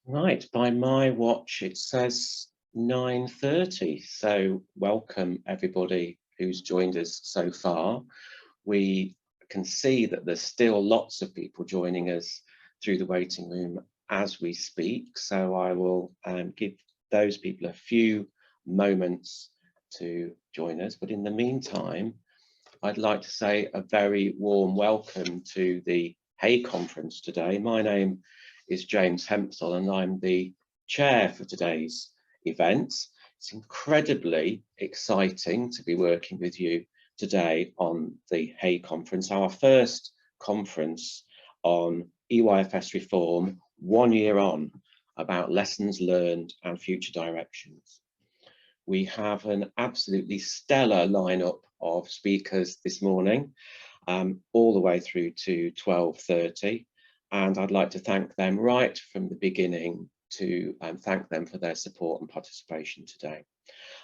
Right, by my watch it says 9:30, so welcome everybody who's joined us so far. We can see that there's still lots of people joining us through the waiting room as we speak, so I will give those people a few moments to join us. But in the meantime, I'd like to say a very warm welcome to the Hay Conference today. My name is James Hempsall and I'm the chair for today's event. It's incredibly exciting to be working with you today on the Hay Conference, our first conference on EYFS reform 1 year on, about lessons learned and future directions. We have an absolutely stellar lineup of speakers this morning, all the way through to 12:30. And I'd like to thank them right from the beginning to thank them for their support and participation today.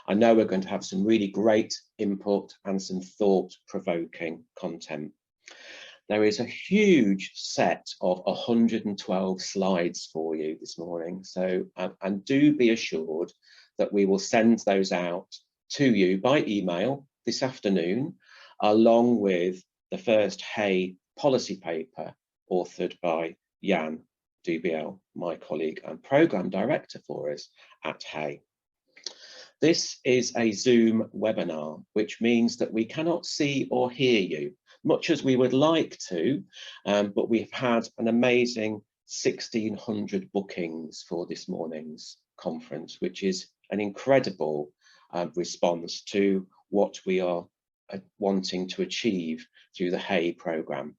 I know we're going to have some really great input and some thought-provoking content. There is a huge set of 112 slides for you this morning, so and do be assured that we will send those out to you by email this afternoon, along with the first Hay policy paper authored by Jan Dubiel, my colleague and programme director for us at Hay. This is a Zoom webinar, which means that we cannot see or hear you, much as we would like to, but we've had an amazing 1,600 bookings for this morning's conference, which is an incredible response to what we are wanting to achieve through the Hay programme.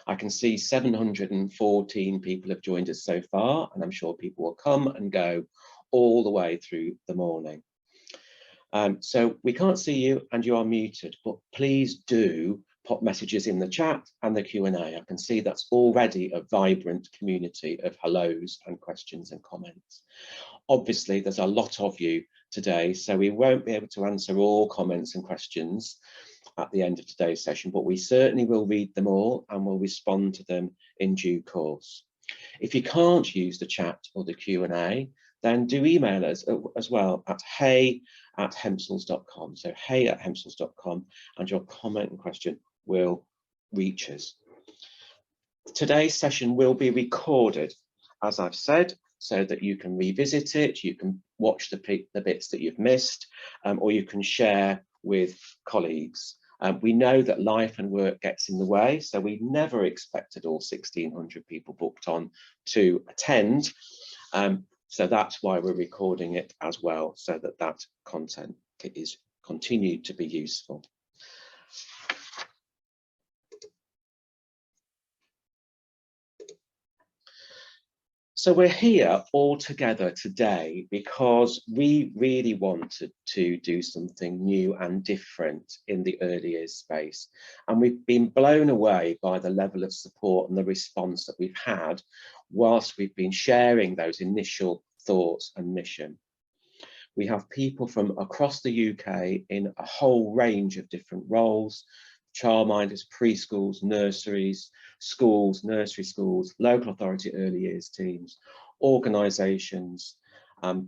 I can see 714 people have joined us so far, and I'm sure people will come and go all the way through the morning. So we can't see you and you are muted, but please do pop messages in the chat and the Q&A. I can see that's already a vibrant community of hellos and questions and comments. Obviously, there's a lot of you today, so we won't be able to answer all comments and questions at the end of today's session, but we certainly will read them all and will respond to them in due course. If you can't use the chat or the Q&A, then do email us as well at hay@hempsalls.com. So hay@hempsalls.com, and your comment and question will reach us. Today's session will be recorded, as I've said, so that you can revisit it, you can watch the bits that you've missed, or you can share with colleagues. We know that life and work gets in the way, so we never expected all 1,600 people booked on to attend. So that's why we're recording it as well, so that that content is continued to be useful. So we're here all together today because we really wanted to do something new and different in the early years space. And we've been blown away by the level of support and the response that we've had whilst we've been sharing those initial thoughts and mission. We have people from across the UK in a whole range of different roles: childminders, preschools, nurseries, schools, nursery schools, local authority early years teams, organisations,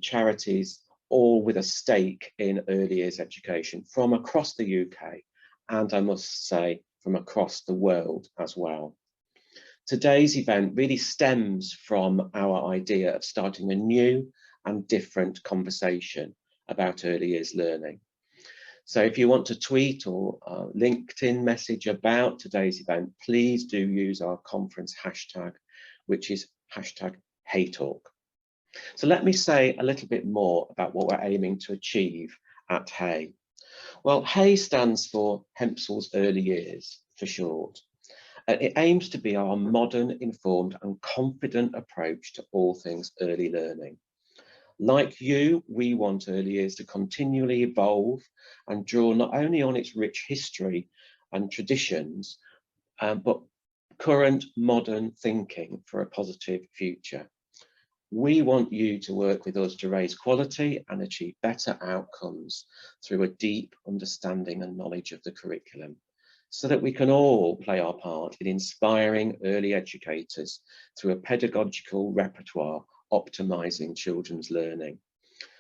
charities, all with a stake in early years education from across the UK, and I must say from across the world as well. Today's event really stems from our idea of starting a new and different conversation about early years learning. So if you want to tweet or LinkedIn message about today's event, please do use our conference hashtag, which is #HayTalk. So let me say a little bit more about what we're aiming to achieve at Hay. Well, Hay stands for Hempsall's Early Years for short. It aims to be our modern, informed and confident approach to all things early learning. Like you, we want early years to continually evolve and draw not only on its rich history and traditions, but current modern thinking for a positive future. We want you to work with us to raise quality and achieve better outcomes through a deep understanding and knowledge of the curriculum, so that we can all play our part in inspiring early educators through a pedagogical repertoire optimising children's learning.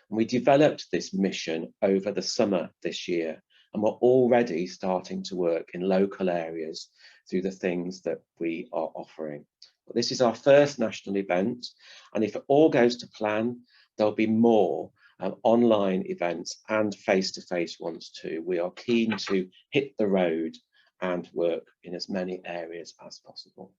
And we developed this mission over the summer this year, and we're already starting to work in local areas through the things that we are offering. But this is our first national event, and if it all goes to plan, there'll be more online events and face-to-face ones too. We are keen to hit the road and work in as many areas as possible.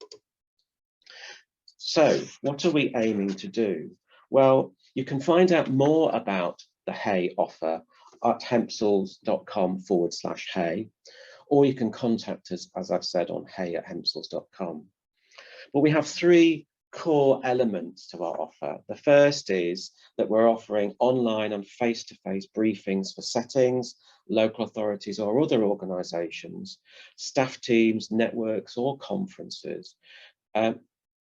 So what are we aiming to do? Well, you can find out more about the Hay offer at hempsals.com/hay, or you can contact us, as I've said, on hay@hempsals.com. But we have three core elements to our offer. The first is that we're offering online and face-to-face briefings for settings, local authorities or other organisations, staff teams, networks or conferences,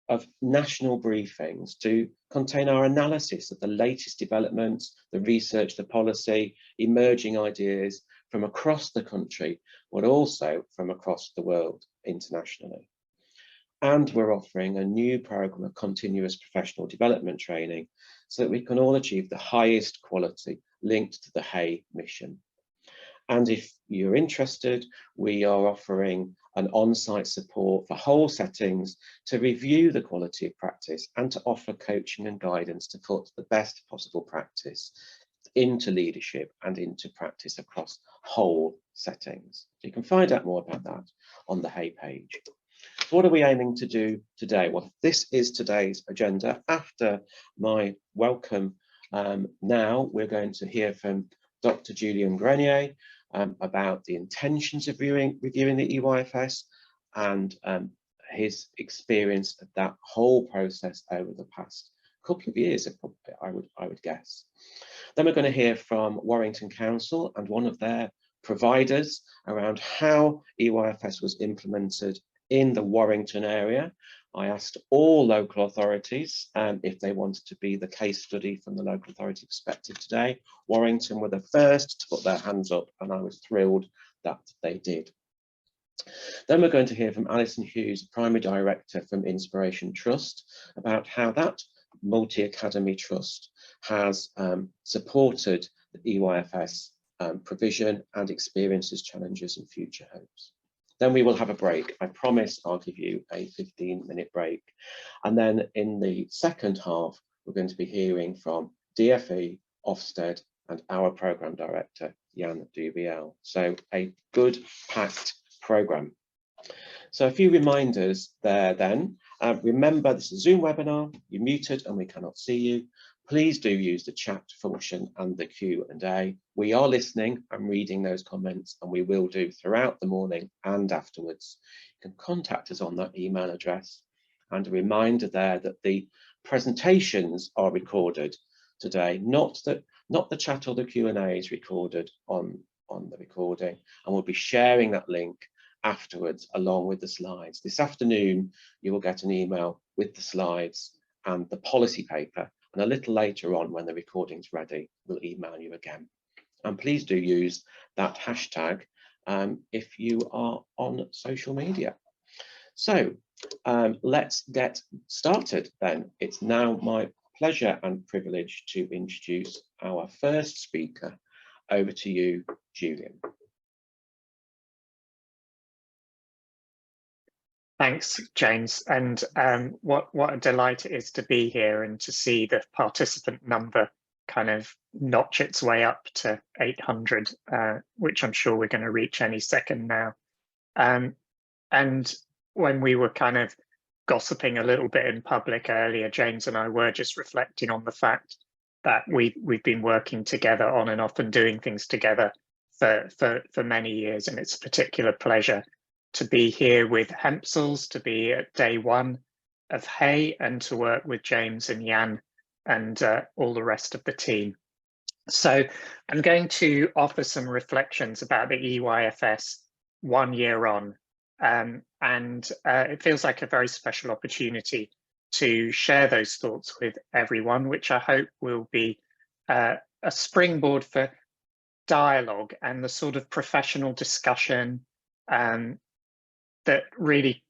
of national briefings to contain our analysis of the latest developments, the research, the policy, emerging ideas from across the country, but also from across the world internationally. And we're offering a new programme of continuous professional development training so that we can all achieve the highest quality linked to the Hay mission. And if you're interested, we are offering an on-site support for whole settings to review the quality of practice and to offer coaching and guidance to put the best possible practice into leadership and into practice across whole settings. So you can find out more about that on the Hay page. So what are we aiming to do today? Well, this is today's agenda. After my welcome, now we're going to hear from Dr. Julian Grenier about the intentions of reviewing the EYFS and his experience of that whole process over the past couple of years, I would guess. Then we're going to hear from Warrington Council and one of their providers around how EYFS was implemented in the Warrington area. I asked all local authorities if they wanted to be the case study from the local authority perspective today. Warrington were the first to put their hands up, and I was thrilled that they did. Then we're going to hear from Alison Hughes, Primary Director from Inspiration Trust, about how that multi-academy trust has supported the EYFS provision and experiences, challenges and future hopes. Then we will have a break. I promise I'll give you a 15-minute break. And then in the second half, we're going to be hearing from DFE, Ofsted, and our programme director, Jan Dubiel. So a good packed programme. So a few reminders there then. Remember, this is a Zoom webinar. You're muted and we cannot see you. Please do use the chat function and the Q&A. We are listening and reading those comments, and we will do throughout the morning and afterwards. You can contact us on that email address. And a reminder there that the presentations are recorded today, not the chat or the Q&A is recorded on the recording, and we'll be sharing that link afterwards along with the slides. This afternoon, you will get an email with the slides and the policy paper. And a little later on, when the recording's ready, we'll email you again. And please do use that hashtag if you are on social media. So let's get started then. It's now my pleasure and privilege to introduce our first speaker. Over to you, Julian. Thanks, James. And what a delight it is to be here and to see the participant number kind of notch its way up to 800, which I'm sure we're going to reach any second now. And when we were kind of gossiping a little bit in public earlier, James and I were just reflecting on the fact that we've been working together on and off and doing things together for many years, and it's a particular pleasure to be here with Hempsals, to be at day one of Hay, and to work with James and Jan and all the rest of the team. So I'm going to offer some reflections about the EYFS 1 year on, and it feels like a very special opportunity to share those thoughts with everyone, which I hope will be a springboard for dialogue and the sort of professional discussion that really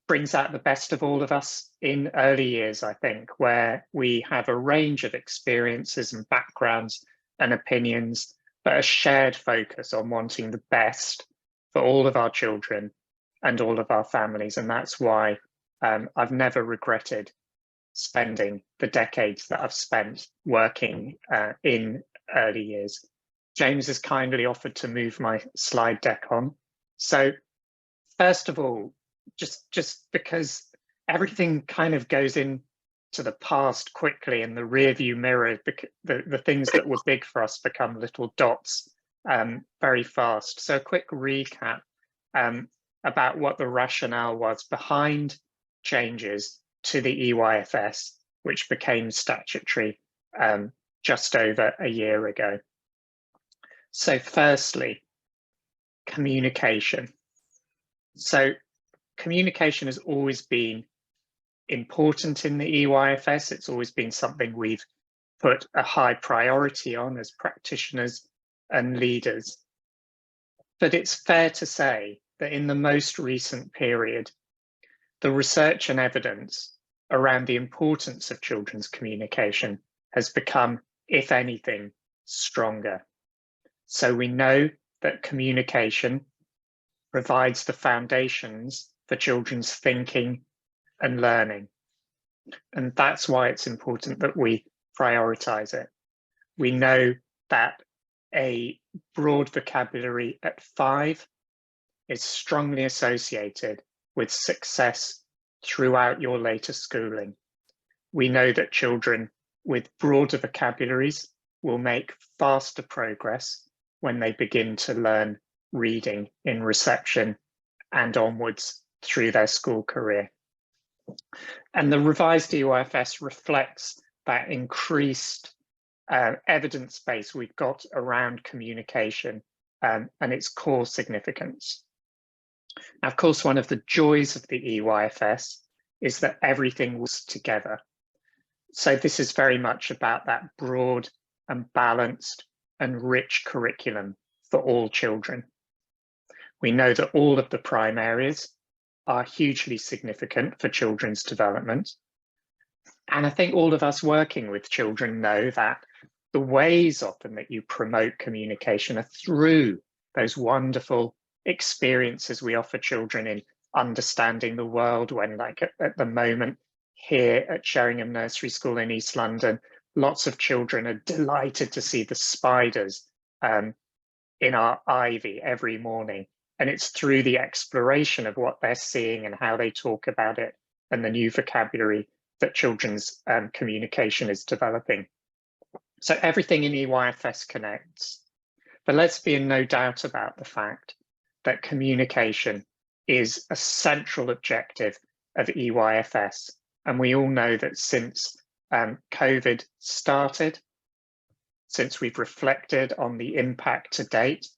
brings out the best of all of us in early years, I think, where we have a range of experiences and backgrounds and opinions, but a shared focus on wanting the best for all of our children and all of our families. And that's why I've never regretted spending the decades that I've spent working in early years. James has kindly offered to move my slide deck on. So first of all, just because everything kind of goes into the past quickly in the rear view mirror, the things that were big for us become little dots very fast. So a quick recap about what the rationale was behind changes to the EYFS, which became statutory just over a year ago. So firstly, communication. So communication has always been important in the EYFS. It's always been something we've put a high priority on as practitioners and leaders. But it's fair to say that in the most recent period, the research and evidence around the importance of children's communication has become, if anything, stronger. So we know that communication provides the foundations for children's thinking and learning. And that's why it's important that we prioritize it. We know that a broad vocabulary at 5 is strongly associated with success throughout your later schooling. We know that children with broader vocabularies will make faster progress when they begin to learn reading in reception and onwards through their school career. And the revised EYFS reflects that increased evidence base we've got around communication and its core significance. Now, of course, one of the joys of the EYFS is that everything was together. So this is very much about that broad and balanced and rich curriculum for all children. We know that all of the prime areas are hugely significant for children's development. And I think all of us working with children know that the ways often that you promote communication are through those wonderful experiences we offer children in understanding the world, when, like at the moment here at Sheringham Nursery School in East London, lots of children are delighted to see the spiders in our ivy every morning. And it's through the exploration of what they're seeing and how they talk about it and the new vocabulary that children's communication is developing. So everything in EYFS connects. But let's be in no doubt about the fact that communication is a central objective of EYFS. And we all know that since COVID started, since we've reflected on the impact to date,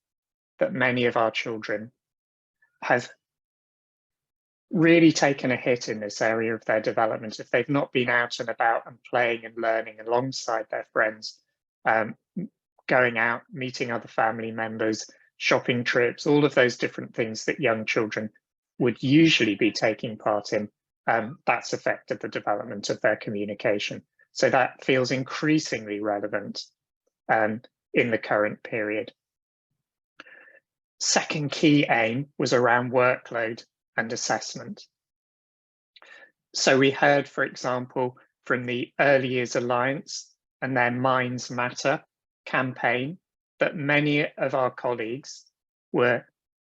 that many of our children have really taken a hit in this area of their development. If they've not been out and about and playing and learning alongside their friends, going out, meeting other family members, shopping trips, all of those different things that young children would usually be taking part in, that's affected the development of their communication. So that feels increasingly relevant in the current period. Second key aim was around workload and assessment. So we heard, for example, from the Early Years Alliance and their Minds Matter campaign that many of our colleagues were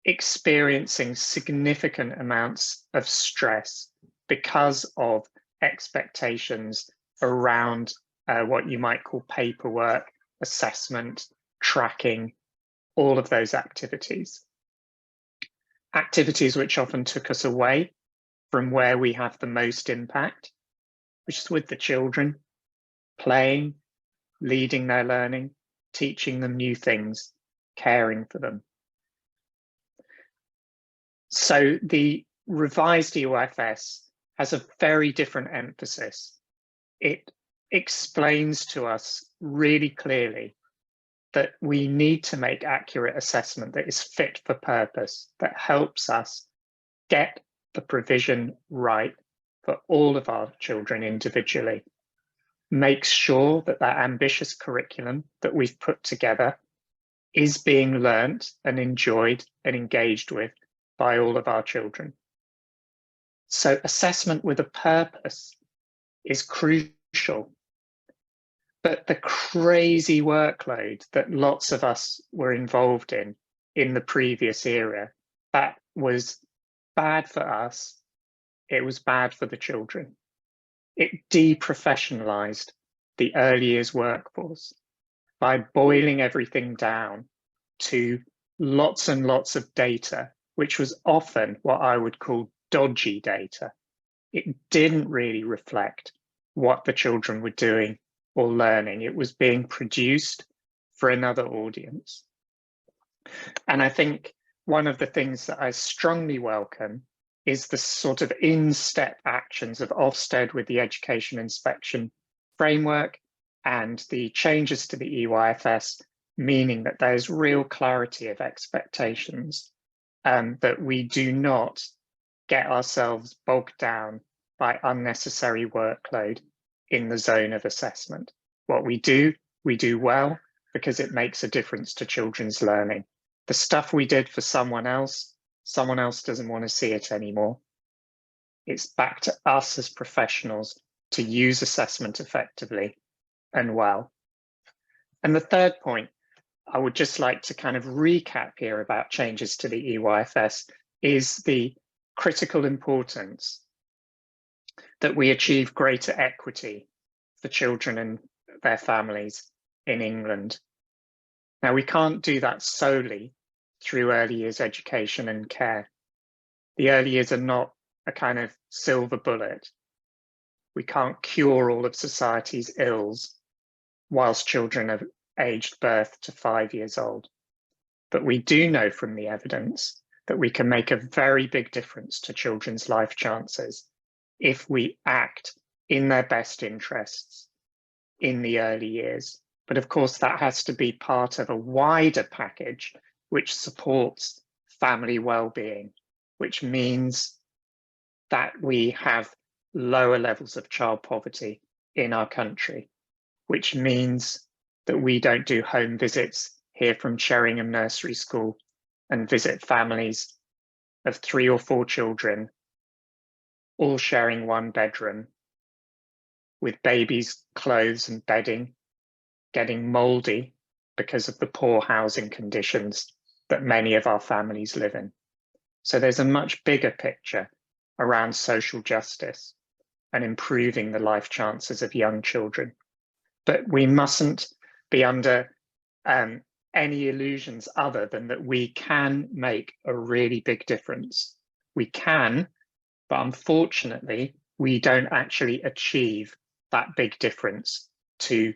experiencing significant amounts of stress because of expectations around what you might call paperwork, assessment, tracking, all of those activities. Activities which often took us away from where we have the most impact, which is with the children, playing, leading their learning, teaching them new things, caring for them. So the revised EYFS has a very different emphasis. It explains to us really clearly that we need to make accurate assessment that is fit for purpose, that helps us get the provision right for all of our children individually, makes sure that that ambitious curriculum that we've put together is being learnt and enjoyed and engaged with by all of our children. So assessment with a purpose is crucial. But the crazy workload that lots of us were involved in the previous era, that was bad for us. It was bad for the children. It deprofessionalized the early years workforce by boiling everything down to lots and lots of data, which was often what I would call dodgy data. It didn't really reflect what the children were doing or learning. It was being produced for another audience. And I think one of the things that I strongly welcome is the sort of in-step actions of Ofsted with the education inspection framework and the changes to the EYFS, meaning that there's real clarity of expectations, that we do not get ourselves bogged down by unnecessary workload in the zone of assessment. What we do well because it makes a difference to children's learning. The stuff we did for someone else doesn't want to see it anymore. It's back to us as professionals to use assessment effectively and well. And the third point, I would just like to kind of recap here about changes to the EYFS is the critical importance that we achieve greater equity for children and their families in England. Now, we can't do that solely through early years education and care. The early years are not a kind of silver bullet. We can't cure all of society's ills whilst children are aged birth to 5 years old. But we do know from the evidence that we can make a very big difference to children's life chances if we act in their best interests in the early years. But of course, that has to be part of a wider package which supports family well-being, which means that we have lower levels of child poverty in our country, which means that we don't do home visits here from Sheringham Nursery School and visit families of 3 or 4 children, all sharing one bedroom, with babies' clothes and bedding getting mouldy because of the poor housing conditions that many of our families live in. So there's a much bigger picture around social justice and improving the life chances of young children. But we mustn't be under any illusions other than that we can make a really big difference. We can, but unfortunately, we don't actually achieve that big difference to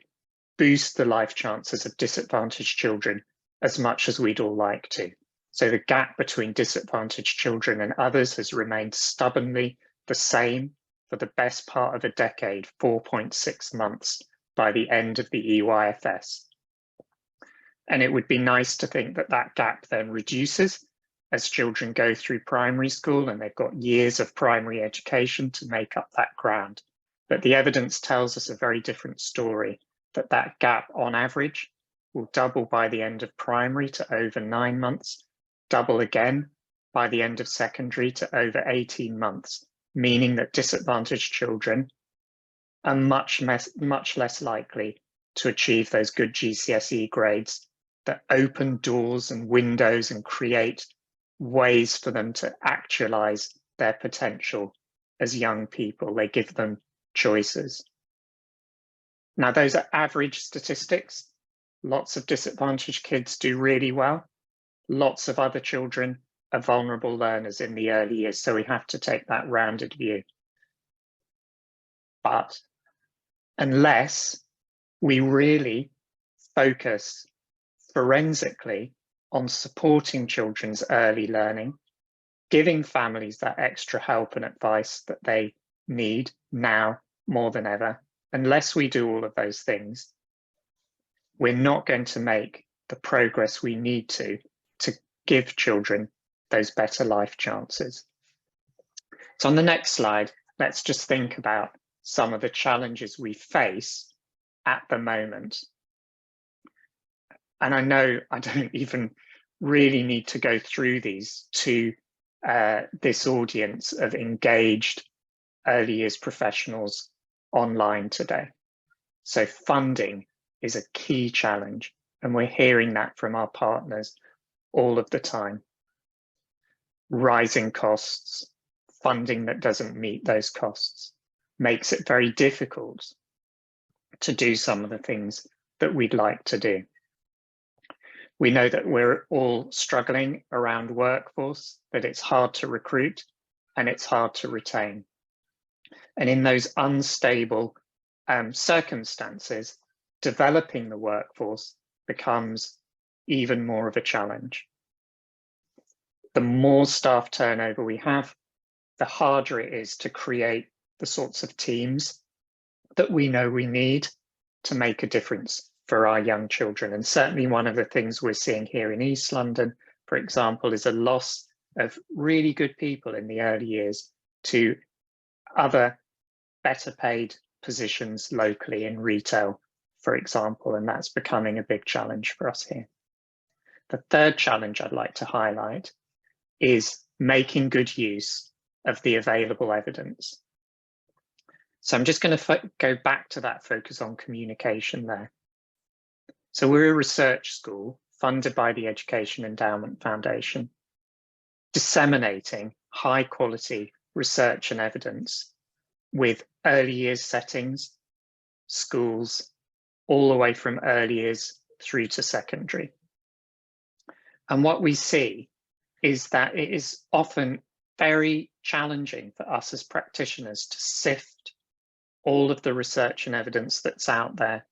boost the life chances of disadvantaged children as much as we'd all like to. So the gap between disadvantaged children and others has remained stubbornly the same for the best part of a decade, 4.6 months by the end of the EYFS. And it would be nice to think that that gap then reduces as children go through primary school and they've got years of primary education to make up that ground. But the evidence tells us a very different story, that that gap on average will double by the end of primary to over 9 months, double again by the end of secondary to over 18 months, meaning that disadvantaged children are much less likely to achieve those good GCSE grades that open doors and windows and create ways for them to actualize their potential as young people. They give them choices. Now, those are average statistics. Lots of disadvantaged kids do really well. Lots of other children are vulnerable learners in the early years, so we have to take that rounded view. But unless we really focus forensically on supporting children's early learning, giving families that extra help and advice that they need now more than ever, unless we do all of those things, we're not going to make the progress we need to give children those better life chances. So on the next slide, let's just think about some of the challenges we face at the moment. And I know I don't even really need to go through these to this audience of engaged early years professionals online today. So funding is a key challenge, and we're hearing that from our partners all of the time. Rising costs, funding that doesn't meet those costs makes it very difficult to do some of the things that we'd like to do. We know that we're all struggling around workforce, that it's hard to recruit and it's hard to retain. And in those unstable circumstances, developing the workforce becomes even more of a challenge. The more staff turnover we have, the harder it is to create the sorts of teams that we know we need to make a difference for our young children. And certainly one of the things we're seeing here in East London, for example, is a loss of really good people in the early years to other better paid positions locally in retail, for example, and that's becoming a big challenge for us here. The third challenge I'd like to highlight is making good use of the available evidence. So I'm just going to go back to that focus on communication there. So we're a research school funded by the Education Endowment Foundation, disseminating high quality research and evidence with early years settings, schools, all the way from early years through to secondary. And what we see is that it is often very challenging for us as practitioners to sift all of the research and evidence that's out there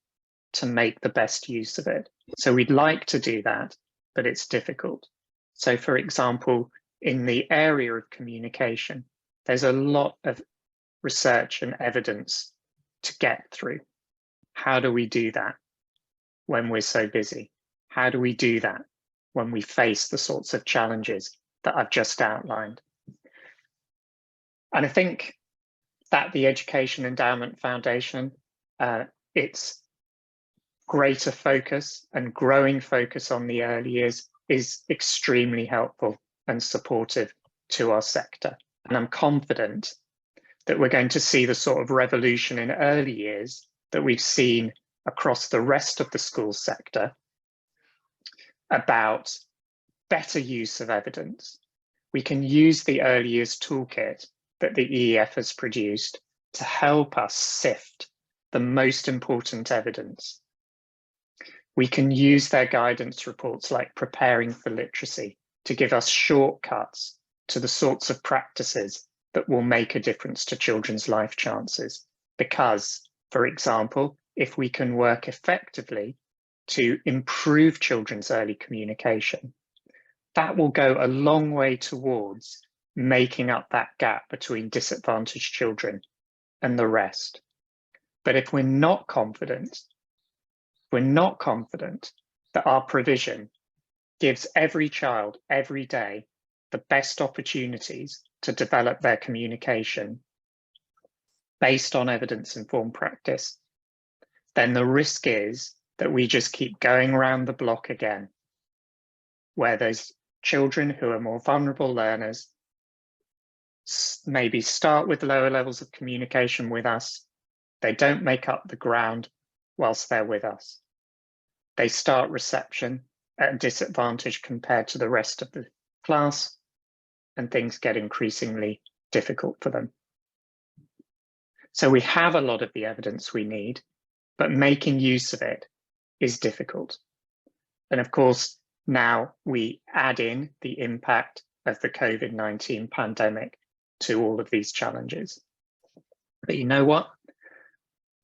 to make the best use of it. So we'd like to do that, but it's difficult. So for example, in the area of communication, there's a lot of research and evidence to get through. How do we do that when we're so busy? How do we do that when we face the sorts of challenges that I've just outlined? And I think that the Education Endowment Foundation, its greater focus and growing focus on the early years is extremely helpful and supportive to our sector. And I'm confident that we're going to see the sort of revolution in early years that we've seen across the rest of the school sector about better use of evidence. We can use the early years toolkit that the EEF has produced to help us sift the most important evidence. We can use their guidance reports like Preparing for Literacy to give us shortcuts to the sorts of practices that will make a difference to children's life chances. Because, for example, if we can work effectively to improve children's early communication, that will go a long way towards making up that gap between disadvantaged children and the rest. But if we're not confident that our provision gives every child every day the best opportunities to develop their communication based on evidence-informed practice, then the risk is that we just keep going around the block again, where there's children who are more vulnerable learners maybe start with lower levels of communication with us. They don't make up the ground whilst they're with us. They start reception at a disadvantage compared to the rest of the class, and things get increasingly difficult for them. So we have a lot of the evidence we need, but making use of it is difficult. And of course, now we add in the impact of the COVID-19 pandemic to all of these challenges. But you know what?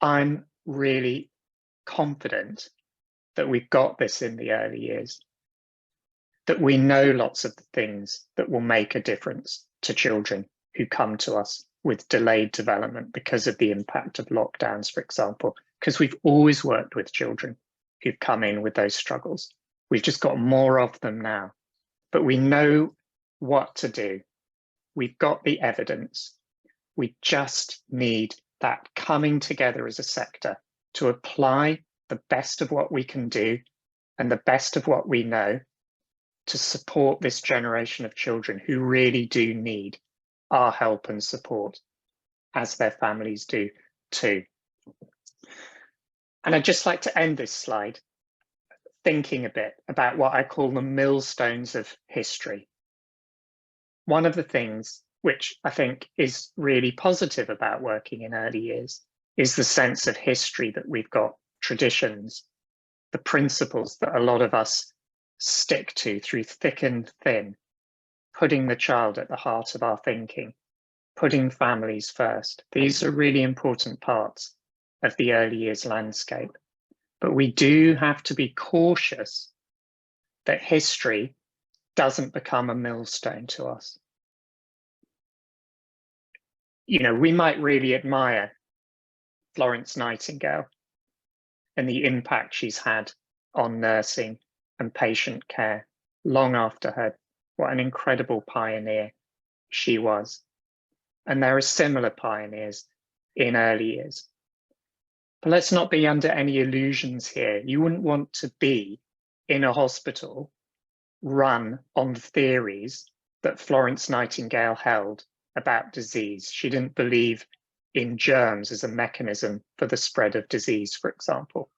I'm really confident that we've got this in the early years, that we know lots of the things that will make a difference to children who come to us with delayed development because of the impact of lockdowns, for example, because we've always worked with children who've come in with those struggles. We've just got more of them now, but we know what to do. We've got the evidence. We just need that coming together as a sector to apply the best of what we can do and the best of what we know to support this generation of children who really do need our help and support, as their families do too. And I'd just like to end this slide thinking a bit about what I call the millstones of history. One of the things which I think is really positive about working in early years is the sense of history that we've got, traditions, the principles that a lot of us stick to through thick and thin, putting the child at the heart of our thinking, putting families first. These are really important parts of the early years landscape. But we do have to be cautious that history doesn't become a millstone to us. You know, we might really admire Florence Nightingale and the impact she's had on nursing and patient care long after her. What an incredible pioneer she was. And there are similar pioneers in early years. But let's not be under any illusions here. You wouldn't want to be in a hospital run on the theories that Florence Nightingale held about disease. She didn't believe in germs as a mechanism for the spread of disease, for example.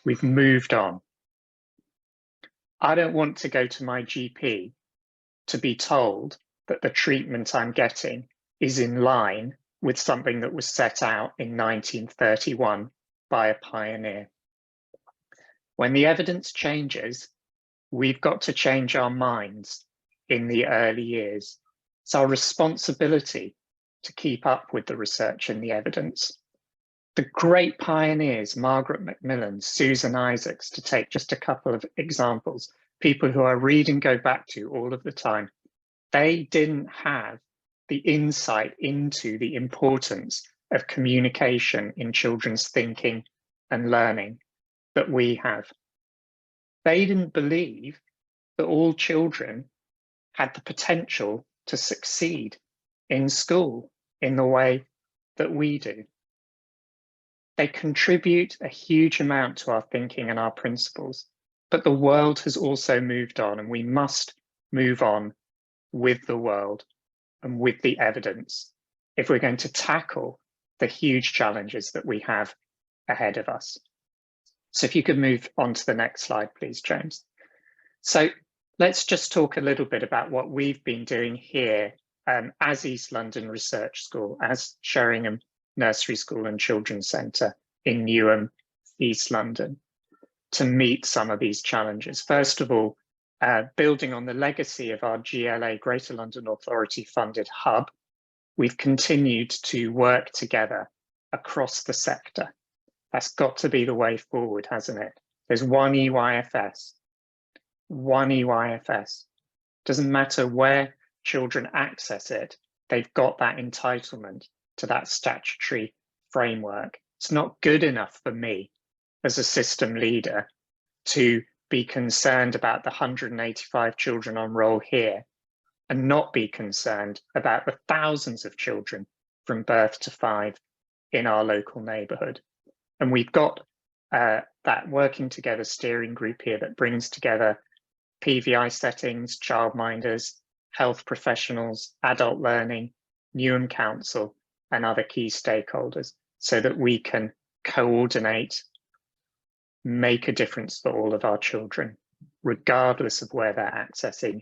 We've moved on. I don't want to go to my GP to be told that the treatment I'm getting is in line with something that was set out in 1931 by a pioneer. When the evidence changes, we've got to change our minds in the early years. It's our responsibility to keep up with the research and the evidence. The great pioneers, Margaret Macmillan, Susan Isaacs, to take just a couple of examples, people who I read and go back to all of the time, they didn't have the insight into the importance of communication in children's thinking and learning that we have. They didn't believe that all children had the potential to succeed in school in the way that we do. They contribute a huge amount to our thinking and our principles, but the world has also moved on, and we must move on with the world and with the evidence if we're going to tackle the huge challenges that we have ahead of us. So if you could move on to the next slide, please, James. So let's just talk a little bit about what we've been doing here as East London Research School, as Sheringham Nursery School and Children's Centre in Newham, East London, to meet some of these challenges. First of all, building on the legacy of our GLA Greater London Authority funded hub, we've continued to work together across the sector. That's got to be the way forward, hasn't it? There's one EYFS, one EYFS. Doesn't matter where children access it, they've got that entitlement to that statutory framework. It's not good enough for me as a system leader to be concerned about the 185 children on roll here and not be concerned about the thousands of children from birth to 5 in our local neighbourhood. And we've got that working together steering group here that brings together PVI settings, childminders, health professionals, adult learning, Newham Council, and other key stakeholders so that we can coordinate, make a difference for all of our children, regardless of where they're accessing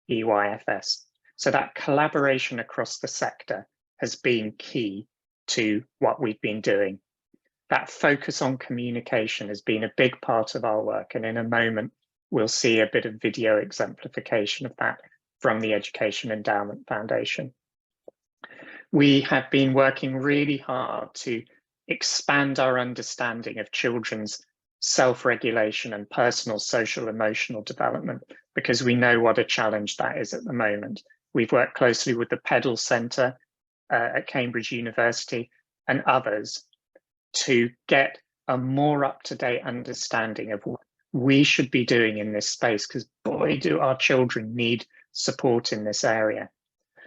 EYFS. So that collaboration across the sector has been key to what we've been doing. That focus on communication has been a big part of our work, and in a moment we'll see a bit of video exemplification of that from the Education Endowment Foundation. We have been working really hard to expand our understanding of children's self-regulation and personal, social, emotional development, because we know what a challenge that is at the moment. We've worked closely with the Peddle Centre at Cambridge University and others to get a more up-to-date understanding of what we should be doing in this space, because boy, do our children need support in this area.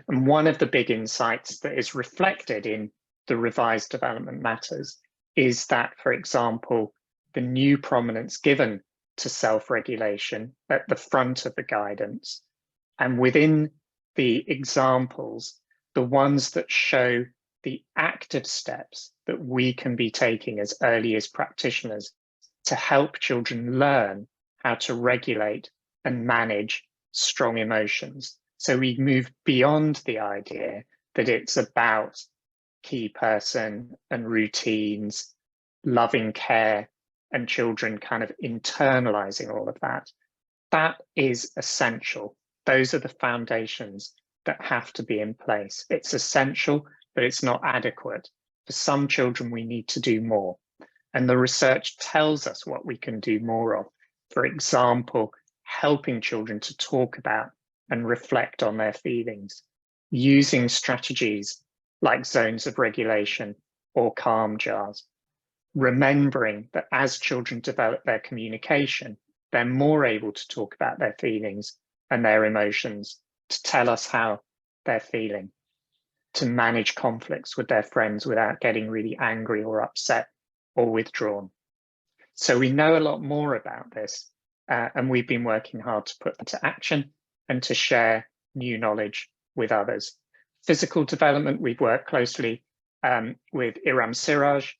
And one of the big insights that is reflected in the revised development matters is that, for example, the new prominence given to self-regulation at the front of the guidance, and within the examples, the ones that show the active steps that we can be taking as early as practitioners to help children learn how to regulate and manage strong emotions. So we move beyond the idea that it's about key person and routines, loving care, and children kind of internalizing all of that. That is essential. Those are the foundations that have to be in place. It's essential, but it's not adequate. For some children, we need to do more. And the research tells us what we can do more of. For example, helping children to talk about and reflect on their feelings, using strategies like zones of regulation or calm jars, remembering that as children develop their communication, they're more able to talk about their feelings and their emotions, to tell us how they're feeling, to manage conflicts with their friends without getting really angry or upset or withdrawn. So we know a lot more about this, and we've been working hard to put into action and to share new knowledge with others. Physical development, we've worked closely with Iram Siraj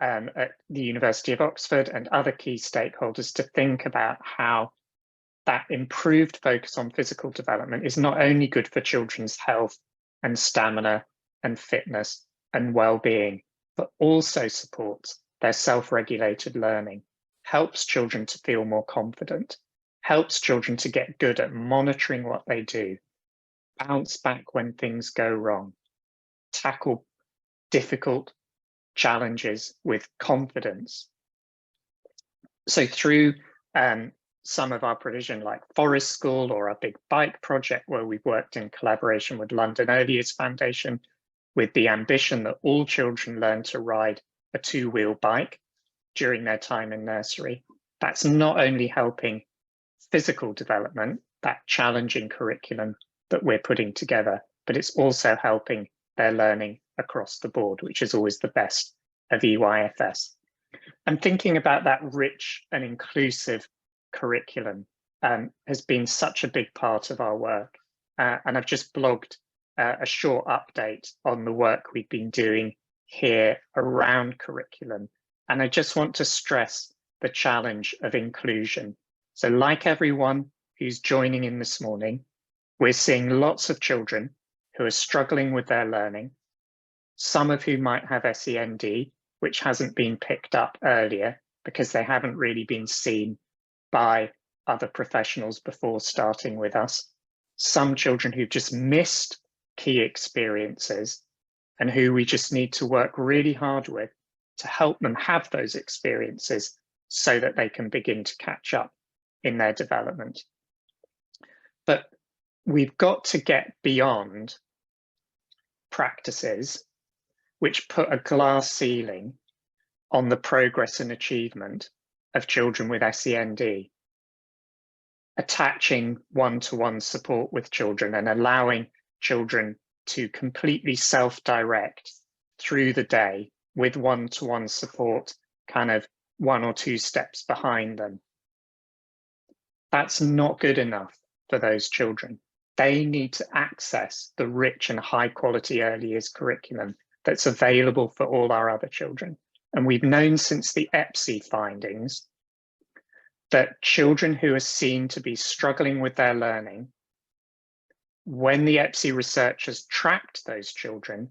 at the University of Oxford and other key stakeholders to think about how that improved focus on physical development is not only good for children's health and stamina and fitness and well-being, but also supports their self-regulated learning, helps children to feel more confident, helps children to get good at monitoring what they do, bounce back when things go wrong, tackle difficult challenges with confidence. So through some of our provision like Forest School or our big bike project, where we've worked in collaboration with London Early Years Foundation with the ambition that all children learn to ride a two-wheel bike during their time in nursery. That's not only helping physical development, that challenging curriculum that we're putting together, but it's also helping their learning across the board, which is always the best of EYFS. And thinking about that rich and inclusive curriculum has been such a big part of our work. And I've just blogged a short update on the work we've been doing here around curriculum. And I just want to stress the challenge of inclusion. So like everyone who's joining in this morning, we're seeing lots of children who are struggling with their learning, some of whom might have SEND, which hasn't been picked up earlier because they haven't really been seen by other professionals before starting with us. Some children who've just missed key experiences and who we just need to work really hard with to help them have those experiences so that they can begin to catch up in their development. But we've got to get beyond practices which put a glass ceiling on the progress and achievement of children with SEND, attaching one-to-one support with children and allowing children to completely self-direct through the day with one-to-one support, kind of 1 or 2 steps behind them. That's not good enough for those children. They need to access the rich and high quality early years curriculum that's available for all our other children. And we've known since the EPSI findings that children who are seen to be struggling with their learning, when the EPSI researchers tracked those children,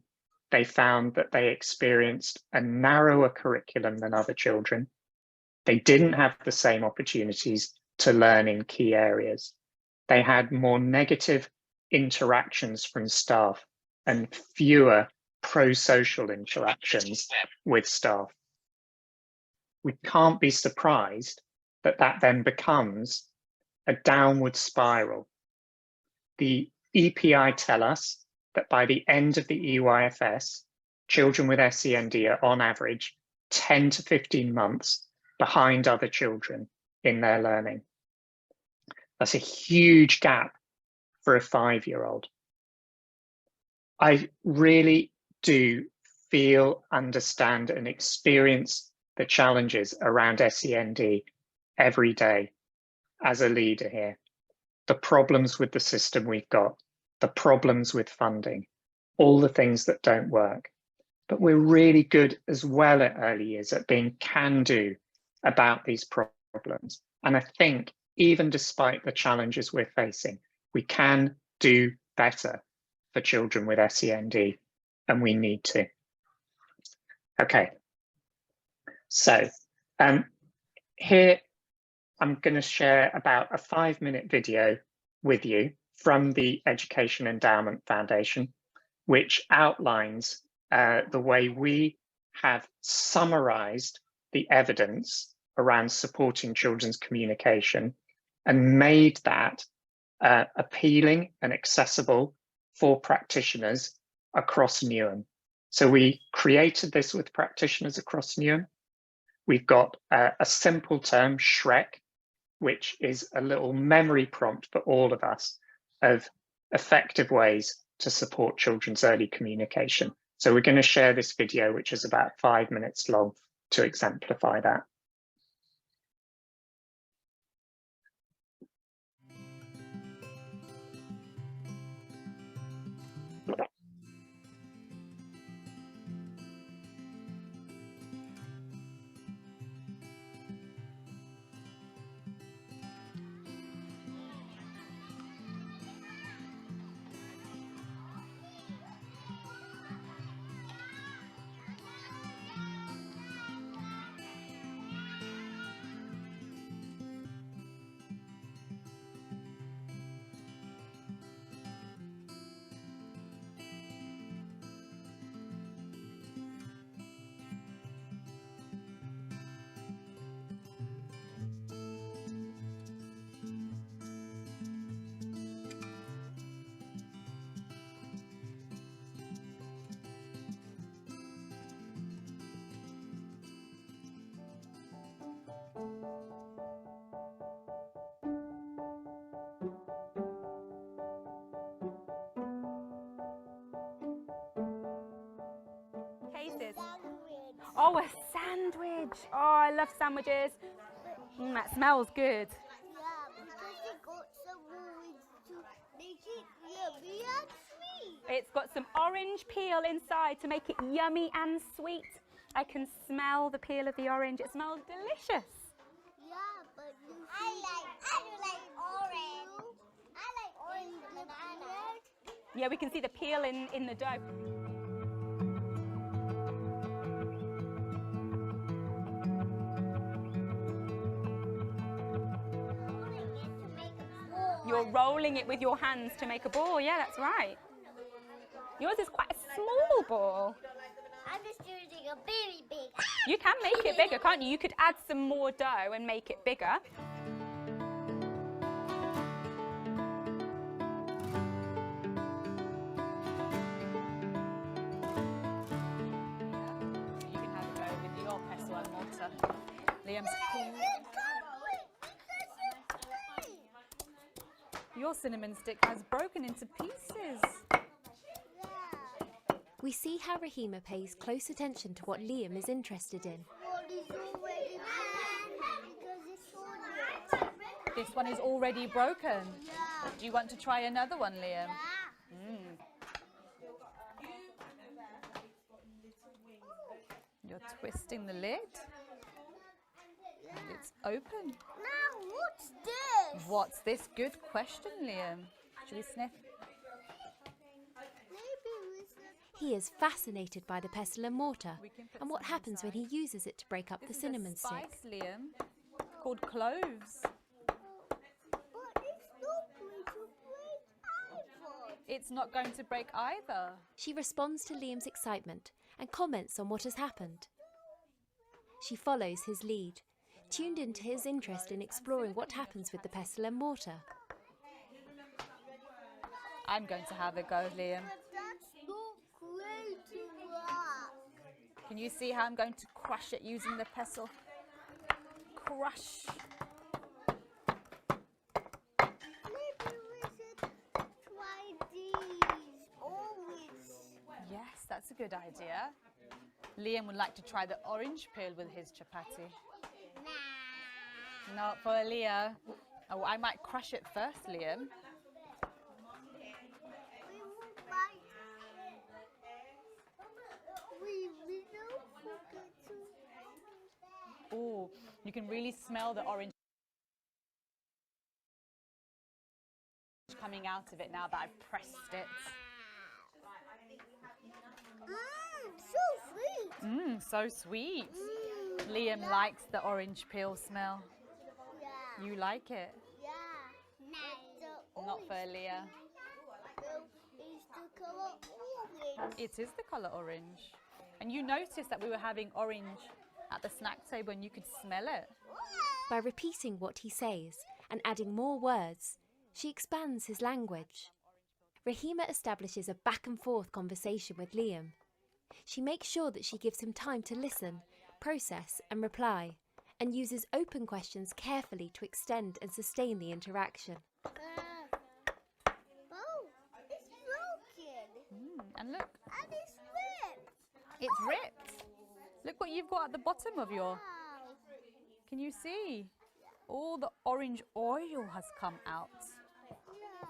they found that they experienced a narrower curriculum than other children. They didn't have the same opportunities to learn in key areas. They had more negative interactions from staff and fewer pro-social interactions with staff. We can't be surprised that that then becomes a downward spiral. The EPI tell us that by the end of the EYFS, children with SEND are on average 10 to 15 months behind other children in their learning. That's a huge gap for a 5-year-old. I really do feel, understand and experience the challenges around SEND every day as a leader here. The problems with the system we've got, the problems with funding, all the things that don't work. But we're really good as well at early years at being can-do about these problems. And I think even despite the challenges we're facing, we can do better for children with SEND, and we need to. Okay, so here I'm going to share about a 5-minute video with you from the Education Endowment Foundation, which outlines the way we have summarized the evidence around supporting children's communication and made that appealing and accessible for practitioners across Newham. So we created this with practitioners across Newham. We've got a simple term, SHREC, which is a little memory prompt for all of us of effective ways to support children's early communication. So we're going to share this video, which is about 5 minutes long, to exemplify that. Cases. Oh, a sandwich. Oh, I love sandwiches. That smells good. Yeah, because it got some orange to make it yummy and sweet. It's got some orange peel inside to make it yummy and sweet. I can smell the peel of the orange. It smells delicious. Yeah, but I don't like orange. I like orange banana. Yeah, we can see the peel in the dough. You're rolling it with your hands to make a ball. Yeah, that's right. Yours is quite a small ball. I'm just using a very big. You can make it bigger, can't you? You could add some more dough and make it bigger. You can have a go with your pestle and mortar. Liam's Your cinnamon stick has broken into pieces. We see how Rahima pays close attention to what Liam is interested in. This one is already broken. Yeah. Do you want to try another one, Liam? You're twisting the lid. And it's open. Now, what's this? What's this? Good question, Liam. Should we sniff? He is fascinated by the pestle and mortar and what happens when he uses it to break up the cinnamon stick. Spice, Liam, called cloves. It's not going to break either. She responds to Liam's excitement and comments on what has happened. She follows his lead, tuned into his interest in exploring what happens with the pestle and mortar. I'm going to have a go, Liam. That's not great to rock. Can you see how I'm going to crush it using the pestle? Crush. Maybe we should try these. Oh, it's That's a good idea. Liam would like to try the orange peel with his chapati. Nah. Not for Leah. Oh, I might crush it first, Liam. Oh, you can really smell the orange coming out of it now that I've pressed it. So sweet. So sweet. Liam likes the orange peel smell. Yeah. You like it? Yeah. Not for Leah. Is the color orange? It is the colour orange. And you noticed that we were having orange at the snack table and you could smell it. By repeating what he says and adding more words, she expands his language. Rahima establishes a back and forth conversation with Liam. She makes sure that she gives him time to listen, process and reply, and uses open questions carefully to extend and sustain the interaction. Oh, it's broken. And look, And it's ripped. it's ripped. Look what you've got at the bottom of your... Wow. Can you see? All the orange oil has come out. Yeah.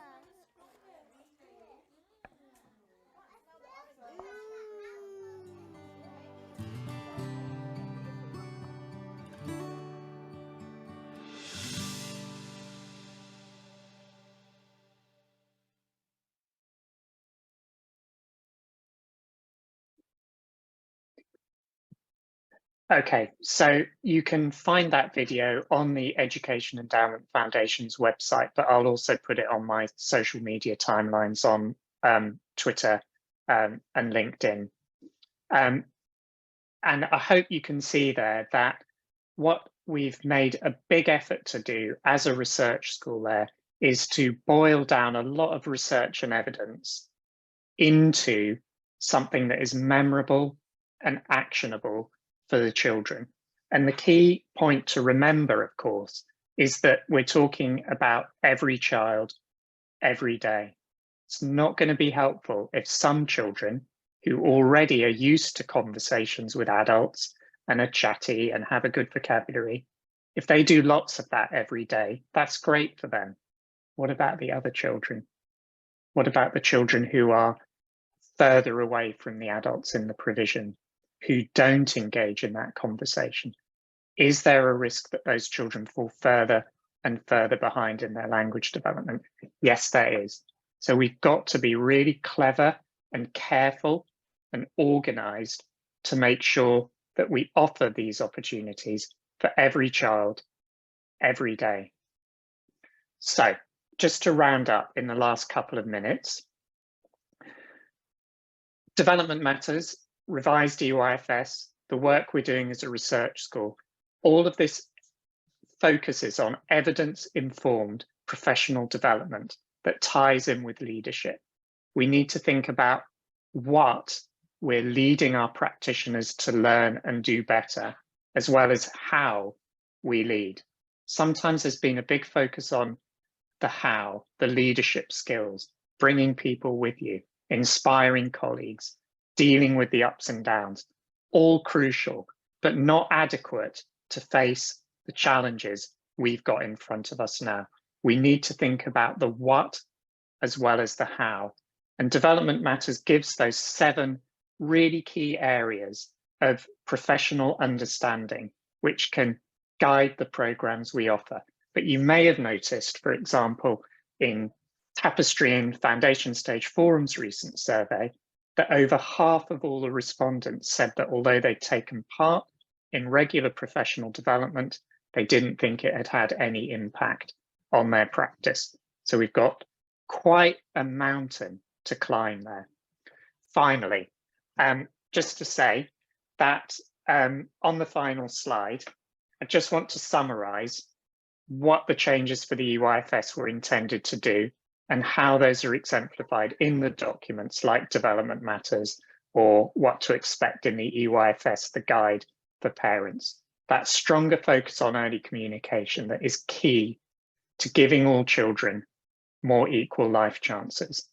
Okay, so you can find that video on the Education Endowment Foundation's website, but I'll also put it on my social media timelines on Twitter and LinkedIn. And I hope you can see there that what we've made a big effort to do as a research school there is to boil down a lot of research and evidence into something that is memorable and actionable for the children. And the key point to remember, of course, is that we're talking about every child, every day. It's not going to be helpful if some children who already are used to conversations with adults and are chatty and have a good vocabulary, if they do lots of that every day, that's great for them. What about the other children? What about the children who are further away from the adults in the provision, who don't engage in that conversation? Is there a risk that those children fall further and further behind in their language development? Yes, there is. So we've got to be really clever and careful and organized to make sure that we offer these opportunities for every child, every day. So just to round up in the last couple of minutes, Development Matters, revised EYFS, the work we're doing as a research school, all of this focuses on evidence-informed professional development that ties in with leadership. We need to think about what we're leading our practitioners to learn and do better, as well as how we lead. Sometimes there's been a big focus on the how, the leadership skills, bringing people with you, inspiring colleagues, dealing with the ups and downs, all crucial, but not adequate to face the challenges we've got in front of us now. We need to think about the what as well as the how. And Development Matters gives those 7 really key areas of professional understanding, which can guide the programs we offer. But you may have noticed, for example, in Tapestry and Foundation Stage Forum's recent survey, that over half of all the respondents said that although they'd taken part in regular professional development, they didn't think it had had any impact on their practice. So we've got quite a mountain to climb there. Finally, just to say that on the final slide, I just want to summarize what the changes for the EYFS were intended to do and how those are exemplified in the documents like Development Matters or what to expect in the EYFS, the guide for parents. That stronger focus on early communication that is key to giving all children more equal life chances.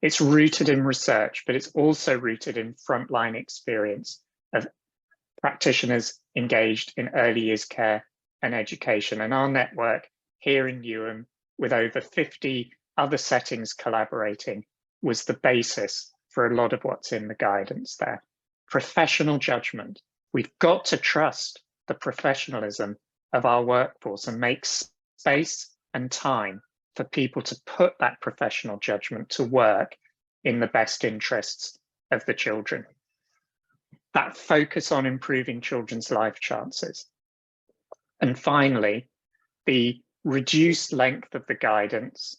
It's rooted in research, but it's also rooted in frontline experience of practitioners engaged in early years care and education. And our network here in Newham, with over 50 other settings collaborating, was the basis for a lot of what's in the guidance there. Professional judgment. We've got to trust the professionalism of our workforce and make space and time for people to put that professional judgment to work in the best interests of the children. That focus on improving children's life chances. And finally, the reduced length of the guidance,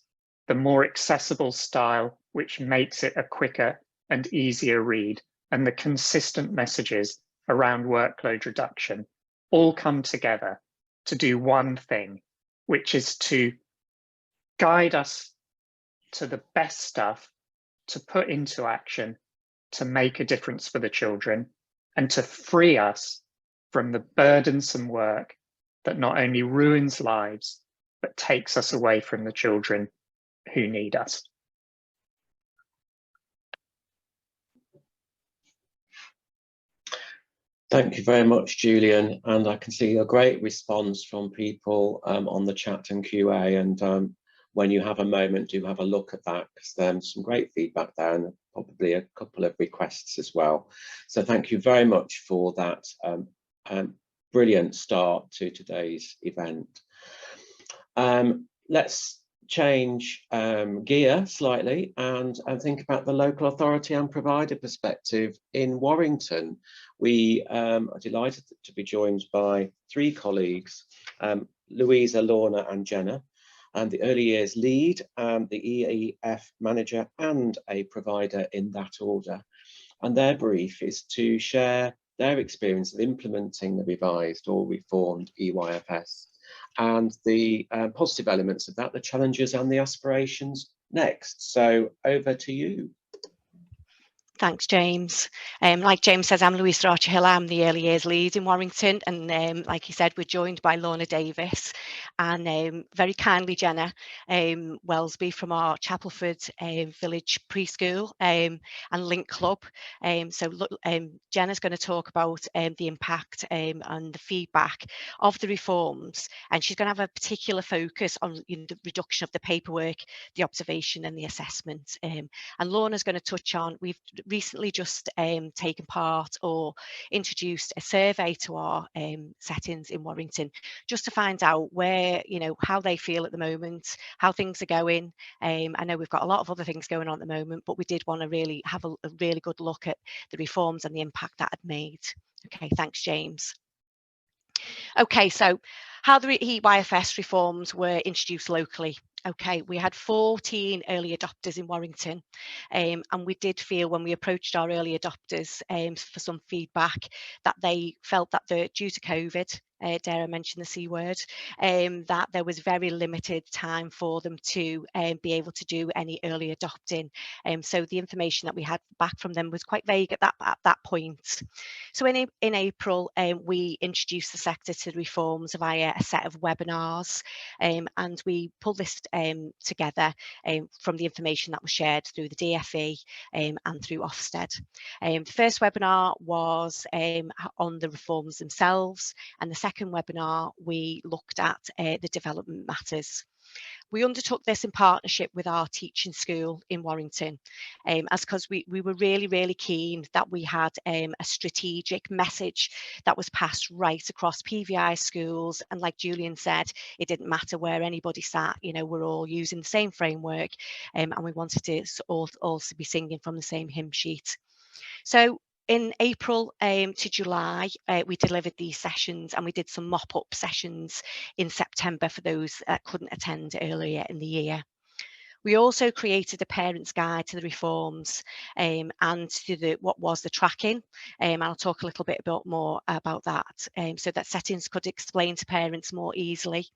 the more accessible style, which makes it a quicker and easier read, and the consistent messages around workload reduction all come together to do one thing, which is to guide us to the best stuff to put into action to make a difference for the children, and to free us from the burdensome work that not only ruins lives, but takes us away from the children who need us. Thank you very much, Julian. And I can see a great response from people on the chat and QA. And when you have a moment, do have a look at that, because there's some great feedback there and probably a couple of requests as well. So thank you very much for that brilliant start to today's event. Let's change gear slightly and think about the local authority and provider perspective in Warrington. We are delighted to be joined by three colleagues, Louisa, Lorna and Jenna, and the early years lead, the EYFS manager and a provider in that order. And their brief is to share their experience of implementing the revised or reformed EYFS and the positive elements of that, the challenges and the aspirations next. So over to you. Thanks, James. Like James says, I'm Louisa Archer-Hill. I'm the early years lead in Warrington, and like he said, we're joined by Lorna Davis and very kindly Jenna Wellesby from our Chapelford Village Preschool and Link Club. So Jenna's going to talk about the impact and the feedback of the reforms, and she's going to have a particular focus on the reduction of the paperwork, the observation and the assessment. And Lorna's going to touch on, we've recently just taken part or introduced a survey to our settings in Warrington, just to find out where, how they feel at the moment, how things are going. I know we've got a lot of other things going on at the moment, but we did want to really have a really good look at the reforms and the impact that had made. Okay, thanks, James. Okay, so how the EYFS reforms were introduced locally. Okay, we had 14 early adopters in Warrington, and we did feel when we approached our early adopters for some feedback that they felt that due to COVID, dare I mention the C word, that there was very limited time for them to be able to do any early adopting. So the information that we had back from them was quite vague at that point. So in April, we introduced the sector to the reforms via a set of webinars, and we pulled this together from the information that was shared through the DFE and through Ofsted. The first webinar was on the reforms themselves, and the second webinar we looked at the development matters. We undertook this in partnership with our teaching school in Warrington, because we were really keen that we had a strategic message that was passed right across PVI schools. And like Julian said, it didn't matter where anybody sat, we're all using the same framework, and we wanted to also be singing from the same hymn sheet. So in April to July, we delivered these sessions, and we did some mop-up sessions in September for those that couldn't attend earlier in the year. We also created a parent's guide to the reforms and to what was the tracking, and I'll talk a little bit more about that, so that settings could explain to parents more easily.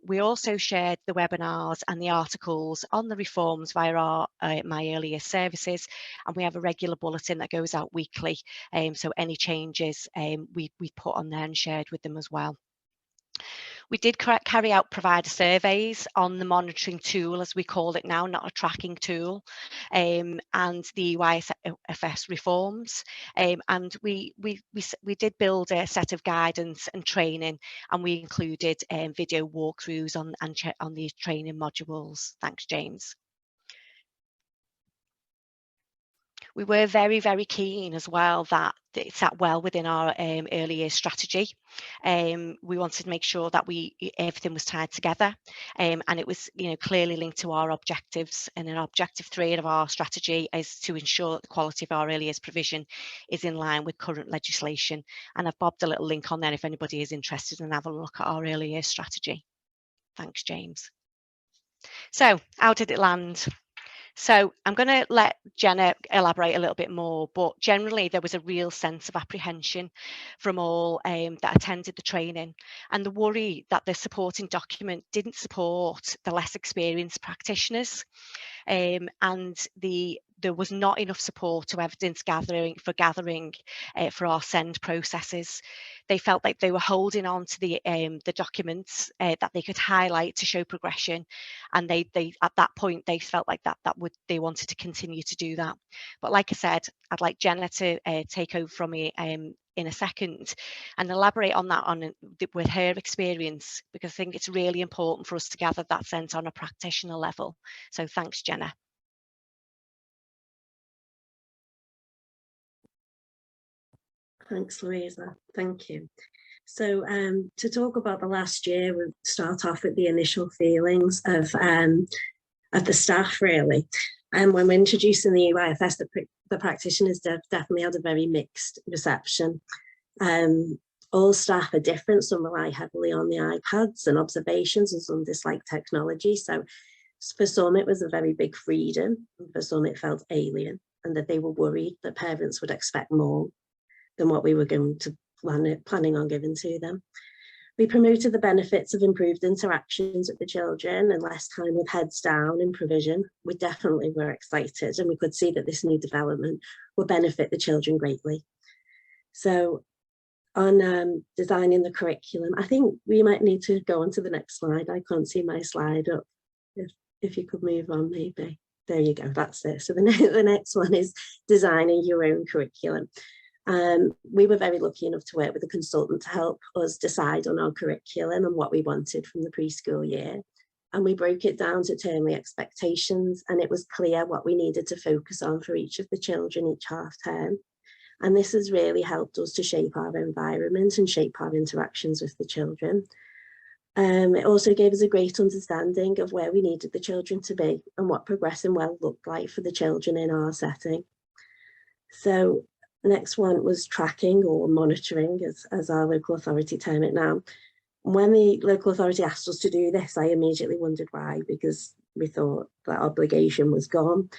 We also shared the webinars and the articles on the reforms via our My Earlier services, and we have a regular bulletin that goes out weekly, so any changes we put on there and shared with them as well. We did carry out provider surveys on the monitoring tool, as we call it now, not a tracking tool, and the EYFS reforms. And we did build a set of guidance and training, and we included video walkthroughs on these training modules. Thanks, James. We were very, very keen as well that it sat well within our early years strategy. We wanted to make sure that everything was tied together, and it was, clearly linked to our objectives. And in objective 3 of our strategy is to ensure that the quality of our early years provision is in line with current legislation. And I've bobbed a little link on there if anybody is interested in having a look at our early years strategy. Thanks, James. So how did it land? So I'm going to let Jenna elaborate a little bit more, but generally there was a real sense of apprehension from all that attended the training, and the worry that the supporting document didn't support the less experienced practitioners, and there was not enough support to evidence gathering for our send processes. They felt like they were holding on to the documents that they could highlight to show progression, and they at that point they felt like they wanted to continue to do that. But like I said, I'd like Jenna to take over from me in a second and elaborate on that with her experience, because I think it's really important for us to gather that sense on a practitioner level. So thanks, Jenna. Thanks, Louisa. Thank you. So to talk about the last year, we'll start off with the initial feelings of the staff, really. And when we're introducing the EYFS, the practitioners definitely had a very mixed reception. All staff are different. Some rely heavily on the iPads and observations, and some dislike technology. So for some, it was a very big freedom, and for some, it felt alien, and that they were worried that parents would expect more than what we were going to planning on giving to them. We promoted the benefits of improved interactions with the children and less time with heads down in provision. We definitely were excited, and we could see that this new development would benefit the children greatly. So on designing the curriculum, I think we might need to go on to the next slide. I can't see my slide up. If you could move on, maybe. There you go, that's it. So the next one is designing your own curriculum. We were very lucky enough to work with a consultant to help us decide on our curriculum and what we wanted from the preschool year. And we broke it down to termly expectations, and it was clear what we needed to focus on for each of the children each half term. And this has really helped us to shape our environment and shape our interactions with the children. It also gave us a great understanding of where we needed the children to be and what progressing well looked like for the children in our setting. So the next one was tracking or monitoring, as our local authority term it now. When the local authority asked us to do this, I immediately wondered why, because we thought that obligation was gone.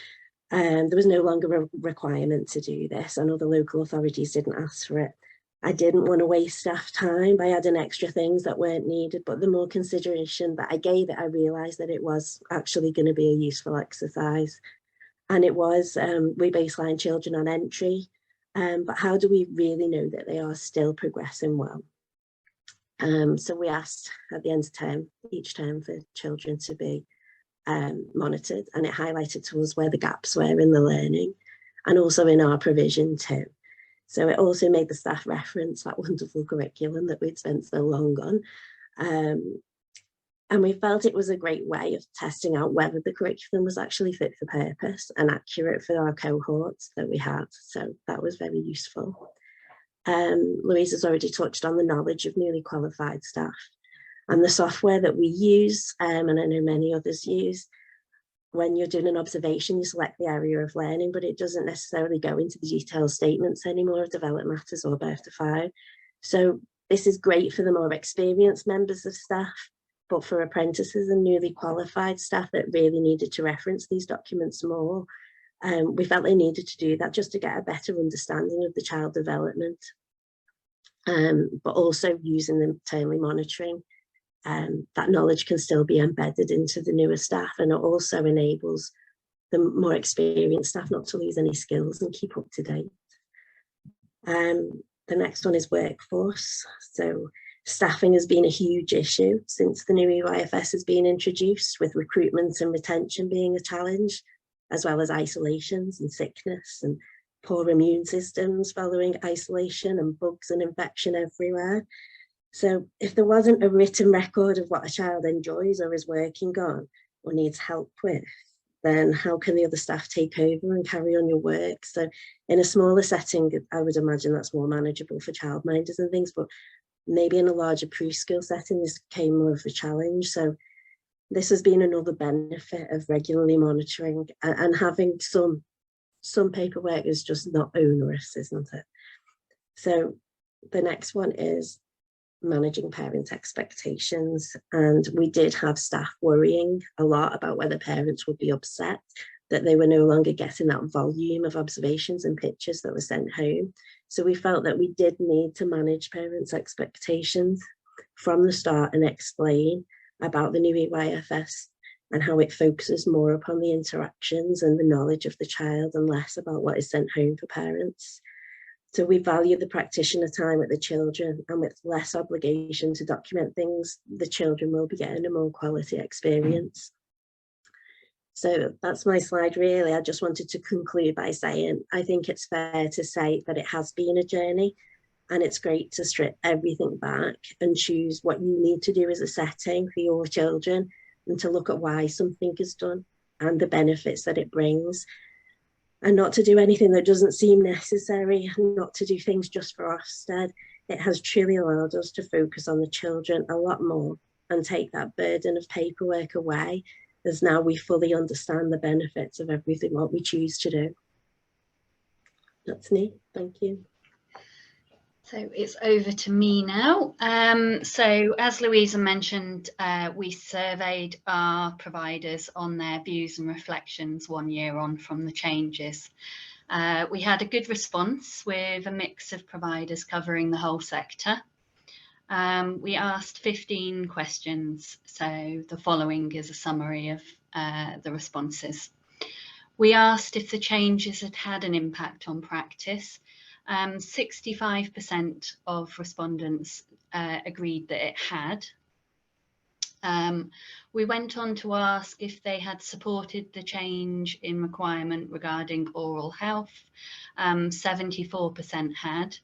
There was no longer a requirement to do this, and other local authorities didn't ask for it. I didn't want to waste staff time by adding extra things that weren't needed, but the more consideration that I gave it, I realised that it was actually going to be a useful exercise. And it was, we baseline children on entry, but how do we really know that they are still progressing well? So we asked at the end of term, each term, for children to be monitored, and it highlighted to us where the gaps were in the learning and also in our provision too. So it also made the staff reference that wonderful curriculum that we'd spent so long on. And we felt it was a great way of testing out whether the curriculum was actually fit for purpose and accurate for our cohorts that we had. So that was very useful. Louisa's already touched on the knowledge of newly qualified staff and the software that we use, and I know many others use. When you're doing an observation, you select the area of learning, but it doesn't necessarily go into the detailed statements anymore of developed matters or birth to 5. So this is great for the more experienced members of staff, but for apprentices and newly qualified staff that really needed to reference these documents more, we felt they needed to do that just to get a better understanding of the child development, but also using the termly monitoring. That knowledge can still be embedded into the newer staff, and it also enables the more experienced staff not to lose any skills and keep up to date. The next one is workforce. So Staffing has been a huge issue since the new EYFS has been introduced, with recruitment and retention being a challenge, as well as isolations and sickness and poor immune systems following isolation and bugs and infection everywhere. So if there wasn't a written record of what a child enjoys or is working on or needs help with, then how can the other staff take over and carry on your work? So in a smaller setting, I would imagine that's more manageable for childminders and things, but maybe in a larger preschool setting, this became more of a challenge. So this has been another benefit of regularly monitoring, and having some paperwork is just not onerous, isn't it? So the next one is managing parents' expectations. And we did have staff worrying a lot about whether parents would be upset that they were no longer getting that volume of observations and pictures that were sent home. So we felt that we did need to manage parents' expectations from the start and explain about the new EYFS and how it focuses more upon the interactions and the knowledge of the child and less about what is sent home for parents. So we value the practitioner time with the children, and with less obligation to document things, the children will be getting a more quality experience. So that's my slide really. I just wanted to conclude by saying, I think it's fair to say that it has been a journey, and it's great to strip everything back and choose what you need to do as a setting for your children, and to look at why something is done and the benefits that it brings, and not to do anything that doesn't seem necessary, not to do things just for Ofsted. It has truly allowed us to focus on the children a lot more and take that burden of paperwork away, as now we fully understand the benefits of everything what we choose to do. That's me, thank you. So it's over to me now. So as Louisa mentioned, we surveyed our providers on their views and reflections 1 year on from the changes. We had a good response with a mix of providers covering the whole sector. We asked 15 questions, so the following is a summary of the responses. We asked if the changes had had an impact on practice. 65% of respondents agreed that it had. We went on to ask if they had supported the change in requirement regarding oral health. 74% had.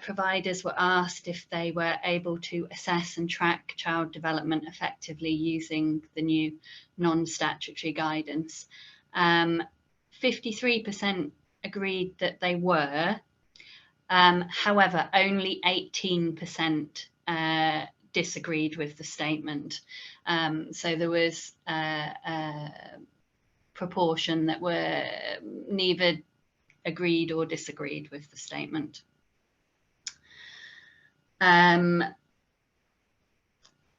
Providers were asked if they were able to assess and track child development effectively using the new non-statutory guidance. 53% agreed that they were. However, only 18% disagreed with the statement. So there was a proportion that were neither agreed or disagreed with the statement.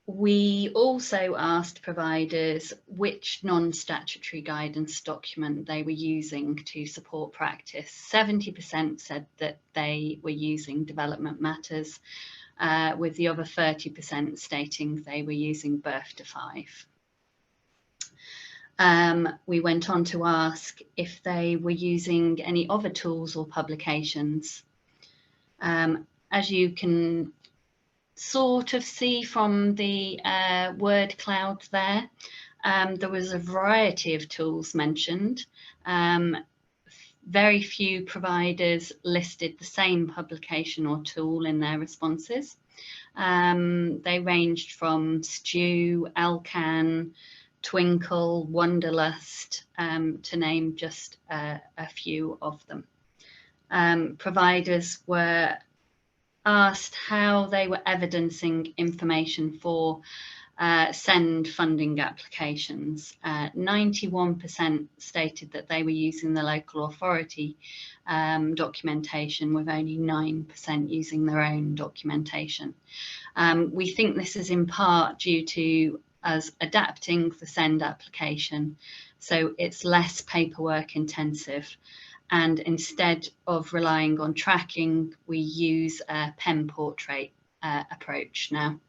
We also asked providers which non-statutory guidance document they were using to support practice. 70% said that they were using Development Matters, with the other 30% stating they were using Birth to 5. We went on to ask if they were using any other tools or publications. As you can sort of see from the word cloud there, there was a variety of tools mentioned. Very few providers listed the same publication or tool in their responses. They ranged from Stew, Elcan, Twinkle, Wonderlust, to name just a few of them. Providers were asked how they were evidencing information for SEND funding applications. 91% stated that they were using the local authority documentation, with only 9% using their own documentation. We think this is in part due to us adapting the SEND application, so it's less paperwork intensive. And instead of relying on tracking, we use a pen portrait approach now.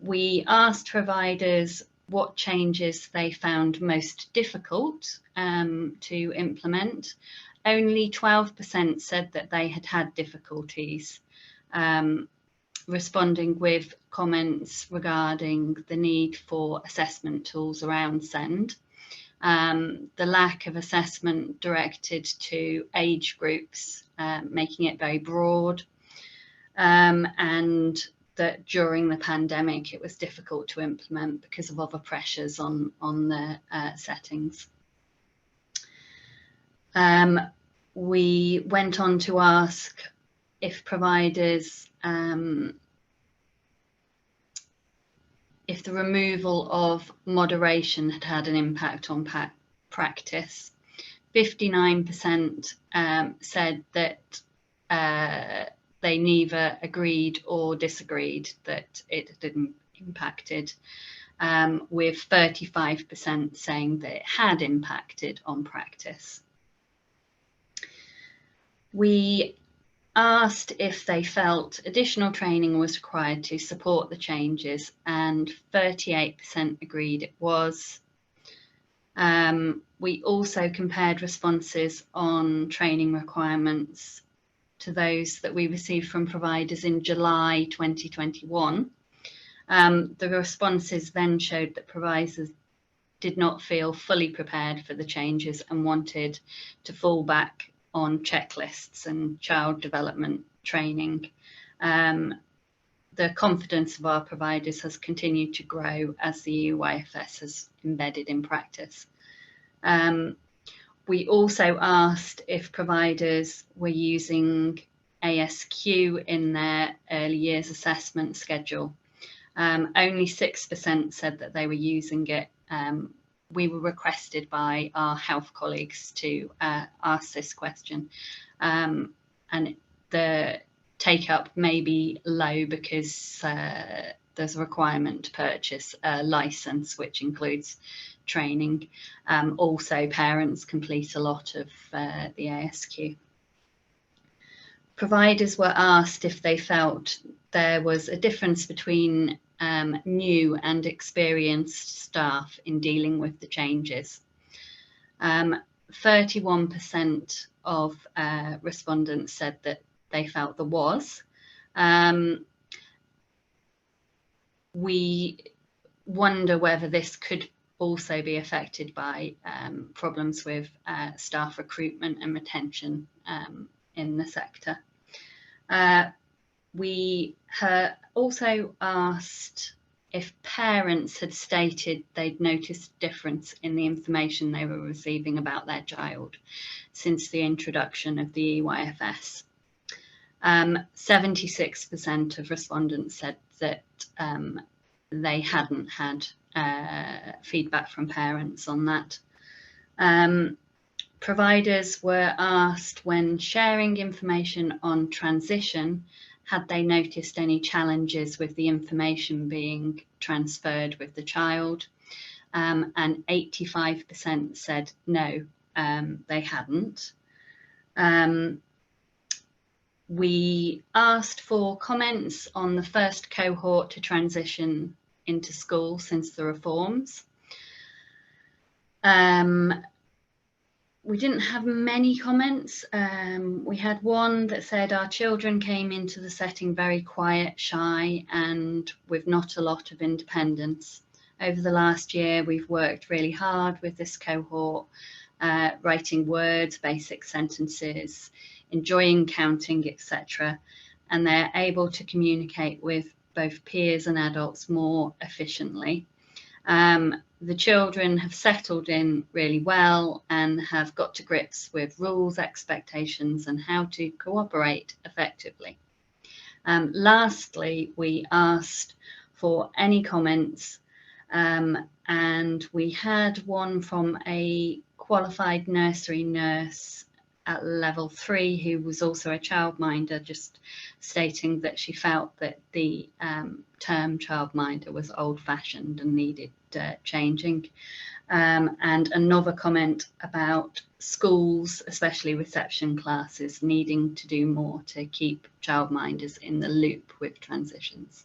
We asked providers what changes they found most difficult to implement. Only 12% said that they had had difficulties. responding with comments regarding the need for assessment tools around SEND, the lack of assessment directed to age groups, making it very broad, and that during the pandemic it was difficult to implement because of other pressures on the settings. We went on to ask if providers, if the removal of moderation had had an impact on practice. 59% said that they neither agreed or disagreed that it didn't impacted, with 35% saying that it had impacted on practice. We asked if they felt additional training was required to support the changes, and 38% agreed it was. We also compared responses on training requirements to those that we received from providers in July 2021. The responses then showed that providers did not feel fully prepared for the changes and wanted to fall back on checklists and child development training. The confidence of our providers has continued to grow as the EYFS has embedded in practice. We also asked if providers were using ASQ in their early years assessment schedule. Only 6% said that they were using it. We were requested by our health colleagues to ask this question, and the take-up may be low because there's a requirement to purchase a license, which includes training. Also, parents complete a lot of the ASQ. Providers were asked if they felt there was a difference between new and experienced staff in dealing with the changes. 31% of respondents said that they felt there was. We wonder whether this could also be affected by problems with staff recruitment and retention in the sector. We also asked if parents had stated they'd noticed a difference in the information they were receiving about their child since the introduction of the EYFS. 76% of respondents said that they hadn't had feedback from parents on that. Providers were asked when sharing information on transition, had they noticed any challenges with the information being transferred with the child, and 85% said no, they hadn't. We asked for comments on the first cohort to transition into school since the reforms. We didn't have many comments. We had one that said our children came into the setting very quiet, shy, and with not a lot of independence. Over the last year, we've worked really hard with this cohort, writing words, basic sentences, enjoying counting, etc. And they're able to communicate with both peers and adults more efficiently. The children have settled in really well and have got to grips with rules, expectations, and how to cooperate effectively. Lastly, we asked for any comments, and we had one from a qualified nursery nurse at level 3 who was also a childminder, just stating that she felt that the term childminder was old-fashioned and needed changing, and another comment about schools, especially reception classes, needing to do more to keep childminders in the loop with transitions.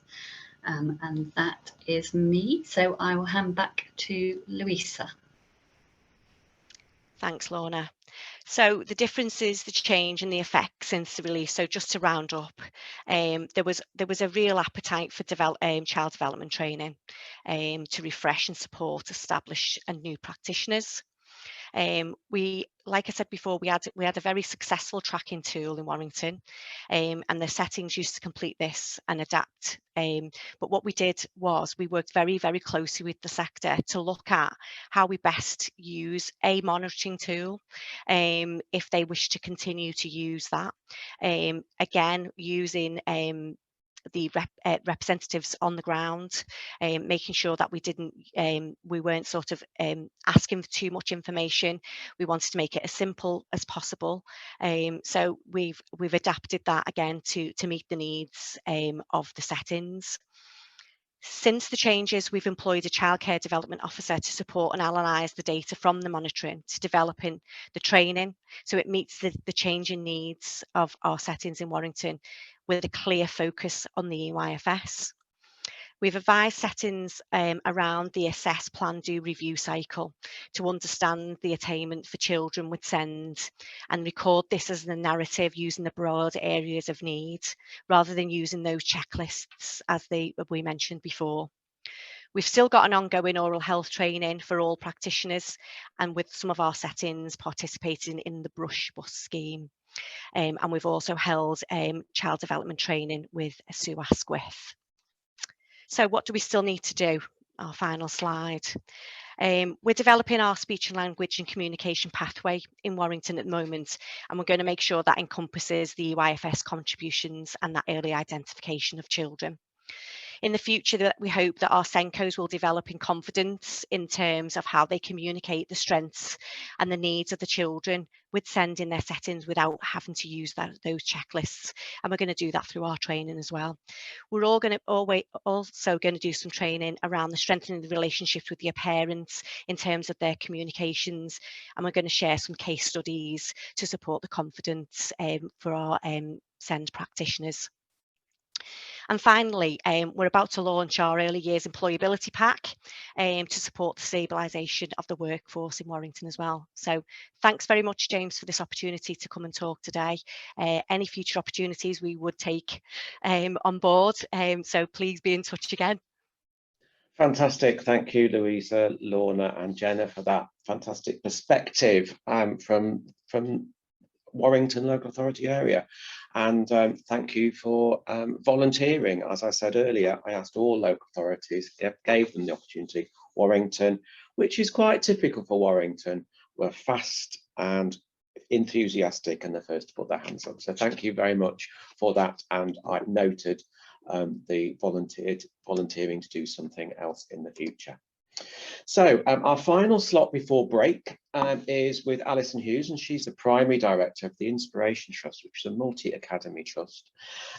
And that is me, so I will hand back to Louisa. Thanks, Lorna. So the differences, the change and the effects since the release. So just to round up, there was a real appetite for child development training to refresh and support established and new practitioners. Like I said before, we had a very successful tracking tool in Warrington, and the settings used to complete this and adapt. But what we did was we worked very, very closely with the sector to look at how we best use a monitoring tool, if they wish to continue to use that. Again, using the representatives on the ground, making sure that we weren't sort of asking for too much information. We wanted to make it as simple as possible. So we've adapted that again to meet the needs of the settings. Since the changes, we've employed a childcare development officer to support and analyse the data from the monitoring to developing the training so it meets the changing needs of our settings in Warrington with a clear focus on the EYFS. We've advised settings around the assess, plan, do, review cycle to understand the attainment for children with SEND and record this as a narrative using the broad areas of need rather than using those checklists as we mentioned before. We've still got an ongoing oral health training for all practitioners, and with some of our settings participating in the Brush Bus scheme. And we've also held child development training with Sue Asquith. So what do we still need to do? Our final slide. We're developing our speech and language and communication pathway in Warrington at the moment, and we're going to make sure that encompasses the EYFS contributions and that early identification of children. In the future, we hope that our SENCOs will develop in confidence in terms of how they communicate the strengths and the needs of the children with SEND in their settings without having to use those checklists. And we're going to do that through our training as well. We're also going to do some training around the strengthening the relationships with your parents in terms of their communications. And we're going to share some case studies to support the confidence for our SEND practitioners. And finally, we're about to launch our early years employability pack to support the stabilisation of the workforce in Warrington as well. So thanks very much, James, for this opportunity to come and talk today. Any future opportunities we would take on board, so please be in touch again. Fantastic. Thank you, Louisa, Lorna and Jenna, for that fantastic perspective from Warrington local authority area. And thank you for volunteering. As I said earlier, I asked all local authorities, gave them the opportunity. Warrington, which is quite typical for Warrington, were fast and enthusiastic and the first to put their hands up. So thank you very much for that. And I noted the volunteering to do something else in the future. So our final slot before break is with Alison Hughes, and she's the primary director of the Inspiration Trust, which is a multi-academy trust.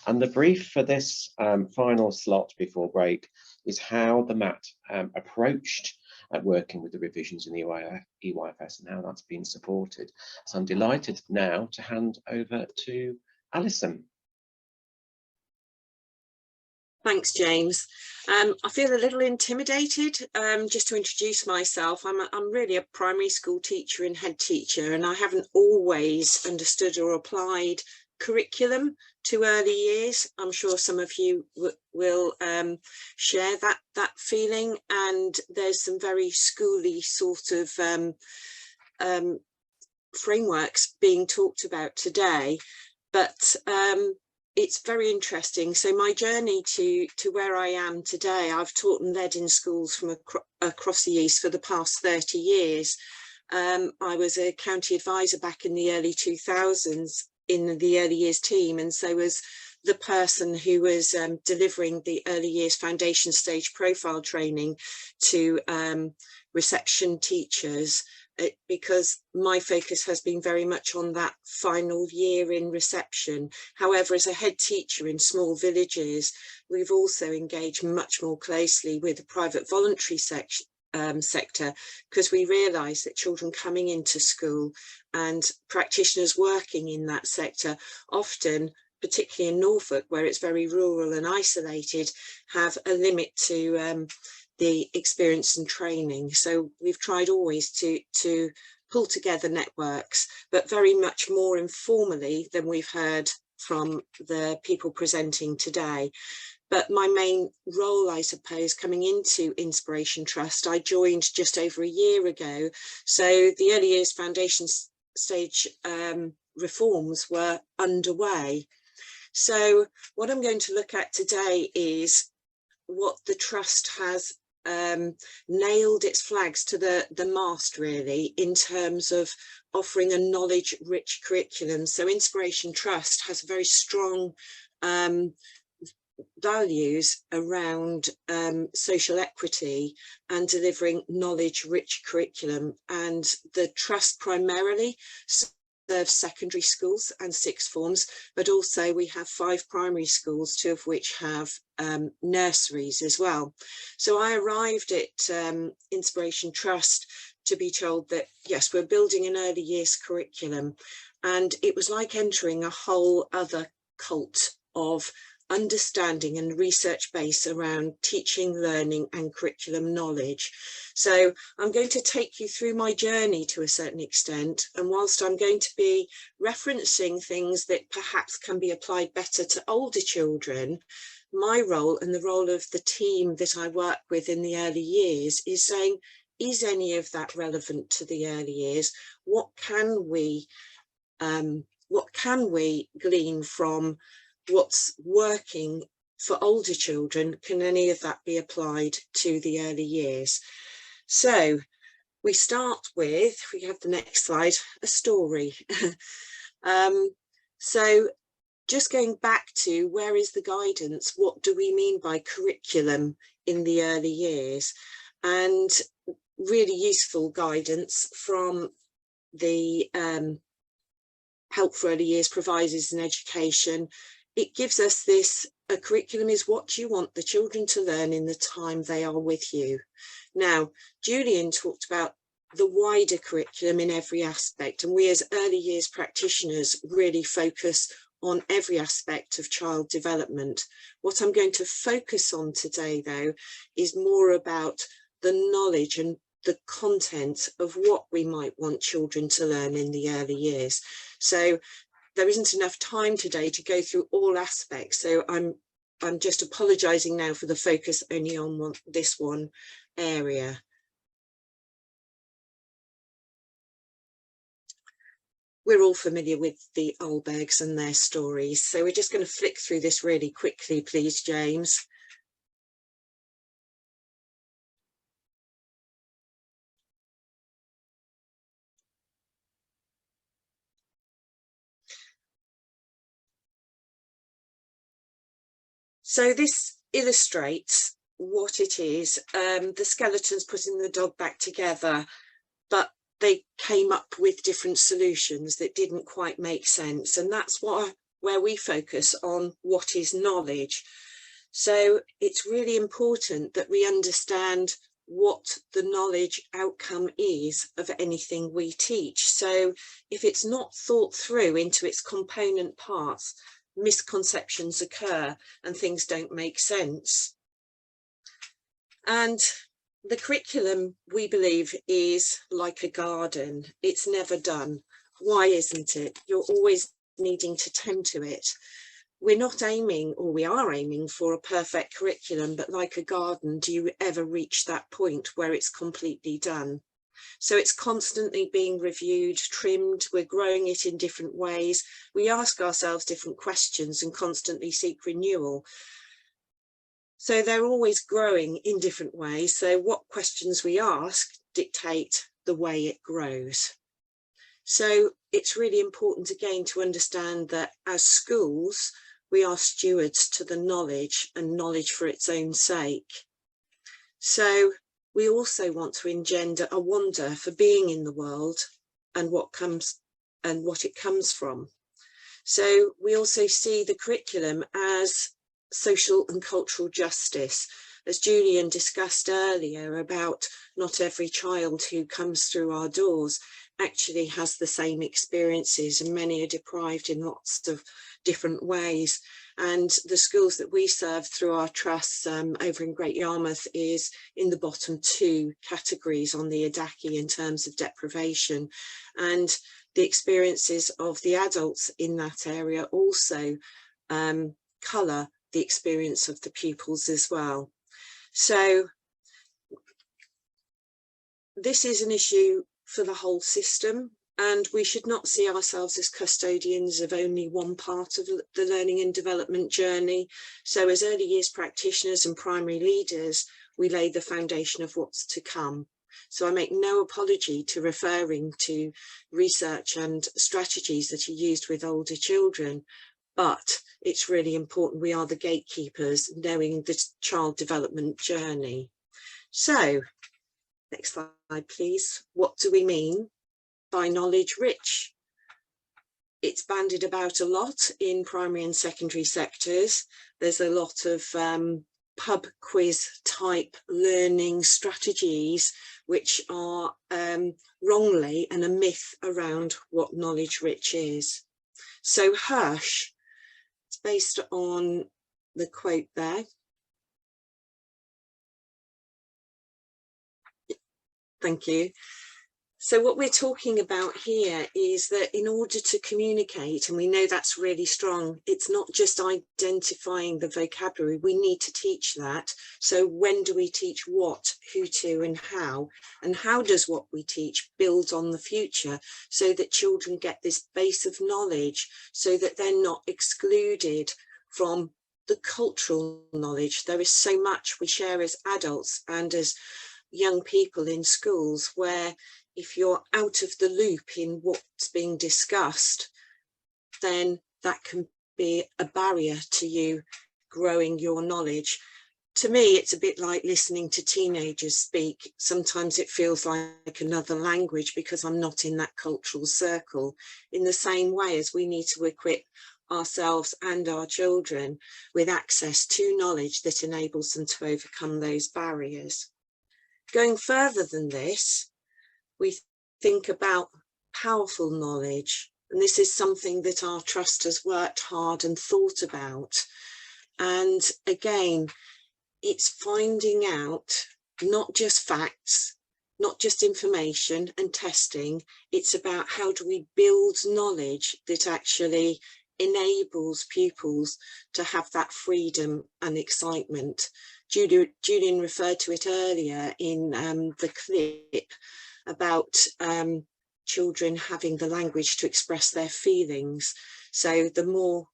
And the brief for this final slot before break is how the MAT approached working with the revisions in the EYFS and how that's been supported. So I'm delighted now to hand over to Alison. Thanks, James. I feel a little intimidated just to introduce myself. I'm really a primary school teacher and head teacher, and I haven't always understood or applied curriculum to early years. I'm sure some of you will share that feeling, and there's some very schooly sort of frameworks being talked about today, but it's very interesting. So my journey to where I am today, I've taught and led in schools from across the East for the past 30 years. I was a county advisor back in the early 2000s in the early years team, and so was the person who was delivering the early years foundation stage profile training to reception teachers, because my focus has been very much on that final year in reception. However, as a head teacher in small villages, we've also engaged much more closely with the private voluntary sector, because we realise that children coming into school and practitioners working in that sector often, particularly in Norfolk, where it's very rural and isolated, have a limit to the experience and training. So we've tried always to pull together networks, but very much more informally than we've heard from the people presenting today. But my main role, I suppose, coming into Inspiration Trust, I joined just over a year ago. So the early years foundation stage reforms were underway. So what I'm going to look at today is what the Trust has nailed its flags to the mast, really, in terms of offering a knowledge-rich curriculum. So Inspiration Trust has very strong values around social equity and delivering knowledge-rich curriculum. And the Trust primarily serves secondary schools and sixth forms, but also we have 5 primary schools, 2 of which have nurseries as well. So I arrived at Inspiration Trust to be told that, yes, we're building an early years curriculum. And it was like entering a whole other cult of understanding and research base around teaching, learning and curriculum knowledge. So I'm going to take you through my journey to a certain extent, and whilst I'm going to be referencing things that perhaps can be applied better to older children, my role and the role of the team that I work with in the early years is saying, is any of that relevant to the early years? What can we glean from what's working for older children? Can any of that be applied to the early years? So we start with, if we have the next slide, a story. So just going back to where is the guidance? What do we mean by curriculum in the early years? And really useful guidance from the Help for Early Years Providers in Education. It gives us this, a curriculum is what you want the children to learn in the time they are with you. Now, Julian talked about the wider curriculum in every aspect, and we as early years practitioners really focus on every aspect of child development. What I'm going to focus on today, though, is more about the knowledge and the content of what we might want children to learn in the early years. So there isn't enough time today to go through all aspects, so I'm just apologising now for the focus only on this one area. We're all familiar with the Olbergs and their stories, so we're just going to flick through this really quickly, please, James. So this illustrates what it is. The skeletons putting the dog back together, but they came up with different solutions that didn't quite make sense. And that's where we focus on what is knowledge. So it's really important that we understand what the knowledge outcome is of anything we teach. So if it's not thought through into its component parts, misconceptions occur and things don't make sense. And the curriculum, we believe, is like a garden. It's never done. Why isn't it? You're always needing to tend to it. We're not aiming, or we are aiming for a perfect curriculum, but like a garden, do you ever reach that point where it's completely done? So it's constantly being reviewed, trimmed, we're growing it in different ways. We ask ourselves different questions and constantly seek renewal. So they're always growing in different ways. So what questions we ask dictate the way it grows. So it's really important again to understand that as schools, we are stewards to the knowledge and knowledge for its own sake. So we also want to engender a wonder for being in the world and what it comes from. So we also see the curriculum as social and cultural justice, as Julian discussed earlier about not every child who comes through our doors actually has the same experiences, and many are deprived in lots of different ways. And the schools that we serve through our trusts over in Great Yarmouth is in the bottom 2 categories on the EDACI in terms of deprivation. And the experiences of the adults in that area also colour the experience of the pupils as well. So this is an issue for the whole system, and we should not see ourselves as custodians of only one part of the learning and development journey. So as early years practitioners and primary leaders, we lay the foundation of what's to come. So I make no apology to referring to research and strategies that are used with older children, but it's really important we are the gatekeepers, knowing the child development journey. So, next slide, please. What do we mean by knowledge rich? It's bandied about a lot in primary and secondary sectors. There's a lot of pub quiz type learning strategies which are wrongly and a myth around what knowledge rich is. So Hirsch, it's based on the quote there. Thank you. So what we're talking about here is that in order to communicate, and we know that's really strong, it's not just identifying the vocabulary, we need to teach that. So when do we teach what, who to, and how does what we teach build on the future so that children get this base of knowledge so that they're not excluded from the cultural knowledge. There is so much we share as adults and as young people in schools where if you're out of the loop in what's being discussed, then that can be a barrier to you growing your knowledge. To me, it's a bit like listening to teenagers speak. Sometimes it feels like another language because I'm not in that cultural circle. In the same way as we need to equip ourselves and our children with access to knowledge that enables them to overcome those barriers. Going further than this, we think about powerful knowledge, and this is something that our trust has worked hard and thought about. And again, it's finding out not just facts, not just information and testing, it's about how do we build knowledge that actually enables pupils to have that freedom and excitement. Julian referred to it earlier in the clip about children having the language to express their feelings. So the more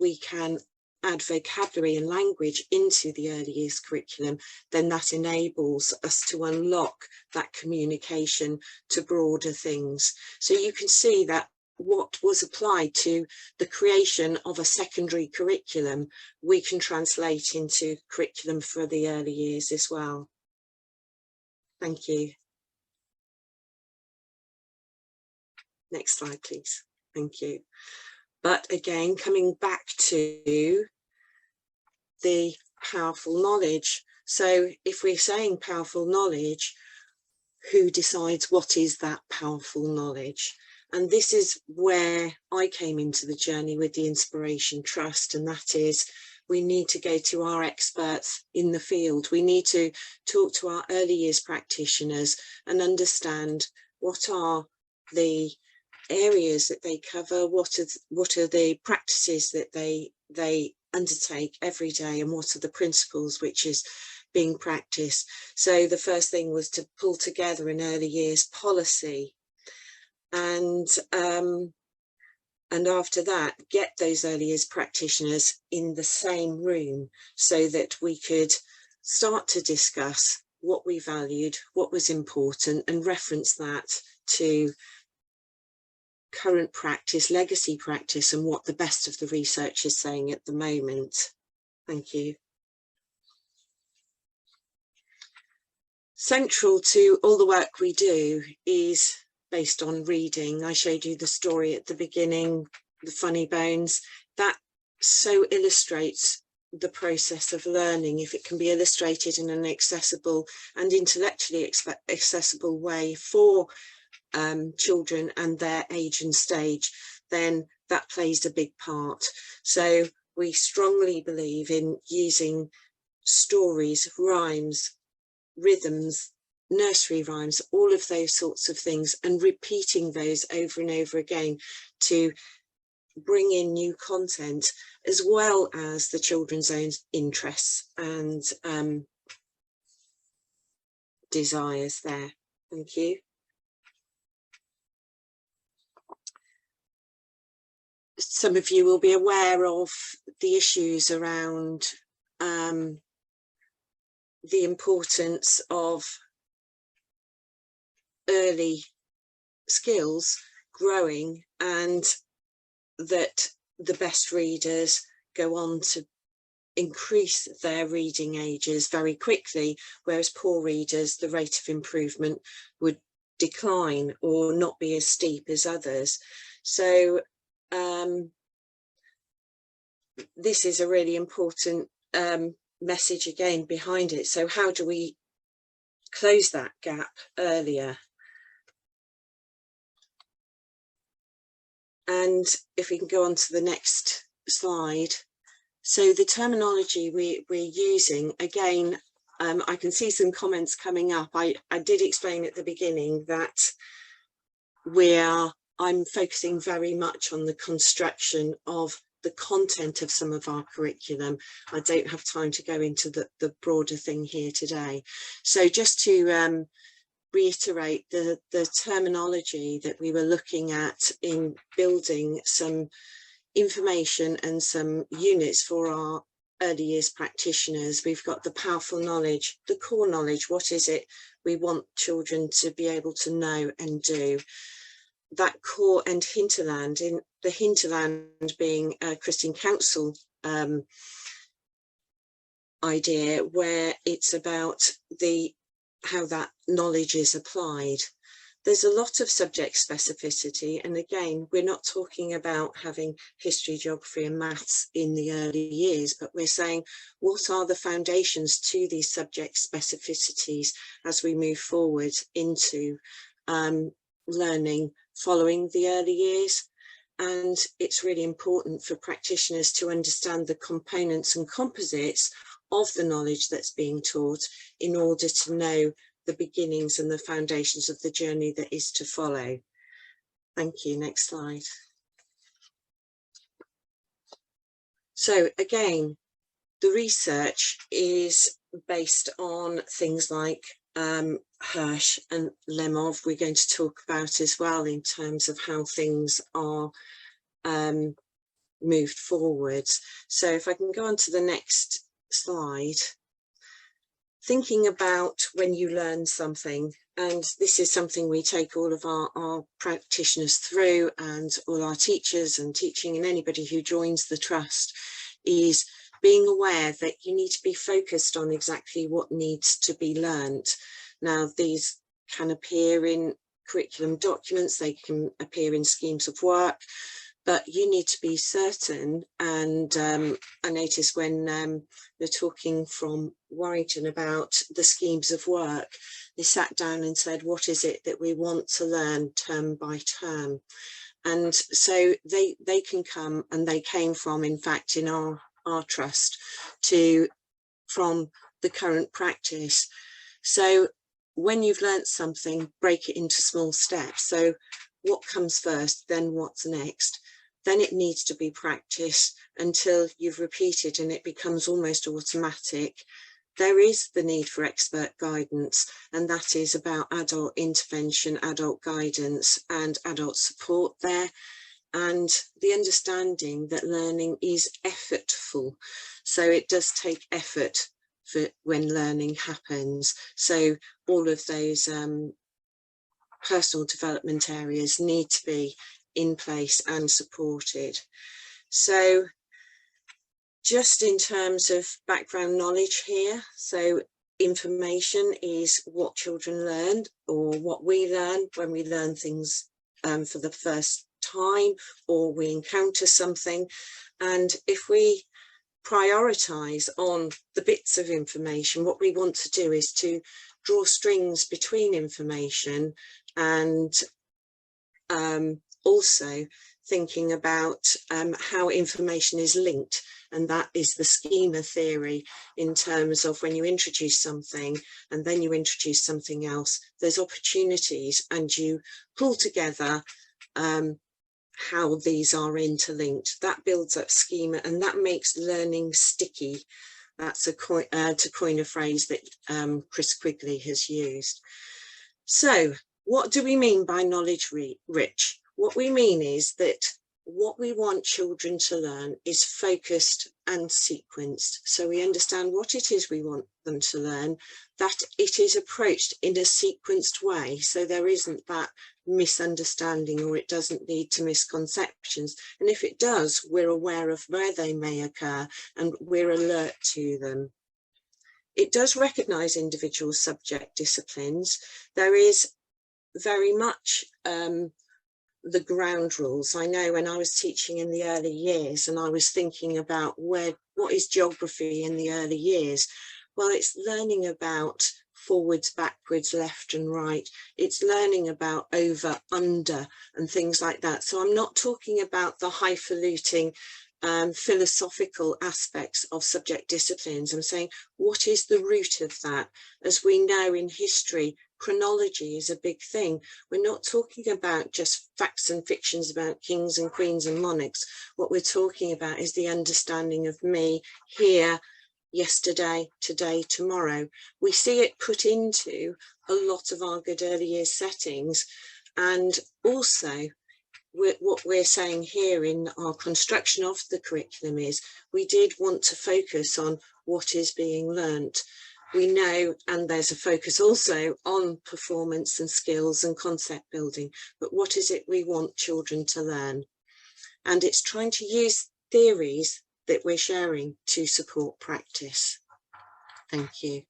we can add vocabulary and language into the early years curriculum, then that enables us to unlock that communication to broader things. So you can see that what was applied to the creation of a secondary curriculum, we can translate into curriculum for the early years as well. Thank you. Next slide, please. Thank you. But again, coming back to the powerful knowledge. So if we're saying powerful knowledge, who decides what is that powerful knowledge? And this is where I came into the journey with the Inspiration Trust, and that is we need to go to our experts in the field. We need to talk to our early years practitioners and understand what are the areas that they cover, what are the practices that they undertake every day, and what are the principles which is being practiced. So the first thing was to pull together an early years policy, and after that get those early years practitioners in the same room so that we could start to discuss what we valued, what was important, and reference that to current practice, legacy practice, and what the best of the research is saying at the moment. Thank you. Central to all the work we do is based on reading. I showed you the story at the beginning, the funny bones. That so illustrates the process of learning. If it can be illustrated in an accessible and intellectually accessible way for children and their age and stage, then that plays a big part. So we strongly believe in using stories, rhymes, rhythms, nursery rhymes, all of those sorts of things, and repeating those over and over again to bring in new content, as well as the children's own interests and desires there. Thank you. Some of you will be aware of the issues around the importance of early skills growing, and that the best readers go on to increase their reading ages very quickly, whereas poor readers, the rate of improvement would decline or not be as steep as others. So this is a really important message again behind it. So how do we close that gap earlier? And if we can go on to the next slide. So the terminology we're using, again, I can see some comments coming up. I did explain at the beginning that I'm focusing very much on the construction of the content of some of our curriculum. I don't have time to go into the broader thing here today. So just to reiterate the terminology that we were looking at in building some information and some units for our early years practitioners. We've got the powerful knowledge, the core knowledge. What is it we want children to be able to know and do? That core and hinterland, in the hinterland being a Christian Council idea, where it's about how that knowledge is applied. There's a lot of subject specificity, and again, we're not talking about having history, geography and maths in the early years, but we're saying what are the foundations to these subject specificities as we move forward into learning following the early years. And it's really important for practitioners to understand the components and composites of the knowledge that's being taught in order to know the beginnings and the foundations of the journey that is to follow. Thank you. Next slide. So again, the research is based on things like Hirsch and Lemov. We're going to talk about as well in terms of how things are moved forwards. So if I can go on to the next slide. Thinking about when you learn something, and this is something we take all of our practitioners through, and all our teachers and teaching, and anybody who joins the trust, is being aware that you need to be focused on exactly what needs to be learnt. Now, these can appear in curriculum documents, they can appear in schemes of work, but you need to be certain. And I noticed when they're talking from Warrington about the schemes of work, they sat down and said, what is it that we want to learn term by term? And so they can come, and they came from, in fact, in our trust from the current practice. So when you've learnt something, break it into small steps. So what comes first, then what's next? Then it needs to be practiced until you've repeated and it becomes almost automatic. There is the need for expert guidance, and that is about adult intervention, adult guidance and adult support there, and the understanding that learning is effortful. So it does take effort for when learning happens. So all of those personal development areas need to be in place and supported. So just in terms of background knowledge here, so information is what children learn, or what we learn when we learn things for the first time, or we encounter something. And if we prioritize on the bits of information, what we want to do is to draw strings between information and also thinking about how information is linked, and that is the schema theory, in terms of when you introduce something and then you introduce something else, there's opportunities, and you pull together how these are interlinked. That builds up schema, and that makes learning sticky. That's to coin a phrase that Chris Quigley has used. So what do we mean by knowledge rich? What we mean is that what we want children to learn is focused and sequenced. So we understand what it is we want them to learn, that it is approached in a sequenced way. So there isn't that misunderstanding, or it doesn't lead to misconceptions. And if it does, we're aware of where they may occur and we're alert to them. It does recognise individual subject disciplines. There is very much the ground rules. I know when I was teaching in the early years and I was thinking about what is geography in the early years? Well, it's learning about forwards, backwards, left and right. It's learning about over, under and things like that. So I'm not talking about the highfalutin philosophical aspects of subject disciplines. I'm saying, what is the root of that? As we know in history, chronology is a big thing. We're not talking about just facts and fictions about kings and queens and monarchs. What we're talking about is the understanding of me here, yesterday, today, tomorrow. We see it put into a lot of our good early years settings. And also what we're saying here in our construction of the curriculum is we did want to focus on what is being learnt. We know, and there's a focus also on performance and skills and concept building, but what is it we want children to learn? And it's trying to use theories that we're sharing to support practice. Thank you.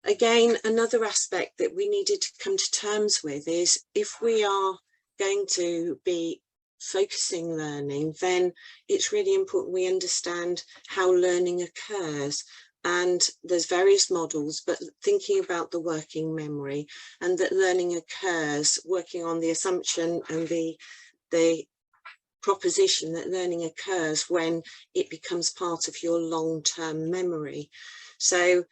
Again, another aspect that we needed to come to terms with is if we are going to be focusing learning, then it's really important we understand how learning occurs. And there's various models, but thinking about the working memory, and that learning occurs, working on the assumption and the proposition that learning occurs when it becomes part of your long-term memory. So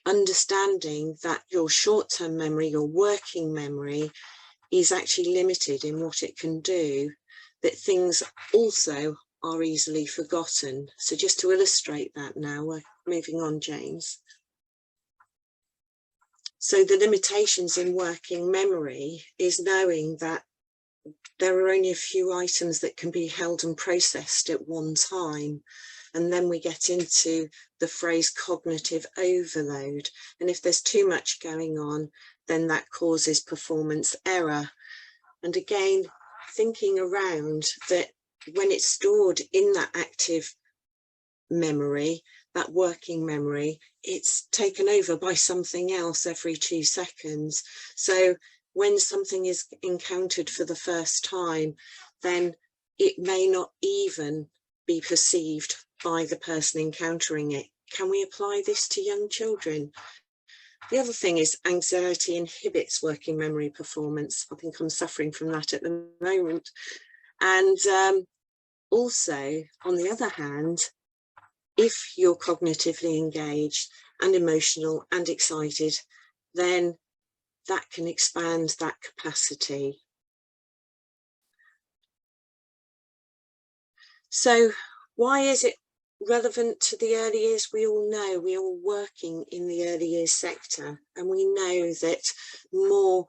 understanding that your short-term memory, your working memory, is actually limited in what it can do, that things also are easily forgotten. So just to illustrate that now, we're moving on, James. So the limitations in working memory is knowing that there are only a few items that can be held and processed at one time. And then we get into the phrase cognitive overload. And if there's too much going on, then that causes performance error. And again, thinking around that when it's stored in that active memory, that working memory, it's taken over by something else every 2 seconds. So when something is encountered for the first time, then it may not even be perceived by the person encountering it. Can we apply this to young children? The other thing is anxiety inhibits working memory performance. I think I'm suffering from that at the moment. And also, on the other hand, if you're cognitively engaged and emotional and excited, then that can expand that capacity. So why is it relevant to the early years? We all know, we are working in the early years sector, and we know that more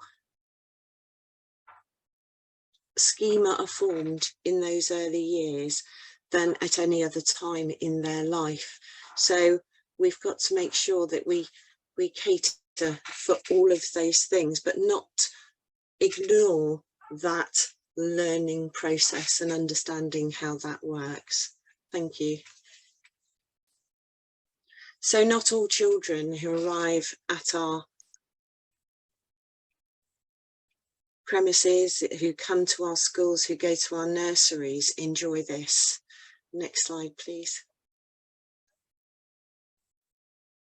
schema are formed in those early years than at any other time in their life. So we've got to make sure that we cater for all of those things, but not ignore that learning process and understanding how that works. Thank you. So not all children who arrive at our premises, who come to our schools, who go to our nurseries, enjoy this. Next slide, please.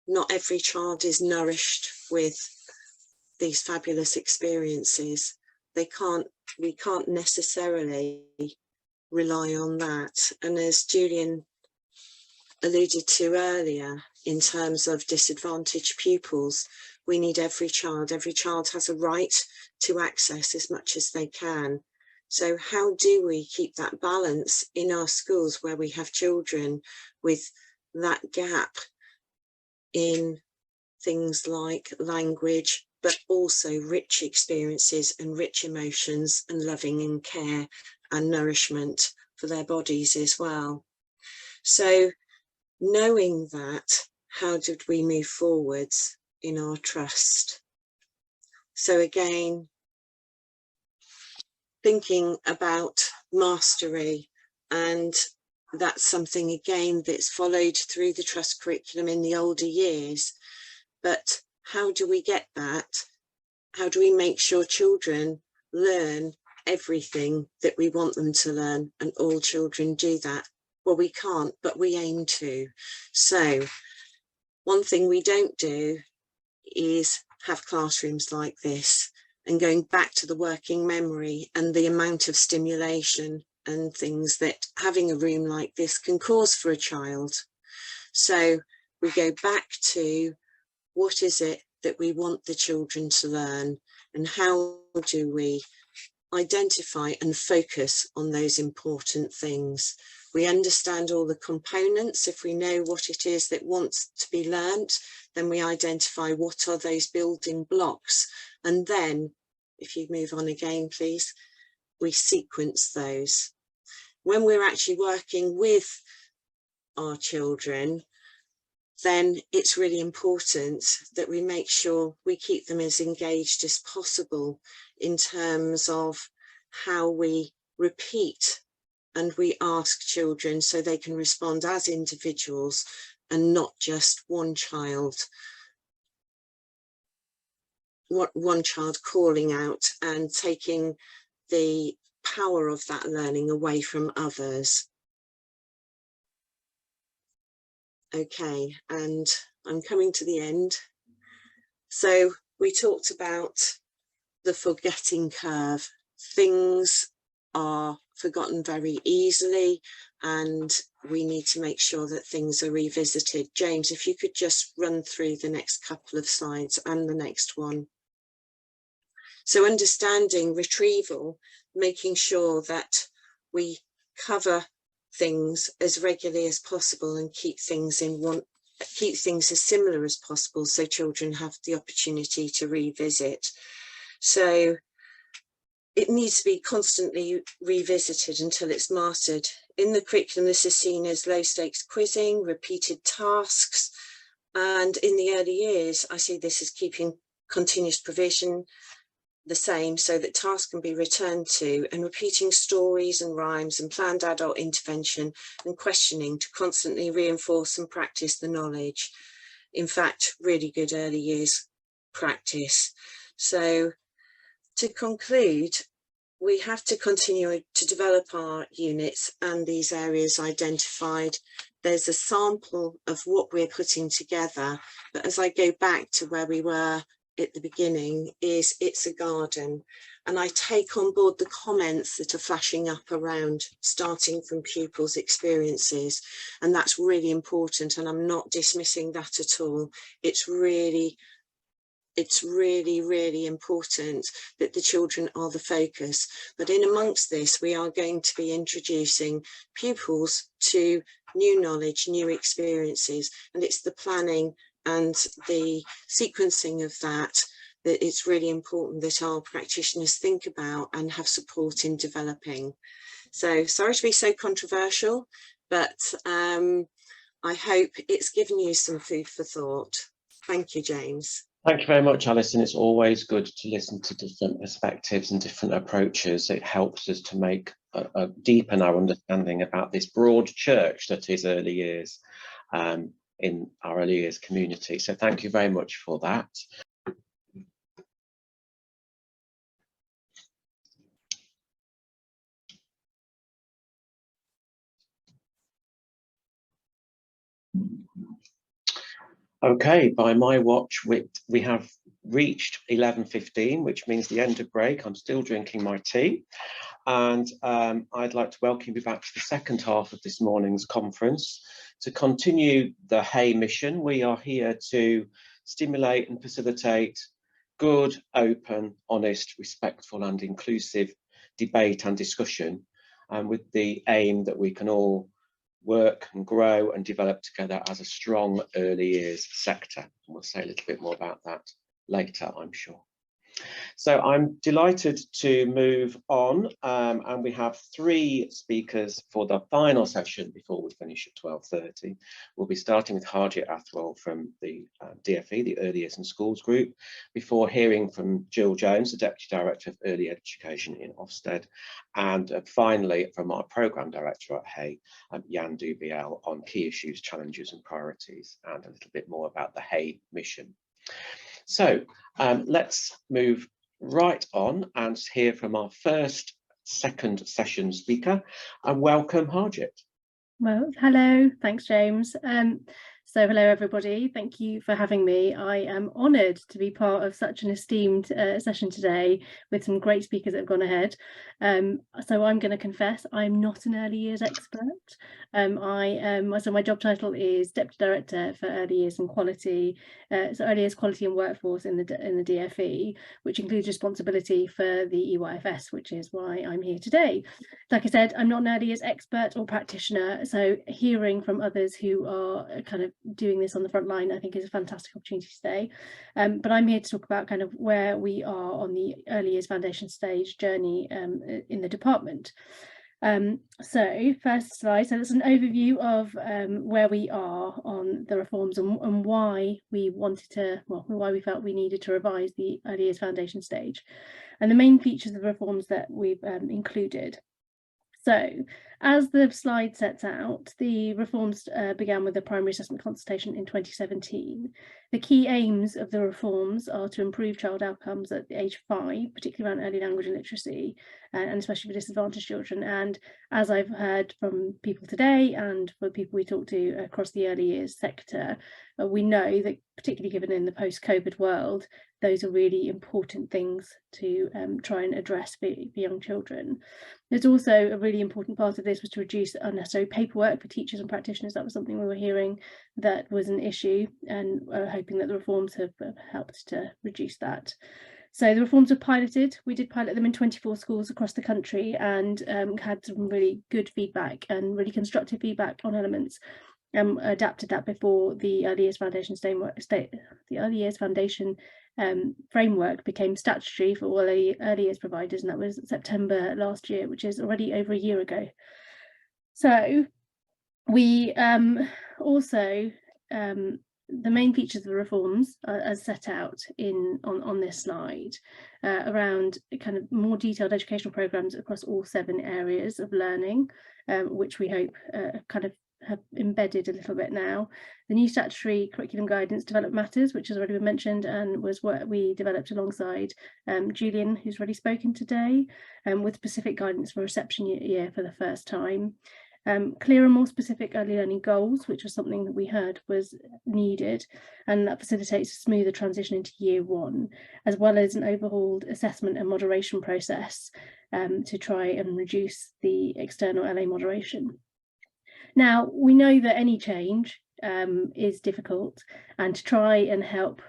Not every child is nourished with these fabulous experiences. we can't necessarily rely on that. And as Julian alluded to earlier, in terms of disadvantaged pupils, we need every child has a right to access as much as they can. So how do we keep that balance in our schools where we have children with that gap in things like language, but also rich experiences and rich emotions and loving and care and nourishment for their bodies as well? So knowing that, how did we move forwards in our trust? So again, thinking about mastery, and that's something again that's followed through the trust curriculum in the older years. But how do we get that? How do we make sure children learn everything that we want them to learn, and all children do that? Well, we can't, but we aim to. So one thing we don't do is have classrooms like this, and going back to the working memory and the amount of stimulation and things that having a room like this can cause for a child. So we go back to what is it that we want the children to learn, and how do we identify and focus on those important things? We understand all the components. If we know what it is that wants to be learnt, then we identify what are those building blocks. And then, if you move on again, please, we sequence those. When we're actually working with our children, then it's really important that we make sure we keep them as engaged as possible in terms of how we repeat and we ask children, so they can respond as individuals and not just one child calling out and taking the power of that learning away from others. Okay, and I'm coming to the end. So we talked about the forgetting curve. Things are forgotten very easily, and we need to make sure that things are revisited. James, if you could just run through the next couple of slides and the next one. So understanding retrieval, making sure that we cover things as regularly as possible and keep things as similar as possible, so children have the opportunity to revisit. So it needs to be constantly revisited until it's mastered. In the curriculum, this is seen as low stakes quizzing, repeated tasks, and in the early years, I see this as keeping continuous provision the same, so that tasks can be returned to, and repeating stories and rhymes and planned adult intervention and questioning to constantly reinforce and practice the knowledge. In fact, really good early years practice. So to conclude, we have to continue to develop our units and these areas identified. There's a sample of what we're putting together, but as I go back to where we were at the beginning, is it's a garden, and I take on board the comments that are flashing up around, starting from pupils' experiences, and that's really important, and I'm not dismissing that at all. It's really important that the children are the focus. But in amongst this, we are going to be introducing pupils to new knowledge, new experiences, and it's the planning and the sequencing of that it's really important that our practitioners think about and have support in developing. So sorry to be so controversial, but I hope it's given you some food for thought. Thank you, James. Thank you very much, Alison. It's always good to listen to different perspectives and different approaches. It helps us to make deepen our understanding about this broad church that is early years in our early years community. So thank you very much for that. Okay, by my watch, we have reached 11:15, which means the end of break. I'm still drinking my tea, and I'd like to welcome you back to the second half of this morning's conference to continue the HEY mission. We are here to stimulate and facilitate good, open, honest, respectful and inclusive debate and discussion, with the aim that we can all work and grow and develop together as a strong early years sector. And we'll say a little bit more about that later, I'm sure. So I'm delighted to move on, and we have 3 speakers for the final session before we finish at 12:30. We'll be starting with Harjit Athwal from the DFE, the Early Years and Schools Group, before hearing from Jill Jones, the Deputy Director of Early Education in Ofsted, and finally from our Programme Director at HEY, Jan Dubiel, on key issues, challenges and priorities, and a little bit more about the HEY mission. So let's move right on and hear from our second session speaker, and welcome Harjit. Well, hello, thanks James. So hello everybody, thank you for having me. I am honoured to be part of such an esteemed session today with some great speakers that have gone ahead. So I'm going to confess I'm not an early years expert. So my job title is Deputy Director for Early Years and Quality, so Early Years Quality and Workforce in the DFE, which includes responsibility for the EYFS, which is why I'm here today. Like I said, I'm not an early years expert or practitioner, so hearing from others who are kind of doing this on the front line I think is a fantastic opportunity today. But I'm here to talk about kind of where we are on the early years foundation stage journey in the department. So first slide, so that's an overview of where we are on the reforms and why we wanted to, well, why we felt we needed to revise the early years foundation stage and the main features of the reforms that we've included. So, as the slide sets out, the reforms began with a primary assessment consultation in 2017. The key aims of the reforms are to improve child outcomes at the age of 5, particularly around early language and literacy, and especially for disadvantaged children. And as I've heard from people today and for people we talk to across the early years sector, we know that particularly given in the post-COVID world, those are really important things to try and address for young children. There's also a really important part of this was to reduce unnecessary paperwork for teachers and practitioners. That was something we were hearing that was an issue, and we're hoping that the reforms have helped to reduce that. So the reforms were piloted. We did pilot them in 24 schools across the country and had some really good feedback and really constructive feedback on elements. Adapted that before the Early Years Foundation framework became statutory for all early years providers, and that was September last year, which is already over a year ago. So we also the main features of the reforms as set out on this slide around kind of more detailed educational programs across all 7 areas of learning, which we hope kind of have embedded a little bit now. The new statutory curriculum guidance developed matters, which has already been mentioned and was what we developed alongside Julian, who's already spoken today, with specific guidance for reception year for the first time. Clearer, more specific early learning goals, which was something that we heard was needed, and that facilitates a smoother transition into year 1, as well as an overhauled assessment and moderation process to try and reduce the external LA moderation. Now, we know that any change is difficult, and to try and help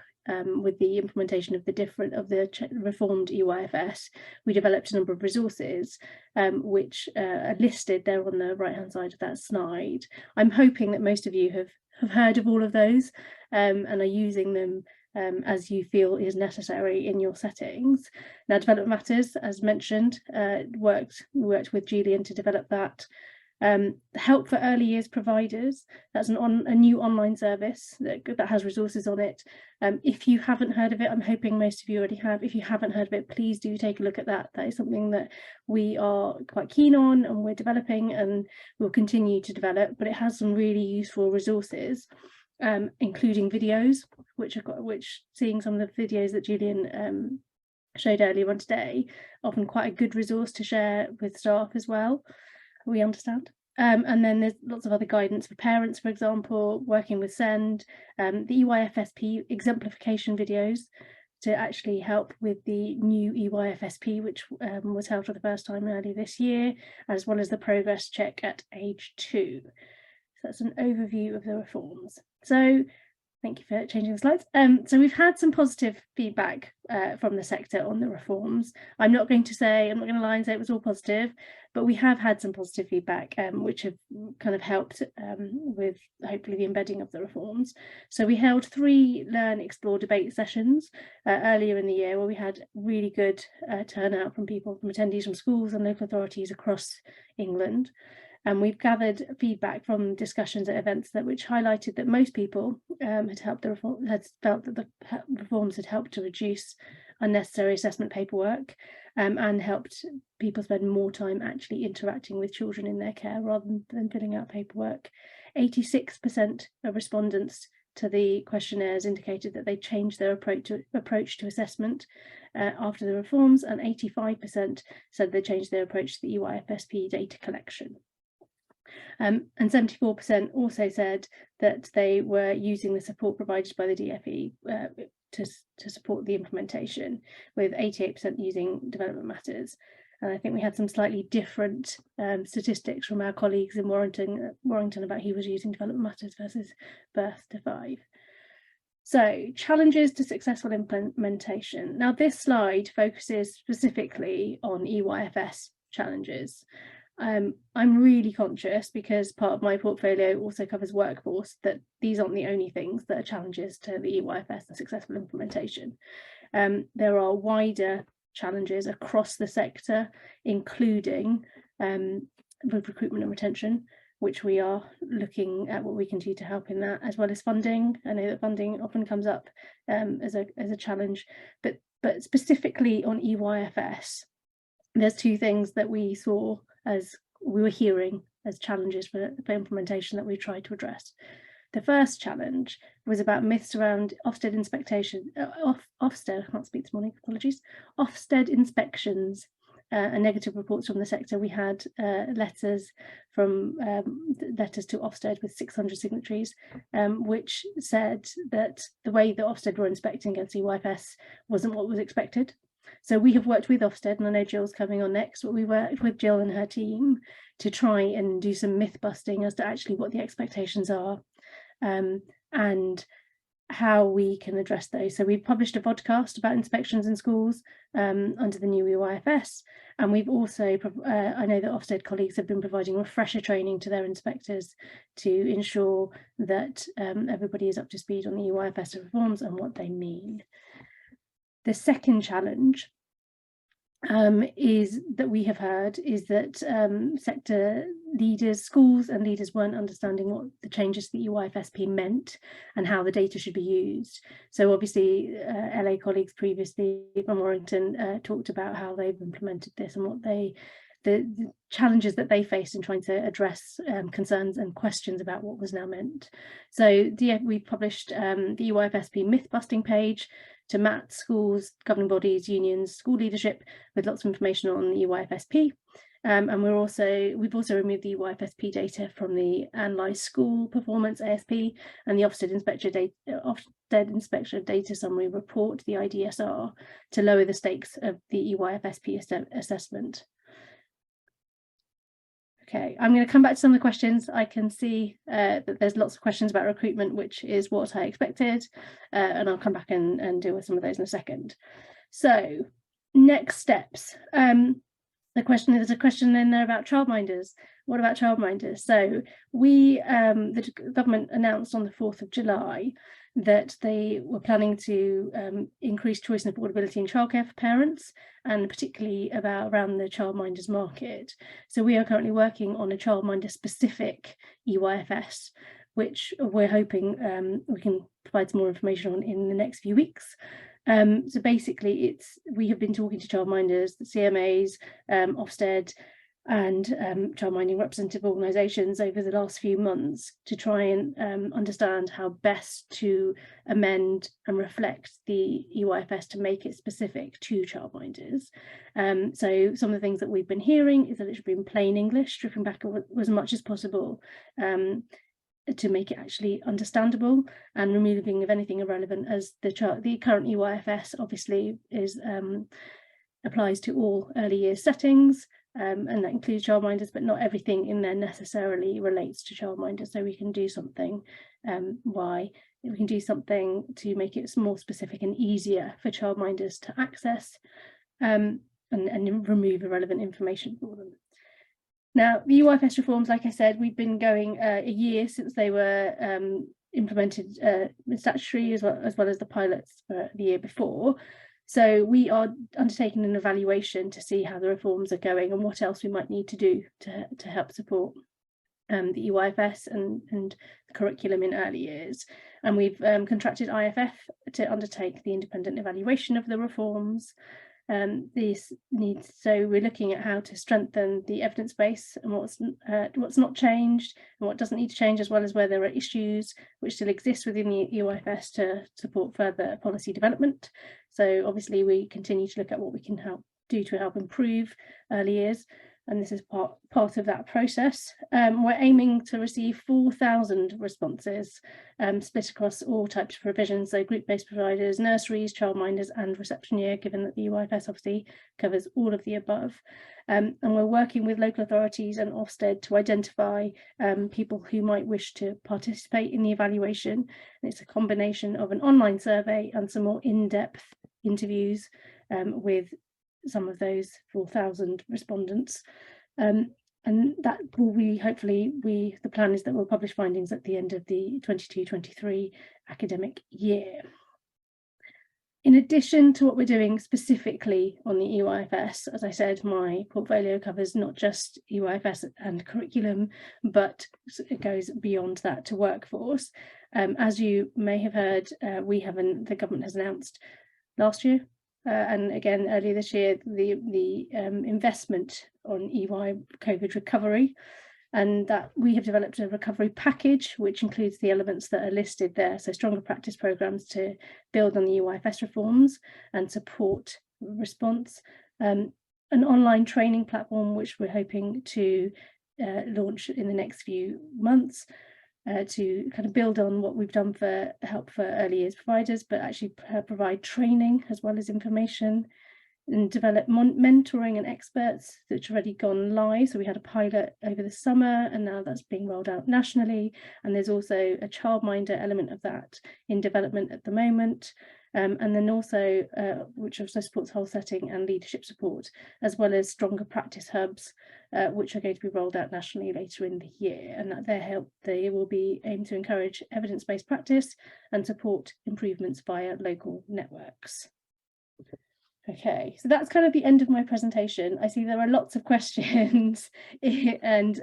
with the implementation of the reformed EYFS, we developed a number of resources which are listed there on the right hand side of that slide. I'm hoping that most of you have heard of all of those and are using them as you feel is necessary in your settings. Now, Development Matters, as mentioned, we worked with Julian to develop that. Help for early years providers, that's a new online service that has resources on it. If you haven't heard of it, I'm hoping most of you already have. If you haven't heard of it, please do take a look at that. That is something that we are quite keen on and we're developing and will continue to develop, but it has some really useful resources, including videos, which seeing some of the videos that Julian showed earlier on today, often quite a good resource to share with staff as well. We understand. And then there's lots of other guidance for parents, for example, working with SEND, the EYFS exemplification videos, to actually help with the new EYFSP, which was held for the first time earlier this year, as well as the progress check at age 2. So that's an overview of the reforms. So thank you for changing the slides. So we've had some positive feedback from the sector on the reforms. I'm not going to lie and say it was all positive, but we have had some positive feedback which have kind of helped with hopefully the embedding of the reforms. So we held 3 Learn, Explore, Debate sessions earlier in the year, where we had really good turnout from people, from attendees from schools and local authorities across England. And we've gathered feedback from discussions at events which highlighted that most people had felt that the reforms had helped to reduce unnecessary assessment paperwork and helped people spend more time actually interacting with children in their care rather than filling out paperwork. 86% of respondents to the questionnaires indicated that they changed their approach to assessment after the reforms, and 85% said they changed their approach to the EYFSP data collection. And 74% also said that they were using the support provided by the DFE to support the implementation, with 88% using development matters. And I think we had some slightly different statistics from our colleagues in Warrington about who was using development matters versus birth to 5. So, challenges to successful implementation. Now, this slide focuses specifically on EYFS challenges. I'm really conscious, because part of my portfolio also covers workforce, that these aren't the only things that are challenges to the EYFS and successful implementation. There are wider challenges across the sector, including with recruitment and retention, which we are looking at what we can do to help in that, as well as funding. I know that funding often comes up as a challenge, but specifically on EYFS, there's 2 things that we saw as we were hearing as challenges for implementation that we tried to address. The first challenge was about myths around Ofsted inspection, Ofsted, I can't speak this morning, apologies, Ofsted inspections and negative reports from the sector. We had letters to Ofsted with 600 signatories, which said that the way that Ofsted were inspecting against EYFS wasn't what was expected. So we have worked with Ofsted, and I know Jill's coming on next, but we worked with Jill and her team to try and do some myth busting as to actually what the expectations are and how we can address those. So we've published a podcast about inspections in schools under the new EYFS, and we've also, I know that Ofsted colleagues have been providing refresher training to their inspectors to ensure that everybody is up to speed on the EYFS reforms and what they mean. The second challenge is that we have heard is that sector leaders, schools and leaders weren't understanding what the changes to the EYFSP meant and how the data should be used. So obviously LA colleagues previously from Warrington talked about how they've implemented this and what the challenges that they faced in trying to address concerns and questions about what was now meant. So we published the EYFSP myth busting page to map schools, governing bodies, unions, school leadership, with lots of information on the EYFSP. And we've also removed the EYFSP data from the Analyse School Performance ASP and the Ofsted Inspection Data Summary Report, the IDSR, to lower the stakes of the EYFSP assessment. Okay, I'm going to come back to some of the questions. I can see that there's lots of questions about recruitment, which is what I expected, and I'll come back and deal with some of those in a second. So, next steps. There's a question in there about childminders. What about childminders? So the government announced on the 4th of July that they were planning to increase choice and affordability in childcare for parents, and particularly around the childminders market. So we are currently working on a childminder specific EYFS, which we're hoping we can provide some more information on in the next few weeks. So basically we have been talking to childminders, the CMAs, Ofsted and childminding representative organisations over the last few months to try and understand how best to amend and reflect the EYFS to make it specific to childminders. So some of the things that we've been hearing is that it should be in plain English, stripping back as much as possible to make it actually understandable, and removing of anything irrelevant, as the current EYFS obviously is applies to all early years settings, and that includes childminders, but not everything in there necessarily relates to childminders. So we can do something we can do something to make it more specific and easier for childminders to access, and remove irrelevant information for them. Now, the EYFS reforms, like I said, we've been going a year since they were implemented statutory, as well as the pilots for the year before. So we are undertaking an evaluation to see how the reforms are going and what else we might need to do to help support the EYFS and the curriculum in early years. And we've contracted IFF to undertake the independent evaluation of the reforms. So we're looking at how to strengthen the evidence base and what's not changed and what doesn't need to change, as well as where there are issues which still exist within the EYFS to support further policy development. So obviously we continue to look at what we can do to help improve early years, and this is part of that process. We're aiming to receive 4,000 responses split across all types of provisions, so group-based providers, nurseries, childminders and reception year, given that the EYFS obviously covers all of the above. And we're working with local authorities and Ofsted to identify people who might wish to participate in the evaluation. And it's a combination of an online survey and some more in-depth interviews with some of those 4,000 respondents, and that will be hopefully the plan is that we'll publish findings at the end of the 22-23 academic year. In addition to what we're doing specifically on the EYFS, as I said, my portfolio covers not just EYFS and curriculum, but it goes beyond that to workforce. As you may have heard, the government has announced last year and again earlier this year the investment on EY COVID recovery, and that we have developed a recovery package which includes the elements that are listed there. So stronger practice programmes to build on the EYFS reforms and support response, an online training platform which we're hoping to launch in the next few months, to kind of build on what we've done for help for early years providers, but actually provide training as well as information, and develop mentoring and experts that's already gone live. So we had a pilot over the summer and now that's being rolled out nationally, and there's also a childminder element of that in development at the moment. And then also, which also supports whole setting and leadership support, as well as stronger practice hubs, which are going to be rolled out nationally later in the year. And that they will be aimed to encourage evidence-based practice and support improvements via local networks. Okay, so that's kind of the end of my presentation. I see there are lots of questions and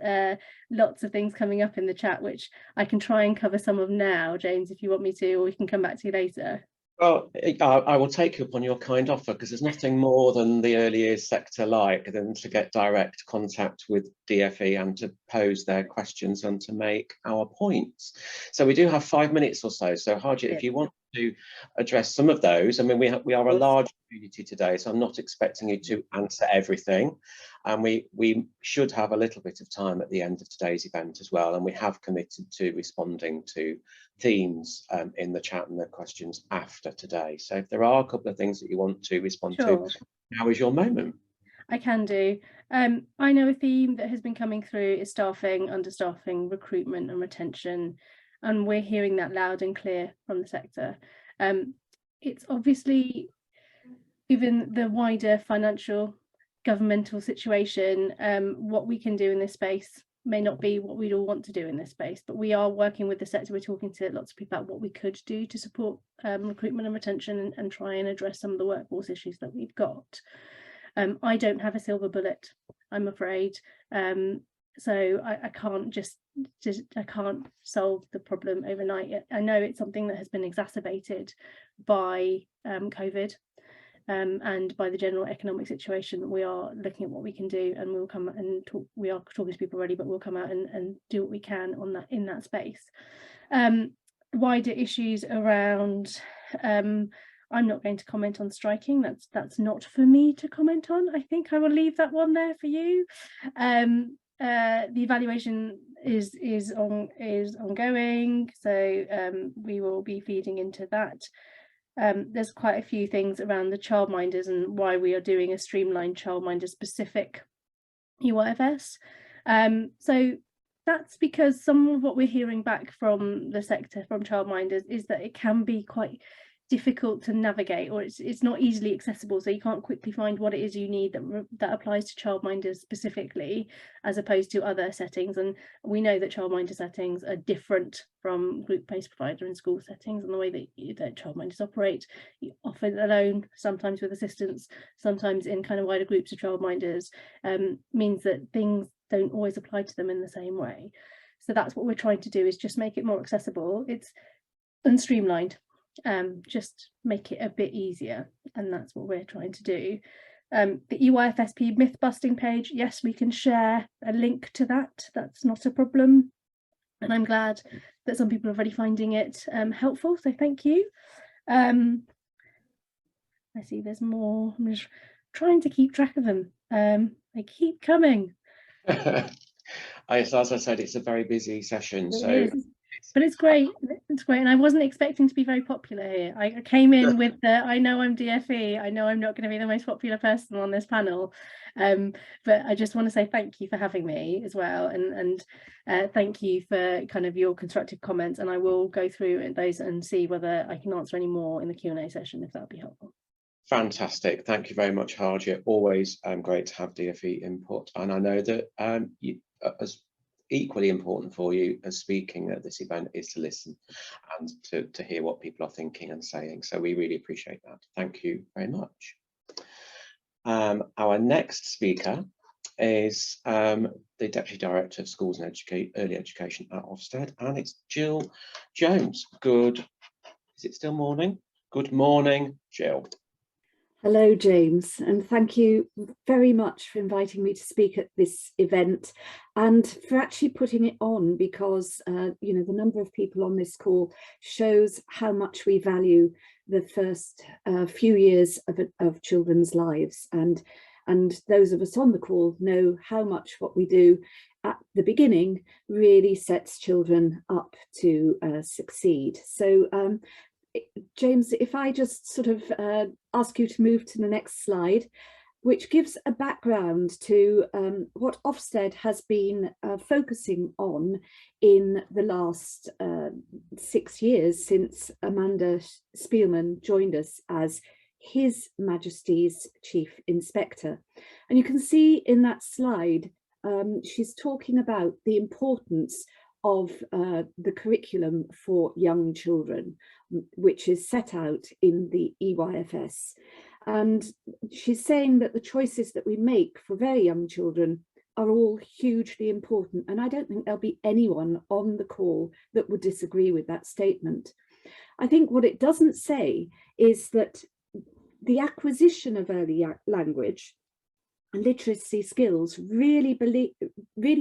lots of things coming up in the chat, which I can try and cover some of now, James, if you want me to, or we can come back to you later. Well, I will take you up on your kind offer, because there's nothing more than the early years sector like than to get direct contact with DFE and to pose their questions and to make our points. So we do have 5 minutes or so. So Harjit, if you want to address some of those, I mean, we are a large community today, so I'm not expecting you to answer everything. And we should have a little bit of time at the end of today's event as well. And we have committed to responding to themes in the chat and the questions after today. So if there are a couple of things that you want to respond to, now is your moment. I can do. I know a theme that has been coming through is staffing, understaffing, recruitment and retention. And we're hearing that loud and clear from the sector. It's obviously, given the wider financial governmental situation, what we can do in this space may not be what we'd all want to do in this space, but we are working with the sector. We're talking to lots of people about what we could do to support recruitment and retention and try and address some of the workforce issues that we've got. I don't have a silver bullet, I'm afraid. So I can't I can't solve the problem overnight. I know it's something that has been exacerbated by COVID and by the general economic situation. We are looking at what we can do, and we'll come and talk. We are talking to people already, but we'll come out and do what we can on that in that space. Wider issues around. I'm not going to comment on striking. That's not for me to comment on. I think I will leave that one there for you. The evaluation is ongoing, so we will be feeding into that. There's quite a few things around the childminders and why we are doing a streamlined childminder specific EYFS. So that's because some of what we're hearing back from the sector, from childminders, is that it can be quite difficult to navigate, or it's not easily accessible, so you can't quickly find what it is you need that applies to childminders specifically, as opposed to other settings. And we know that childminder settings are different from group-based provider and school settings, and the way that childminders operate, often alone, sometimes with assistance, sometimes in kind of wider groups of childminders, means that things don't always apply to them in the same way. So that's what we're trying to do, is just make it more accessible, and streamlined. Just make it a bit easier, and that's what we're trying to do. The EYFSP myth busting page, yes, we can share a link to that, that's not a problem, and I'm glad that some people are already finding it helpful, so thank you. I see there's more. I'm just trying to keep track of them. They keep coming. As I said, it's a very busy session, so but it's great. It's great, and I wasn't expecting to be very popular here. I came in with the, I know I'm DFE, I know I'm not going to be the most popular person on this panel, but I just want to say thank you for having me as well, and thank you for kind of your constructive comments, and I will go through those and see whether I can answer any more in the Q&A session, if that would be helpful. Fantastic, thank you very much, Harjit. Always great to have DFE input, and I know that as equally important for you as speaking at this event is to listen and to hear what people are thinking and saying. So we really appreciate that. Thank you very much. Our next speaker is the Deputy Director of Schools and Early Education at Ofsted, and it's Jill Jones. Is it still morning? Good morning, Jill. Hello, James, and thank you very much for inviting me to speak at this event and for actually putting it on, because you know, the number of people on this call shows how much we value the first few years of children's lives, and those of us on the call know how much what we do at the beginning really sets children up to succeed. So James, if I just sort of ask you to move to the next slide, which gives a background to what Ofsted has been focusing on in the last 6 years since Amanda Spielman joined us as His Majesty's Chief Inspector. And you can see in that slide, she's talking about the importance of the curriculum for young children, which is set out in the EYFS. And she's saying that the choices that we make for very young children are all hugely important. And I don't think there'll be anyone on the call that would disagree with that statement. I think what it doesn't say is that the acquisition of early language and literacy skills really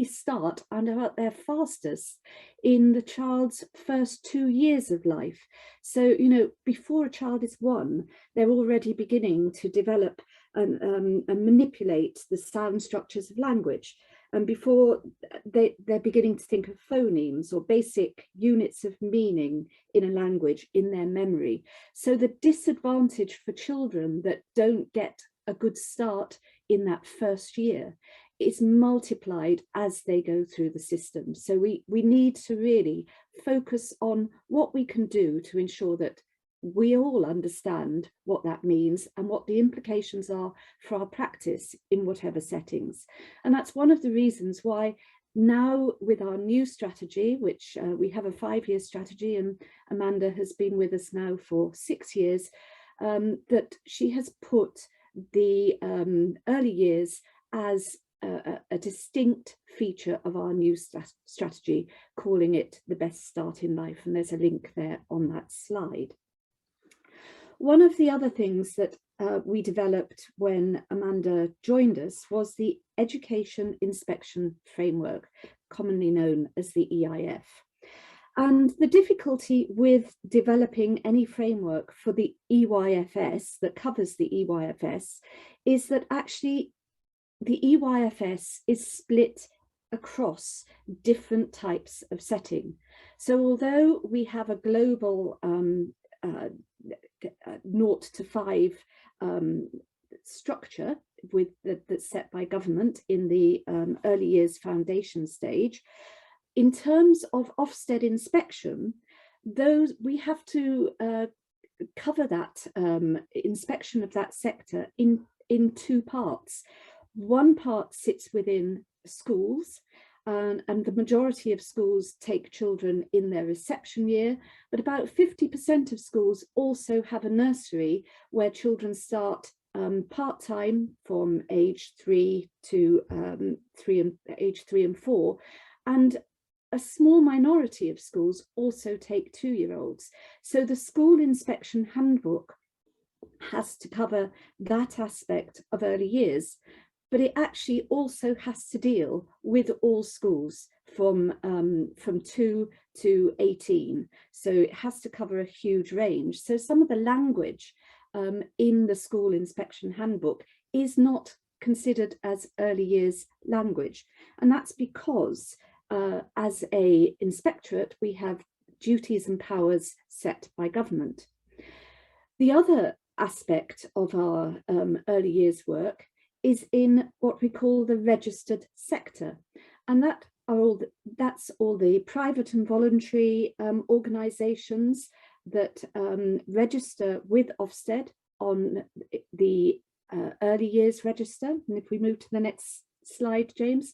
start and are at their fastest in the child's first 2 years of life. So, you know, before a child is 1, they're already beginning to develop and manipulate the sound structures of language. And before they're beginning to think of phonemes or basic units of meaning in a language in their memory. So the disadvantage for children that don't get a good start in that first year is multiplied as they go through the system. So we need to really focus on what we can do to ensure that we all understand what that means and what the implications are for our practice in whatever settings. And that's one of the reasons why now, with our new strategy, which we have a 5-year strategy, and Amanda has been with us now for 6 years, that she has put the early years as a distinct feature of our new strategy, calling it the best start in life. And there's a link there on that slide. One of the other things that we developed when Amanda joined us was the Education Inspection Framework, commonly known as the EIF. And the difficulty with developing any framework for the EYFS that covers the EYFS is that actually the EYFS is split across different types of setting. So although we have a global 0 to 5 structure that's set by government in the early years foundation stage, in terms of Ofsted inspection, those we have to cover that inspection of that sector in 2 parts. One part sits within schools, and the majority of schools take children in their reception year, but about 50% of schools also have a nursery where children start part-time from age 3 to age 3 and 4, and a small minority of schools also take 2-year-olds. So the school inspection handbook has to cover that aspect of early years, but it actually also has to deal with all schools from 2 to 18. So it has to cover a huge range. So some of the language in the school inspection handbook is not considered as early years language. And that's because as a inspectorate, we have duties and powers set by government. The other aspect of our early years work is in what we call the registered sector, and that's all the private and voluntary organisations that register with Ofsted on the early years register. And if we move to the next slide, James,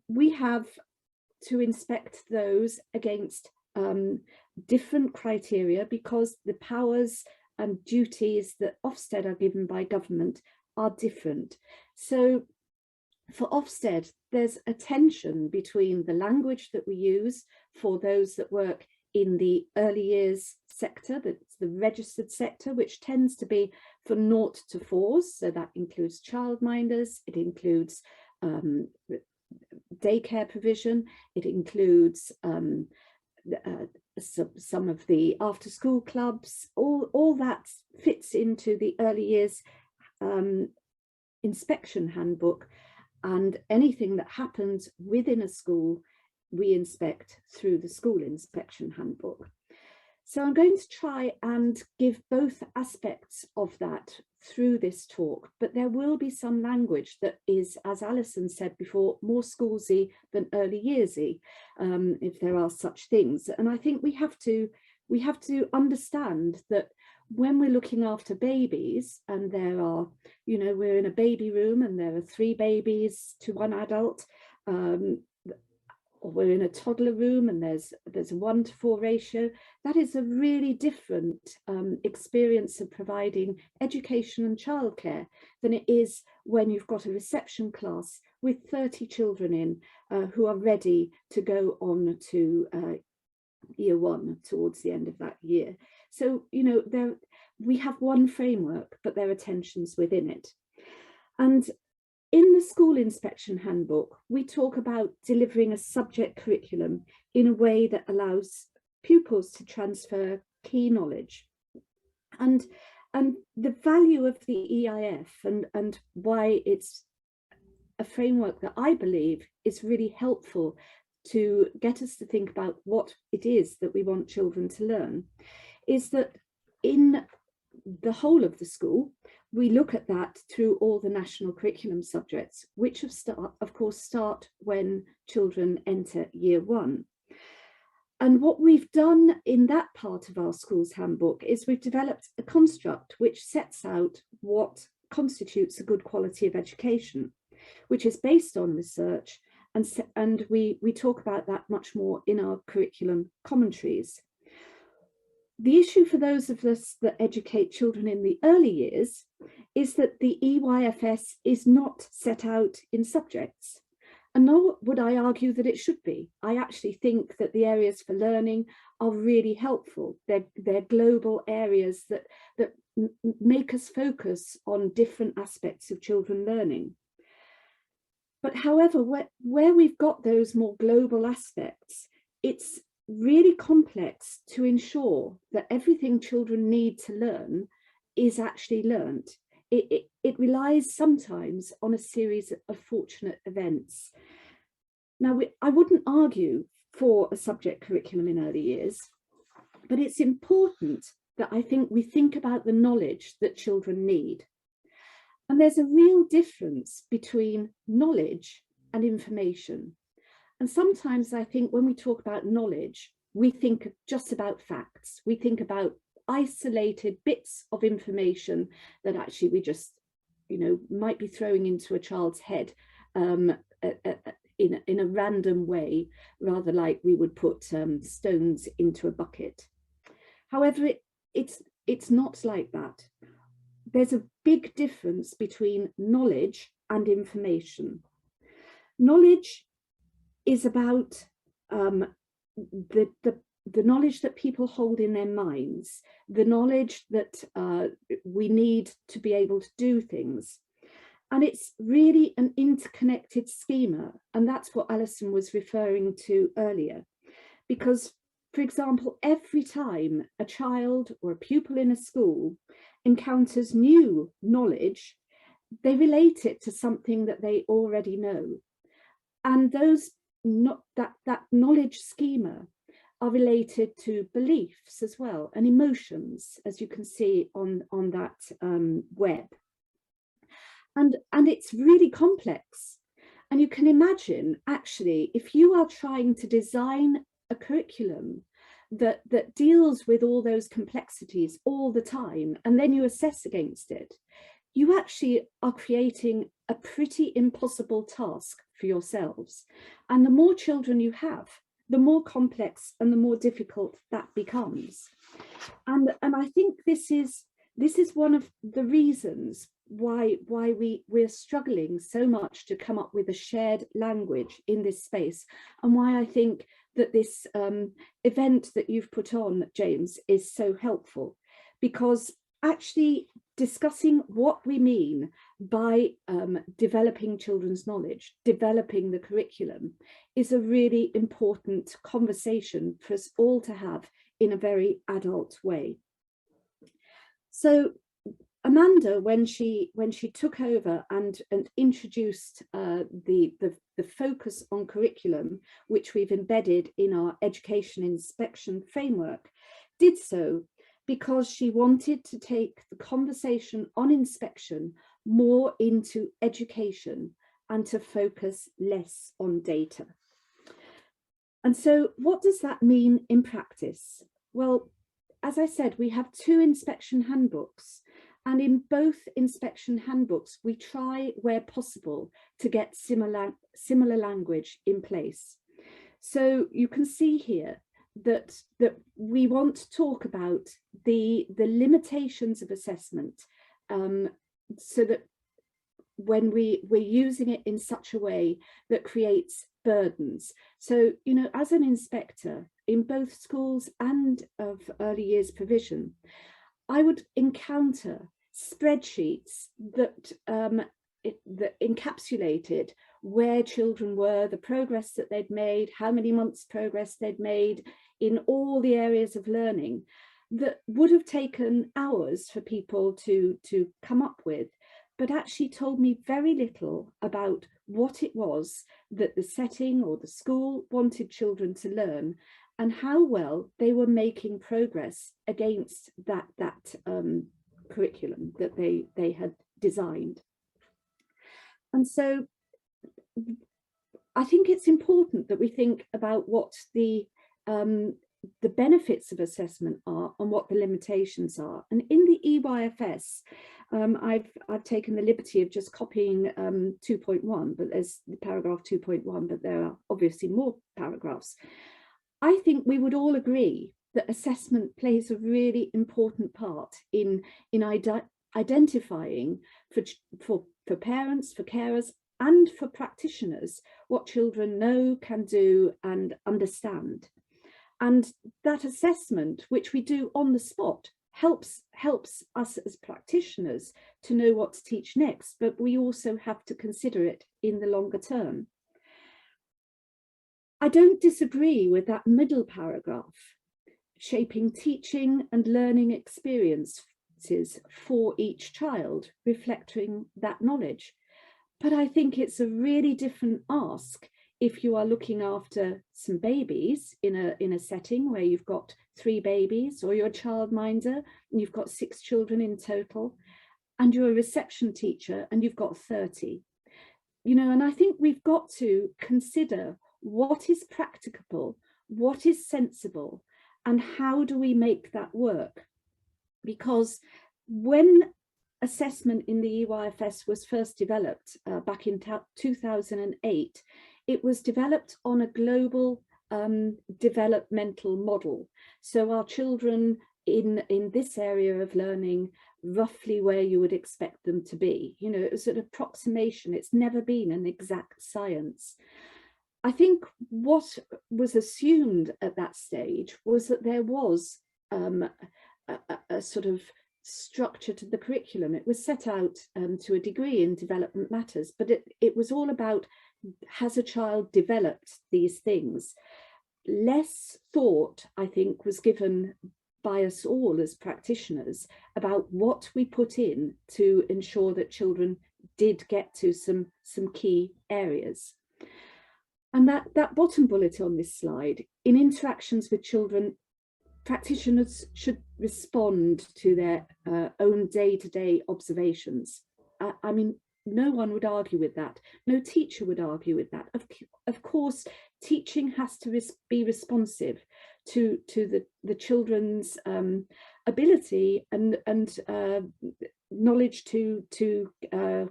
we have to inspect those against different criteria, because the powers and duties that Ofsted are given by government are different. So for Ofsted, there's a tension between the language that we use for those that work in the early years sector, that's the registered sector, which tends to be for 0 to 4s. So that includes childminders, it includes daycare provision, it includes some of the after school clubs, all that fits into the early years inspection handbook, and anything that happens within a school we inspect through the school inspection handbook. So I'm going to try and give both aspects of that through this talk, but there will be some language that is, as Alison said before, more schoolsy than early yearsy, if there are such things. And I think we have to understand that when we're looking after babies, and there are, we're in a baby room and there are 3 babies to 1 adult, or we're in a toddler room and there's a 1 to 4 ratio, that is a really different experience of providing education and childcare than it is when you've got a reception class with 30 children in who are ready to go on to year 1 towards the end of that year. So, we have one framework, but there are tensions within it. And in the school inspection handbook, we talk about delivering a subject curriculum in a way that allows pupils to transfer key knowledge. And the value of the EYF and why it's a framework that I believe is really helpful to get us to think about what it is that we want children to learn, is that in the whole of the school, we look at that through all the national curriculum subjects, which of course start when children enter year 1. And what we've done in that part of our school's handbook is we've developed a construct which sets out what constitutes a good quality of education, which is based on research, and we talk about that much more in our curriculum commentaries. The issue for those of us that educate children in the early years is that the EYFS is not set out in subjects. And nor would I argue that it should be. I actually think that the areas for learning are really helpful. They're global areas that make us focus on different aspects of children learning. But however, where we've got those more global aspects, it's really complex to ensure that everything children need to learn is actually learnt. It relies sometimes on a series of fortunate events. Now, I wouldn't argue for a subject curriculum in early years, but it's important that I think we think about the knowledge that children need. And there's a real difference between knowledge and information. And sometimes I think when we talk about knowledge, we think just about facts. We think about isolated bits of information that actually we just, might be throwing into a child's head in a random way, rather like we would put stones into a bucket. However, it's not like that. There's a big difference between knowledge and information. Knowledge is about the knowledge that people hold in their minds, the knowledge that we need to be able to do things. And it's really an interconnected schema. And that's what Alison was referring to earlier. Because, for example, every time a child or a pupil in a school encounters new knowledge, they relate it to something that they already know. And that knowledge schema are related to beliefs as well, and emotions, as you can see on that web. And it's really complex. And you can imagine, actually, if you are trying to design a curriculum that deals with all those complexities all the time, and then you assess against it, you actually are creating a pretty impossible task for yourselves. And the more children you have, the more complex and the more difficult that becomes. And I think this is one of the reasons why we're struggling so much to come up with a shared language in this space, and why I think that this event that you've put on, James, is so helpful, because actually discussing what we mean by developing children's knowledge, developing the curriculum, is a really important conversation for us all to have in a very adult way. So Amanda, when she took over and introduced the focus on curriculum, which we've embedded in our education inspection framework, did so because she wanted to take the conversation on inspection more into education and to focus less on data. And so what does that mean in practice? Well, as I said, we have 2 inspection handbooks. And in both inspection handbooks, we try, where possible, to get similar language in place. So you can see here that we want to talk about the limitations of assessment, so that when we're using it in such a way that creates burdens. So, as an inspector in both schools and of early years provision, I would encounter spreadsheets that encapsulated where children were, the progress that they'd made, how many months progress they'd made in all the areas of learning, that would have taken hours for people to come up with, but actually told me very little about what it was that the setting or the school wanted children to learn, and how well they were making progress against that curriculum that they had designed. And so I think it's important that we think about what the benefits of assessment are and what the limitations are. And in the EYFS, I've taken the liberty of just copying 2.1, but there's the paragraph 2.1, but there are obviously more paragraphs. I think we would all agree that assessment plays a really important part in identifying for parents, for carers, and for practitioners what children know, can do, and understand. And that assessment, which we do on the spot, helps us as practitioners to know what to teach next, but we also have to consider it in the longer term. I don't disagree with that middle paragraph, shaping teaching and learning experiences for each child, reflecting that knowledge. But I think it's a really different ask if you are looking after some babies in a setting where you've got 3 babies, or you're a childminder and you've got 6 children in total, and you're a reception teacher and you've got 30. You know, and I think we've got to consider what is practicable, what is sensible, and how do we make that work? Because when assessment in the EYFS was first developed back in 2008, it was developed on a global developmental model. So our children in this area of learning, roughly where you would expect them to be. You know, it was an approximation. It's never been an exact science. I think what was assumed at that stage was that there was a sort of structure to the curriculum. It was set out to a degree in development matters, but it was all about, has a child developed these things? Less thought, I think, was given by us all as practitioners about what we put in to ensure that children did get to some key areas. And that bottom bullet on this slide, in interactions with children, practitioners should respond to their own day-to-day observations. I mean, no one would argue with that. No teacher would argue with that. Of course, teaching has to be responsive to the children's ability and knowledge to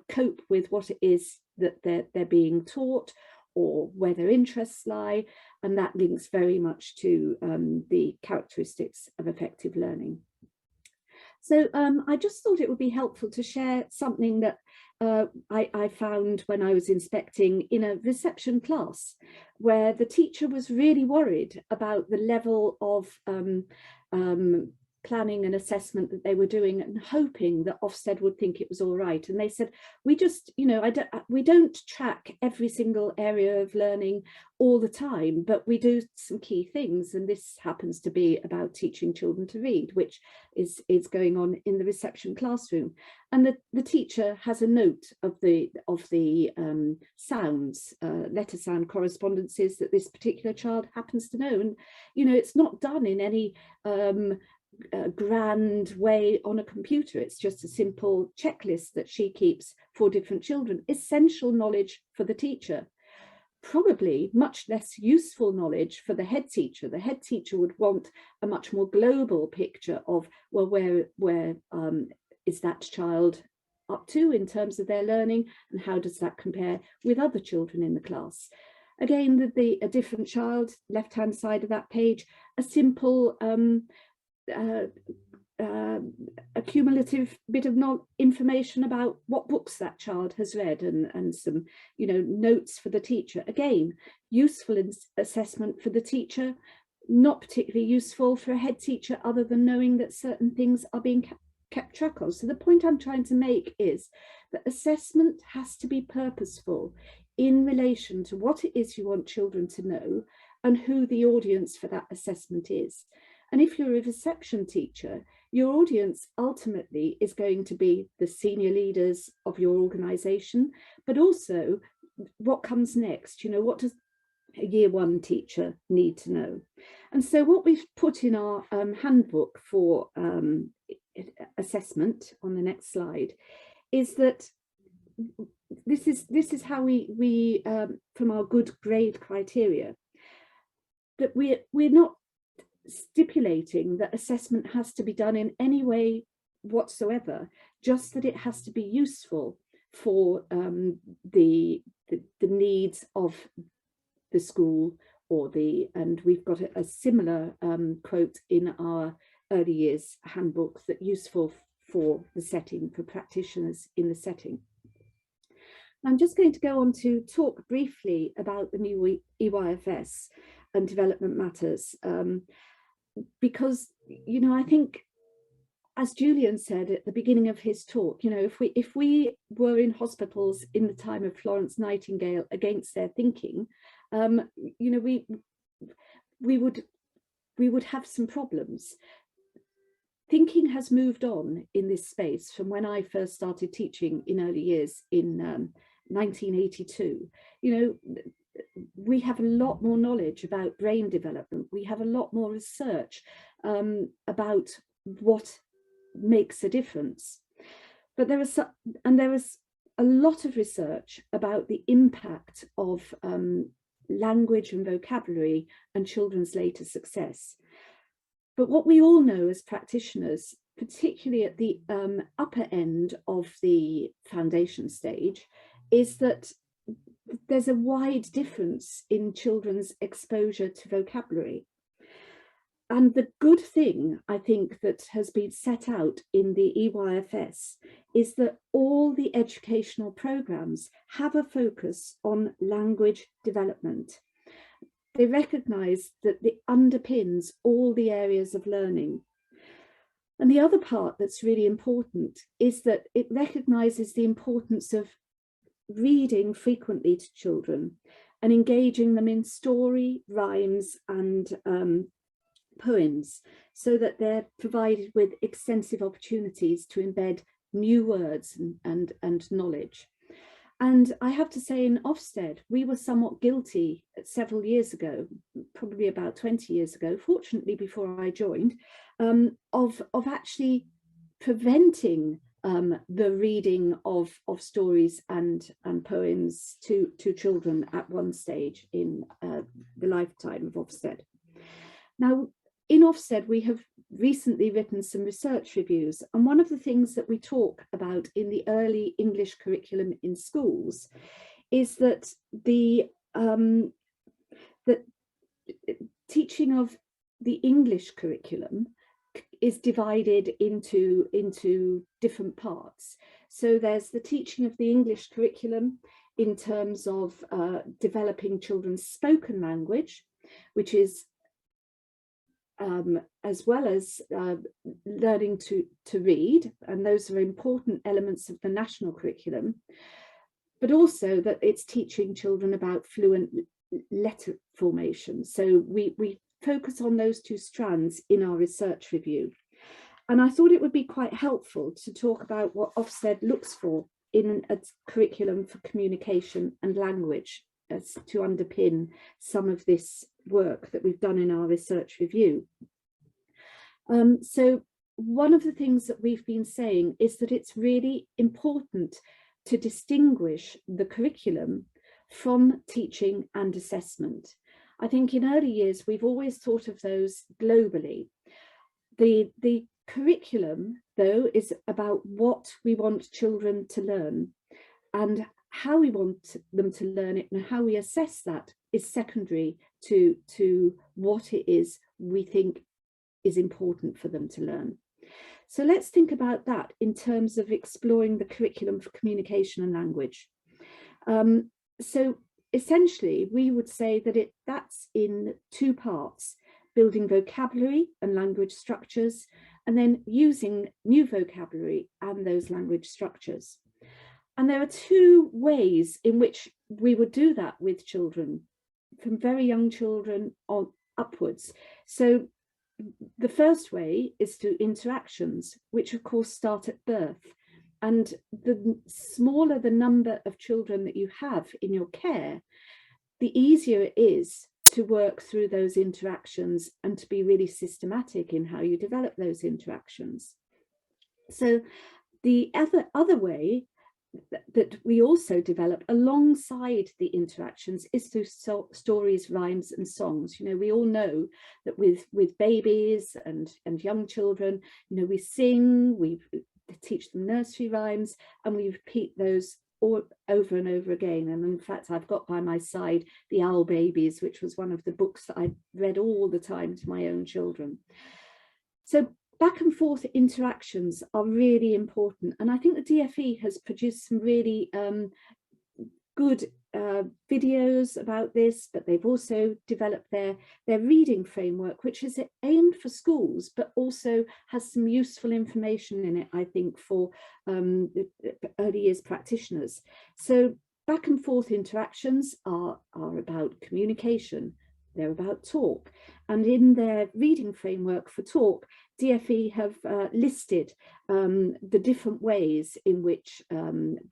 cope with what it is that they're being taught, or where their interests lie, and that links very much to the characteristics of effective learning. So I just thought it would be helpful to share something that I found when I was inspecting in a reception class, where the teacher was really worried about the level of planning and assessment that they were doing, and hoping that Ofsted would think it was all right. And they said, we just, you know, we don't track every single area of learning all the time, but we do some key things. And this happens to be about teaching children to read, which is going on in the reception classroom. And the teacher has a note of the sounds, letter sound correspondences that this particular child happens to know. And, you know, it's not done in any grand way on a computer. It's just a simple checklist that she keeps for different children. Essential knowledge for the teacher, probably much less useful knowledge for the head teacher. The head teacher would want a much more global picture of, well, where is that child up to in terms of their learning, and how does that compare with other children in the class? Again, a different child, left-hand side of that page, a simple a cumulative bit of information about what books that child has read, and some, you know, notes for the teacher. Again, useful assessment for the teacher, not particularly useful for a head teacher, other than knowing that certain things are being kept track of. So the point I'm trying to make is that assessment has to be purposeful in relation to what it is you want children to know and who the audience for that assessment is. And if you're a reception teacher, your audience ultimately is going to be the senior leaders of your organisation, but also what comes next. You know, what does a year 1 teacher need to know? And so what we've put in our handbook for assessment on the next slide is that this is how we from our good grade criteria, that we're not stipulating that assessment has to be done in any way whatsoever, just that it has to be useful for the needs of the school or and we've got a similar quote in our early years handbook, that useful for the setting, for practitioners in the setting. I'm just going to go on to talk briefly about the new EYFS and development matters, because, you know, I think, as Julian said at the beginning of his talk, you know, if we were in hospitals in the time of Florence Nightingale against their thinking, you know, we would have some problems. Thinking has moved on in this space from when I first started teaching in early years in 1982. You know, we have a lot more knowledge about brain development. We have a lot more research about what makes a difference. But there is a lot of research about the impact of language and vocabulary and children's later success. But what we all know as practitioners, particularly at the upper end of the foundation stage, is that there's a wide difference in children's exposure to vocabulary. And the good thing, I think, that has been set out in the EYFS is that all the educational programmes have a focus on language development. They recognise that it underpins all the areas of learning. And the other part that's really important is that it recognises the importance of reading frequently to children and engaging them in story, rhymes and poems, so that they're provided with extensive opportunities to embed new words and knowledge. And I have to say, in Ofsted, we were somewhat guilty several years ago, probably about 20 years ago, fortunately before I joined, of actually preventing the reading of stories and poems to children at one stage in the lifetime of Ofsted. Now, in Ofsted, we have recently written some research reviews, and one of the things that we talk about in the early English curriculum in schools is that the teaching of the English curriculum is divided into different parts. So there's the teaching of the English curriculum in terms of developing children's spoken language, which is as well as learning to read, and those are important elements of the national curriculum, but also that it's teaching children about fluent letter formation. So we focus on those two strands in our research review. And I thought it would be quite helpful to talk about what Ofsted looks for in a curriculum for communication and language, as to underpin some of this work that we've done in our research review. So one of the things that we've been saying is that it's really important to distinguish the curriculum from teaching and assessment. I think in early years, we've always thought of those globally. The curriculum, though, is about what we want children to learn, and how we want them to learn it and how we assess that is secondary to what it is we think is important for them to learn. So let's think about that in terms of exploring the curriculum for communication and language. So essentially, we would say that that's in two parts: building vocabulary and language structures, and then using new vocabulary and those language structures. And there are two ways in which we would do that with children, from very young children on upwards. So the first way is through interactions, which of course start at birth. And the smaller the number of children that you have in your care, the easier it is to work through those interactions and to be really systematic in how you develop those interactions. So the other way that we also develop alongside the interactions is through stories, rhymes and songs. You know, we all know that with babies and young children, you know, we sing, we teach them nursery rhymes, and we repeat those all over and over again. And in fact, I've got by my side The Owl Babies, which was one of the books that I read all the time to my own children. So back and forth interactions are really important. And I think the DFE has produced some really good videos about this, but they've also developed their reading framework, which is aimed for schools, but also has some useful information in it, I think, for early years practitioners. So back and forth interactions are about communication. they're about talk. And in their reading framework for talk, DFE have listed the different ways in which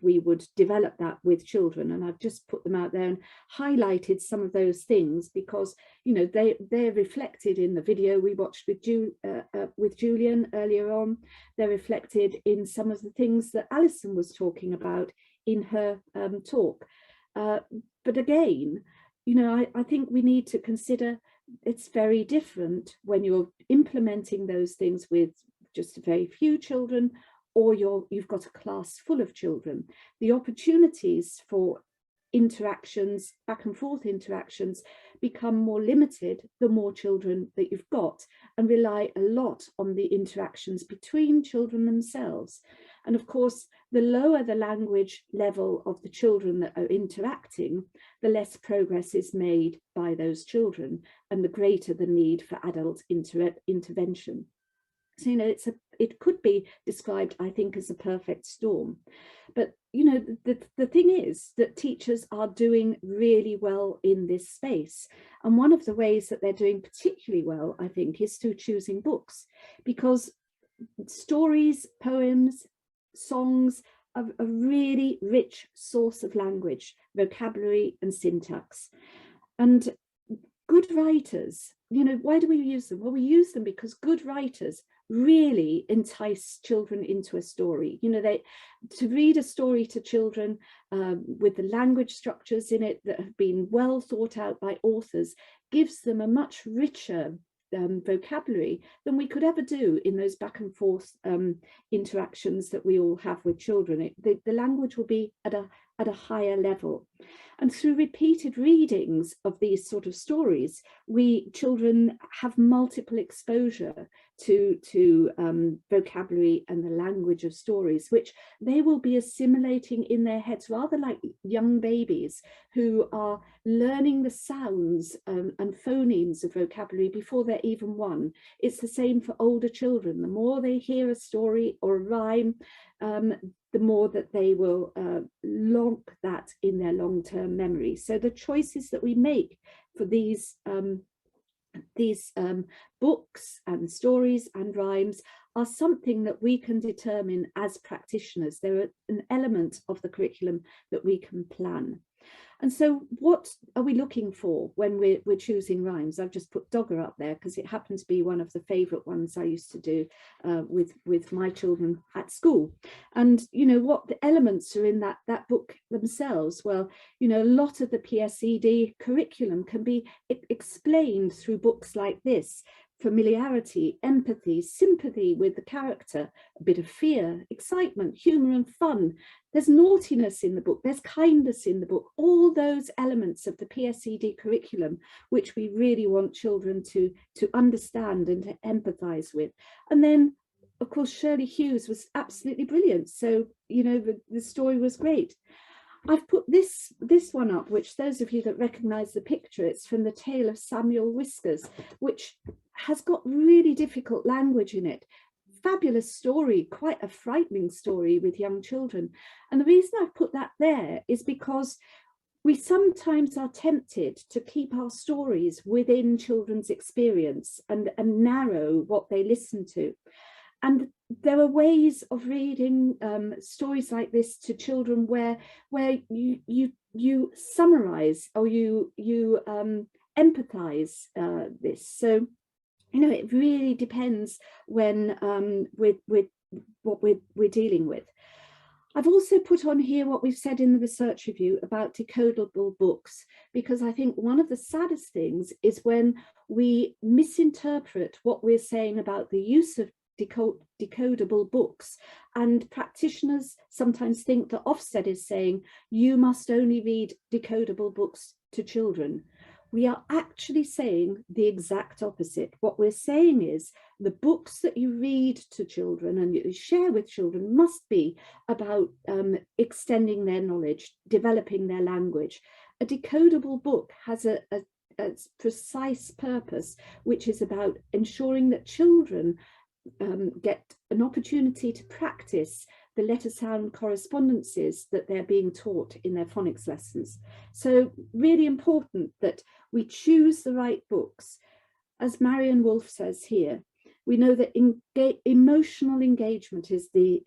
we would develop that with children. And I've just put them out there and highlighted some of those things because, you know, they're reflected in the video we watched with Julian earlier on. They're reflected in some of the things that Alison was talking about in her talk. But again, you know, I think we need to consider it's very different when you're implementing those things with just a very few children, or you've got a class full of children. The opportunities for interactions, back and forth interactions, become more limited the more children that you've got, and rely a lot on the interactions between children themselves. And of course, the lower the language level of the children that are interacting, the less progress is made by those children, and the greater the need for adult intervention. So, you know, it could be described, I think, as a perfect storm. But, you know, the thing is that teachers are doing really well in this space. And one of the ways that they're doing particularly well, I think, is through choosing books, because stories, poems, songs are a really rich source of language, vocabulary and syntax. And good writers, you know, why do we use them? Well, we use them because good writers really entice children into a story. You know, to read a story to children with the language structures in it that have been well thought out by authors gives them a much richer vocabulary than we could ever do in those back and forth interactions that we all have with children. The language will be at a higher level. And through repeated readings of these sort of stories, children have multiple exposure to vocabulary and the language of stories, which they will be assimilating in their heads, rather like young babies who are learning the sounds and phonemes of vocabulary before they're even one. It's the same for older children. The more they hear a story or a rhyme, the more that they will lock that in their long-term memory. So the choices that we make for these books and stories and rhymes are something that we can determine as practitioners. They're an element of the curriculum that we can plan. And so what are we looking for when we're choosing rhymes? I've just put Dogger up there because it happened to be one of the favourite ones I used to do with my children at school. And, you know, what the elements are in that book themselves? Well, you know, a lot of the PSED curriculum can be explained through books like this. Familiarity, empathy, sympathy with the character, a bit of fear, excitement, humour and fun. There's naughtiness in the book, there's kindness in the book, all those elements of the PSED curriculum, which we really want children to understand and to empathise with. And then, of course, Shirley Hughes was absolutely brilliant. So, you know, the story was great. I've put this one up, which those of you that recognise the picture, it's from The Tale of Samuel Whiskers, which has got really difficult language in it. Fabulous story, quite a frightening story with young children. And the reason I've put that there is because we sometimes are tempted to keep our stories within children's experience and narrow what they listen to. And there are ways of reading stories like this to children where you summarize or you empathize this. So, you know, it really depends when with what we're dealing with. I've also put on here what we've said in the research review about decodable books, because I think one of the saddest things is when we misinterpret what we're saying about the use of decodable books, and practitioners sometimes think that Ofsted is saying you must only read decodable books to children. We are actually saying the exact opposite. What we're saying is the books that you read to children and you share with children must be about extending their knowledge, developing their language. A decodable book has a precise purpose, which is about ensuring that children get an opportunity to practice the letter sound correspondences that they're being taught in their phonics lessons. So really important that we choose the right books. As Marion Wolf says here, we know that emotional engagement is the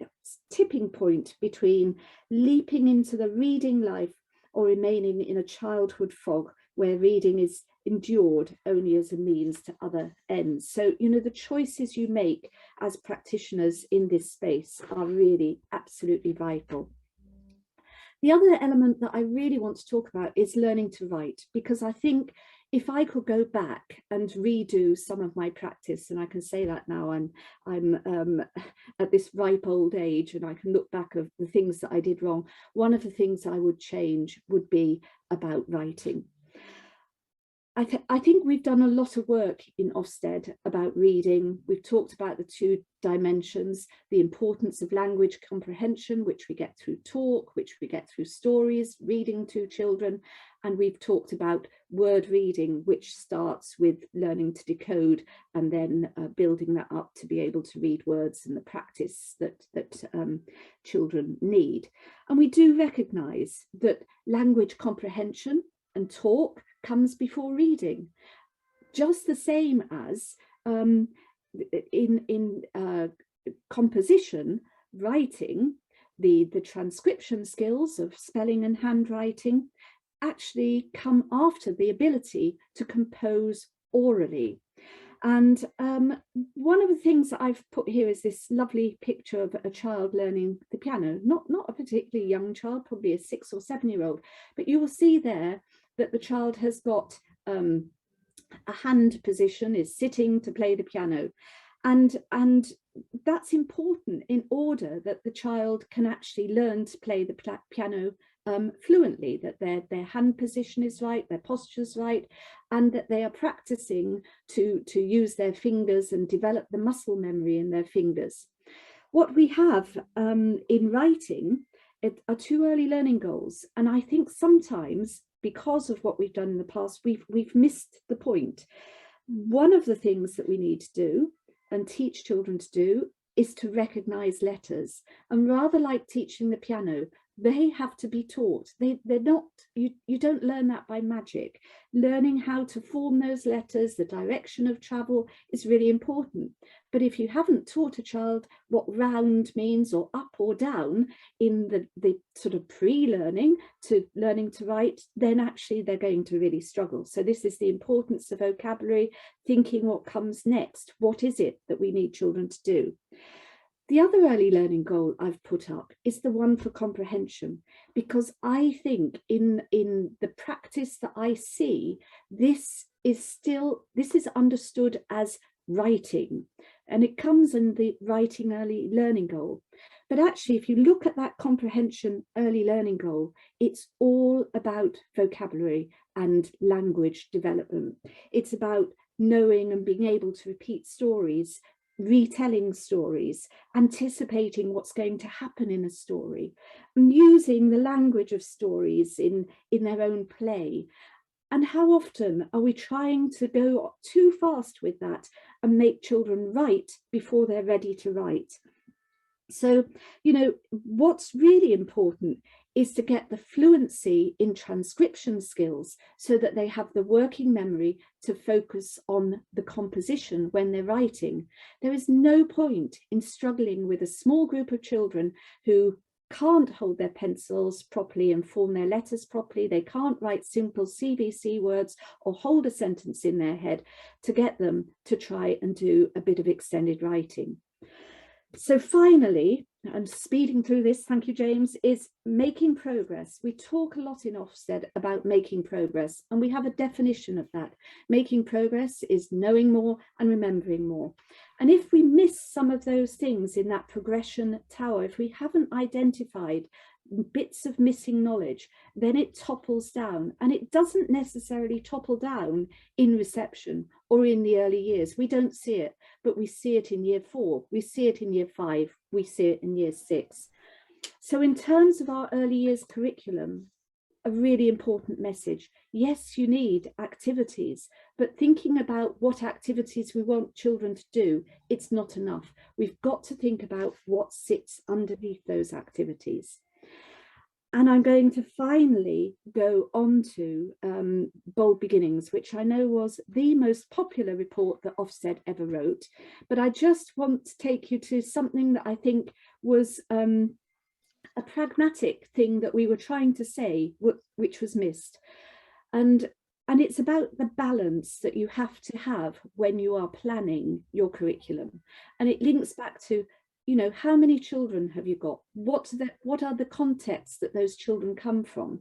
tipping point between leaping into the reading life or remaining in a childhood fog where reading is endured only as a means to other ends. So, you know, the choices you make as practitioners in this space are really absolutely vital. The other element that I really want to talk about is learning to write, because I think if I could go back and redo some of my practice, and I can say that now, I'm at this ripe old age and I can look back of the things that I did wrong, one of the things I would change would be about writing. I think we've done a lot of work in Ofsted about reading. We've talked about the two dimensions, the importance of language comprehension, which we get through talk, which we get through stories, reading to children. And we've talked about word reading, which starts with learning to decode and then building that up to be able to read words and the practice that children need. And we do recognise that language comprehension and talk comes before reading, just the same as in composition, writing, the transcription skills of spelling and handwriting actually come after the ability to compose orally. And one of the things that I've put here is this lovely picture of a child learning the piano, not a particularly young child, probably a 6 or 7 year old, but you will see there that the child has got a hand position, is sitting to play the piano. And that's important in order that the child can actually learn to play the piano fluently, that their hand position is right, their posture's right, and that they are practicing to use their fingers and develop the muscle memory in their fingers. What we have in writing are 2 early learning goals, and I think sometimes because of what we've done in the past, we've missed the point. One of the things that we need to do and teach children to do is to recognise letters, and rather like teaching the piano, they have to be taught. They're not, you don't learn that by magic. Learning how to form those letters, the direction of travel is really important. But if you haven't taught a child what round means or up or down in the sort of pre-learning to learning to write, then actually they're going to really struggle. So this is the importance of vocabulary, thinking what comes next. What is it that we need children to do? The other early learning goal I've put up is the one for comprehension, because I think in the practice that I see, this is understood as writing, and it comes in the writing early learning goal. But actually, if you look at that comprehension early learning goal, it's all about vocabulary and language development. It's about knowing and being able to repeat stories, retelling stories, anticipating what's going to happen in a story, and using the language of stories in their own play. And how often are we trying to go too fast with that and make children write before they're ready to write? So, you know, what's really important is to get the fluency in transcription skills so that they have the working memory to focus on the composition when they're writing. There is no point in struggling with a small group of children who can't hold their pencils properly and form their letters properly. They can't write simple CVC words or hold a sentence in their head to get them to try and do a bit of extended writing. So finally, and speeding through this, thank you, James, is making progress. We talk a lot in Ofsted about making progress, and we have a definition of that. Making progress is knowing more and remembering more. And if we miss some of those things in that progression tower, if we haven't identified bits of missing knowledge, then it topples down, and it doesn't necessarily topple down in reception or in the early years. We don't see it, but we see it in year 4, we see it in year 5, we see it in year 6. So in terms of our early years curriculum, a really important message. Yes, you need activities, but thinking about what activities we want children to do, it's not enough. We've got to think about what sits underneath those activities. And I'm going to finally go on to Bold Beginnings, which I know was the most popular report that Ofsted ever wrote. But I just want to take you to something that I think was a pragmatic thing that we were trying to say, which was missed. And it's about the balance that you have to have when you are planning your curriculum. And it links back to, you know, how many children have you got? What are the contexts that those children come from?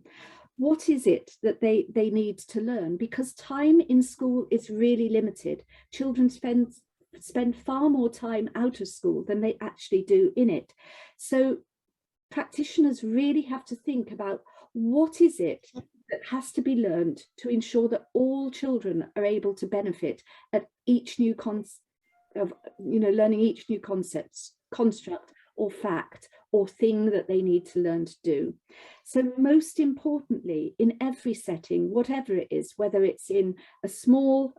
What is it that they need to learn? Because time in school is really limited. Children spend far more time out of school than they actually do in it. So practitioners really have to think about what is it that has to be learned to ensure that all children are able to benefit at each new learning each new construct or fact or thing that they need to learn to do. So most importantly, in every setting, whatever it is, whether it's in a small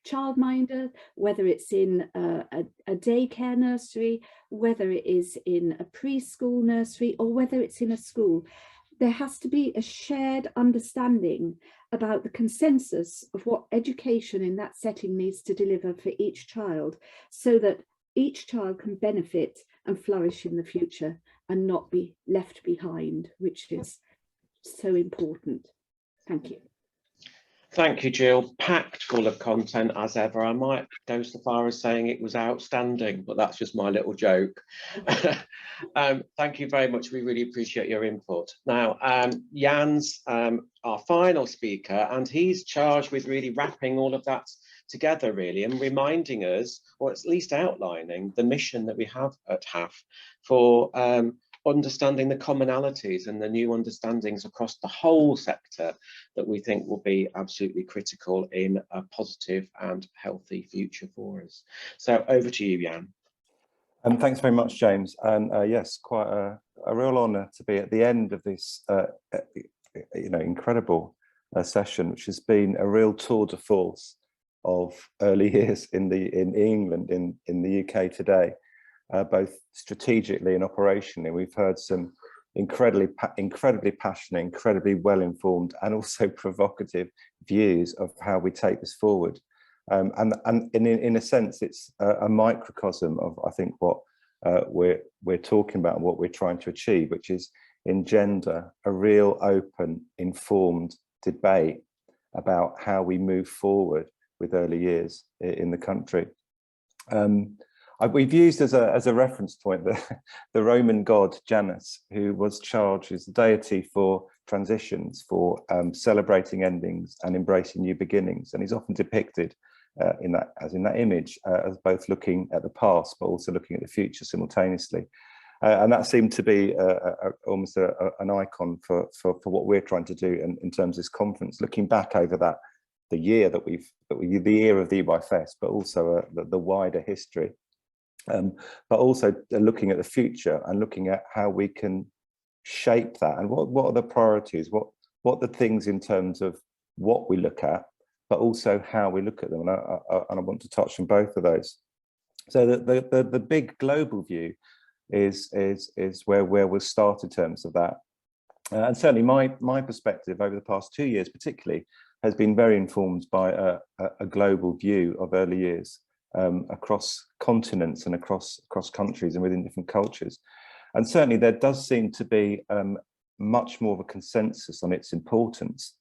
childminder, whether it's in a daycare nursery, whether it is in a preschool nursery, or whether it's in a school, there has to be a shared understanding about the consensus of what education in that setting needs to deliver for each child, so that each child can benefit and flourish in the future and not be left behind, which is so important. Thank you. Thank you, Jill. Packed full of content as ever. I might go so far as saying it was outstanding, but that's just my little joke. Thank you very much. We really appreciate your input. Now, Jan's our final speaker, and he's charged with really wrapping all of that together, really, and reminding us, or at least outlining, the mission that we have at HAF for understanding the commonalities and the new understandings across the whole sector that we think will be absolutely critical in a positive and healthy future for us. So over to you, Jan. And thanks very much, James. And yes, quite a real honour to be at the end of this incredible session, which has been a real tour de force of early years in England, in the UK today. Both strategically and operationally. We've heard some incredibly passionate, incredibly well-informed and also provocative views of how we take this forward. And in a sense, it's a microcosm of, I think, what we're talking about and what we're trying to achieve, which is engender a real open, informed debate about how we move forward with early years in the country. We've used as a reference point the Roman god Janus, who was charged as the deity for transitions, for celebrating endings and embracing new beginnings, and he's often depicted in that image as both looking at the past but also looking at the future simultaneously, and that seemed to be almost an icon for what we're trying to do in terms of this conference, looking back over the year the year of the EYFS, but also the wider history. But also looking at the future and looking at how we can shape that, and what are the priorities, what are the things in terms of what we look at, but also how we look at them. And I want to touch on both of those. So the big global view is where we'll start in terms of that. And certainly my perspective over the past 2 years particularly has been very informed by a global view of early years. Across continents and across countries and within different cultures. And certainly there does seem to be much more of a consensus on its importance,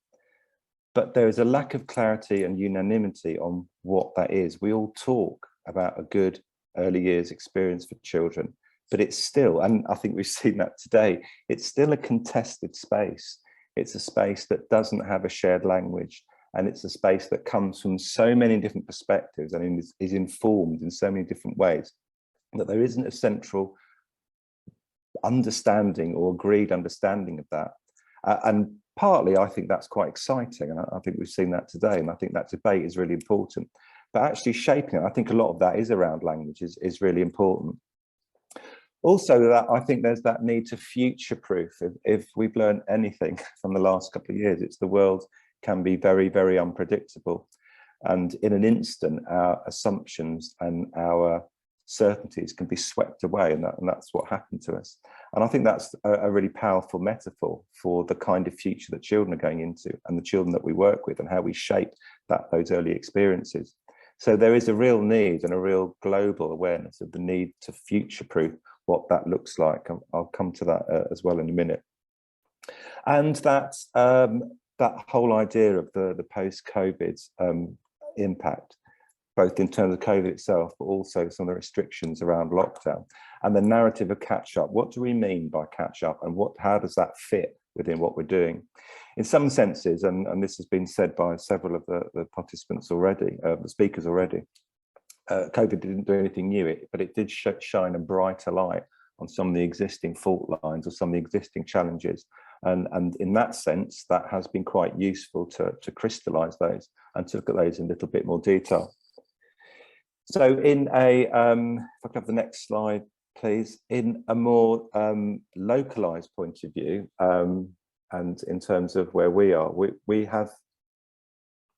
but there is a lack of clarity and unanimity on what that is. We all talk about a good early years experience for children, but it's still, and I think we've seen that today, it's still a contested space. It's a space that doesn't have a shared language. And it's a space that comes from so many different perspectives and is informed in so many different ways that there isn't a central understanding or agreed understanding of that. And partly, I think that's quite exciting. And I think we've seen that today. And I think that debate is really important. But actually shaping it, I think a lot of that is around language, is really important. Also, that I think there's that need to future-proof. If we've learned anything from the last couple of years, it's the world can be very, very unpredictable. And in an instant, our assumptions and our certainties can be swept away, and that's what happened to us. And I think that's a really powerful metaphor for the kind of future that children are going into, and the children that we work with, and how we shape those early experiences. So there is a real need and a real global awareness of the need to future-proof what that looks like. I'll come to that as well in a minute. And that whole idea of the post-COVID impact, both in terms of COVID itself, but also some of the restrictions around lockdown, and the narrative of catch-up. What do we mean by catch-up, and how does that fit within what we're doing? In some senses, and this has been said by several of the participants already, the speakers already, COVID didn't do anything new, but it did shine a brighter light on some of the existing fault lines or some of the existing challenges. And in that sense, that has been quite useful to crystallise those and to look at those in a little bit more detail. So in if I could have the next slide, please, in a more localised point of view, and in terms of where we are, we have,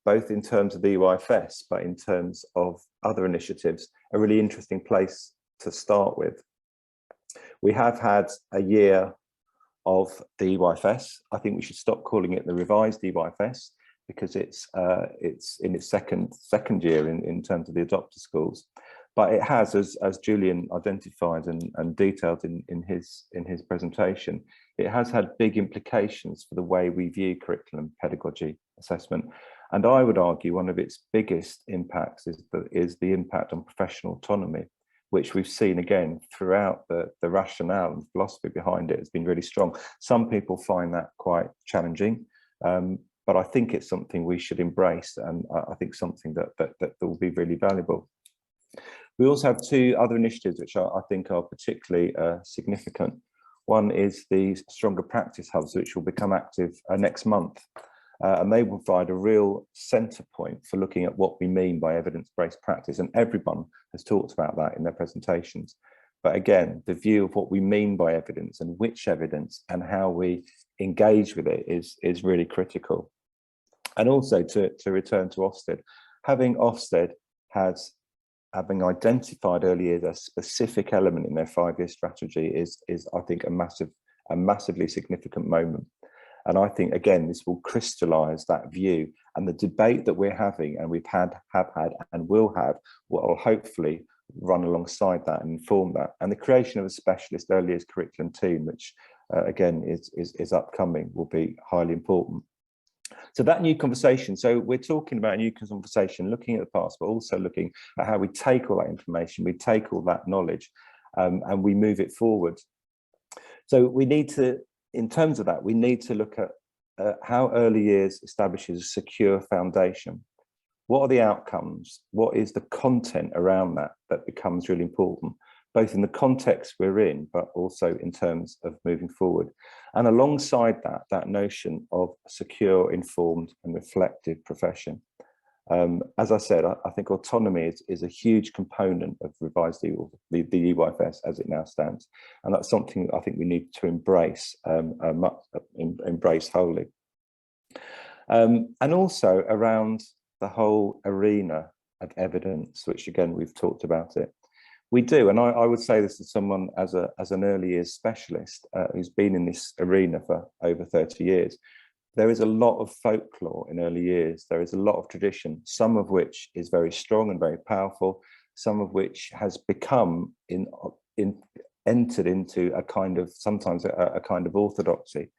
both in terms of the EYFS, but in terms of other initiatives, a really interesting place to start with. We have had a year of the EYFS. I think we should stop calling it the revised EYFS, because it's in its second year in terms of the adopter schools. But it has, as Julian identified and detailed in his presentation, it has had big implications for the way we view curriculum, pedagogy, assessment. And I would argue one of its biggest impacts is the impact on professional autonomy, which we've seen again throughout the rationale and philosophy behind it has been really strong. Some people find that quite challenging, but I think it's something we should embrace, and I think something that will be really valuable. We also have two other initiatives which I think are particularly significant. One is the Stronger Practice Hubs, which will become active next month. And they will provide a real centre point for looking at what we mean by evidence-based practice. And everyone has talked about that in their presentations. But again, the view of what we mean by evidence and which evidence and how we engage with it is really critical. And also to return to Ofsted, having Ofsted having identified early years a specific element in their 5-year strategy is I think a massively significant moment. And I think, again, this will crystallise that view, and the debate that we're having, and we've have had and will have, will hopefully run alongside that and inform that. And the creation of a specialist early years curriculum team, which again is upcoming, will be highly important. So that new conversation, so we're talking about a new conversation, looking at the past, but also looking at how we take all that information, we take all that knowledge, and we move it forward. So we need to, in terms of that, we need to look at how early years establishes a secure foundation. What are the outcomes? What is the content around that becomes really important, both in the context we're in, but also in terms of moving forward. And alongside that notion of a secure, informed and reflective profession. As I said, I think autonomy is a huge component of revised the EYFS as it now stands. And that's something I think we need to embrace, embrace wholly. And also around the whole arena of evidence, which again, we've talked about it. We do, and I would say this to someone as an early years specialist who's been in this arena for over 30 years. There is a lot of folklore in early years. There is a lot of tradition, some of which is very strong and very powerful, some of which has become entered into a kind of, sometimes a kind of orthodoxy.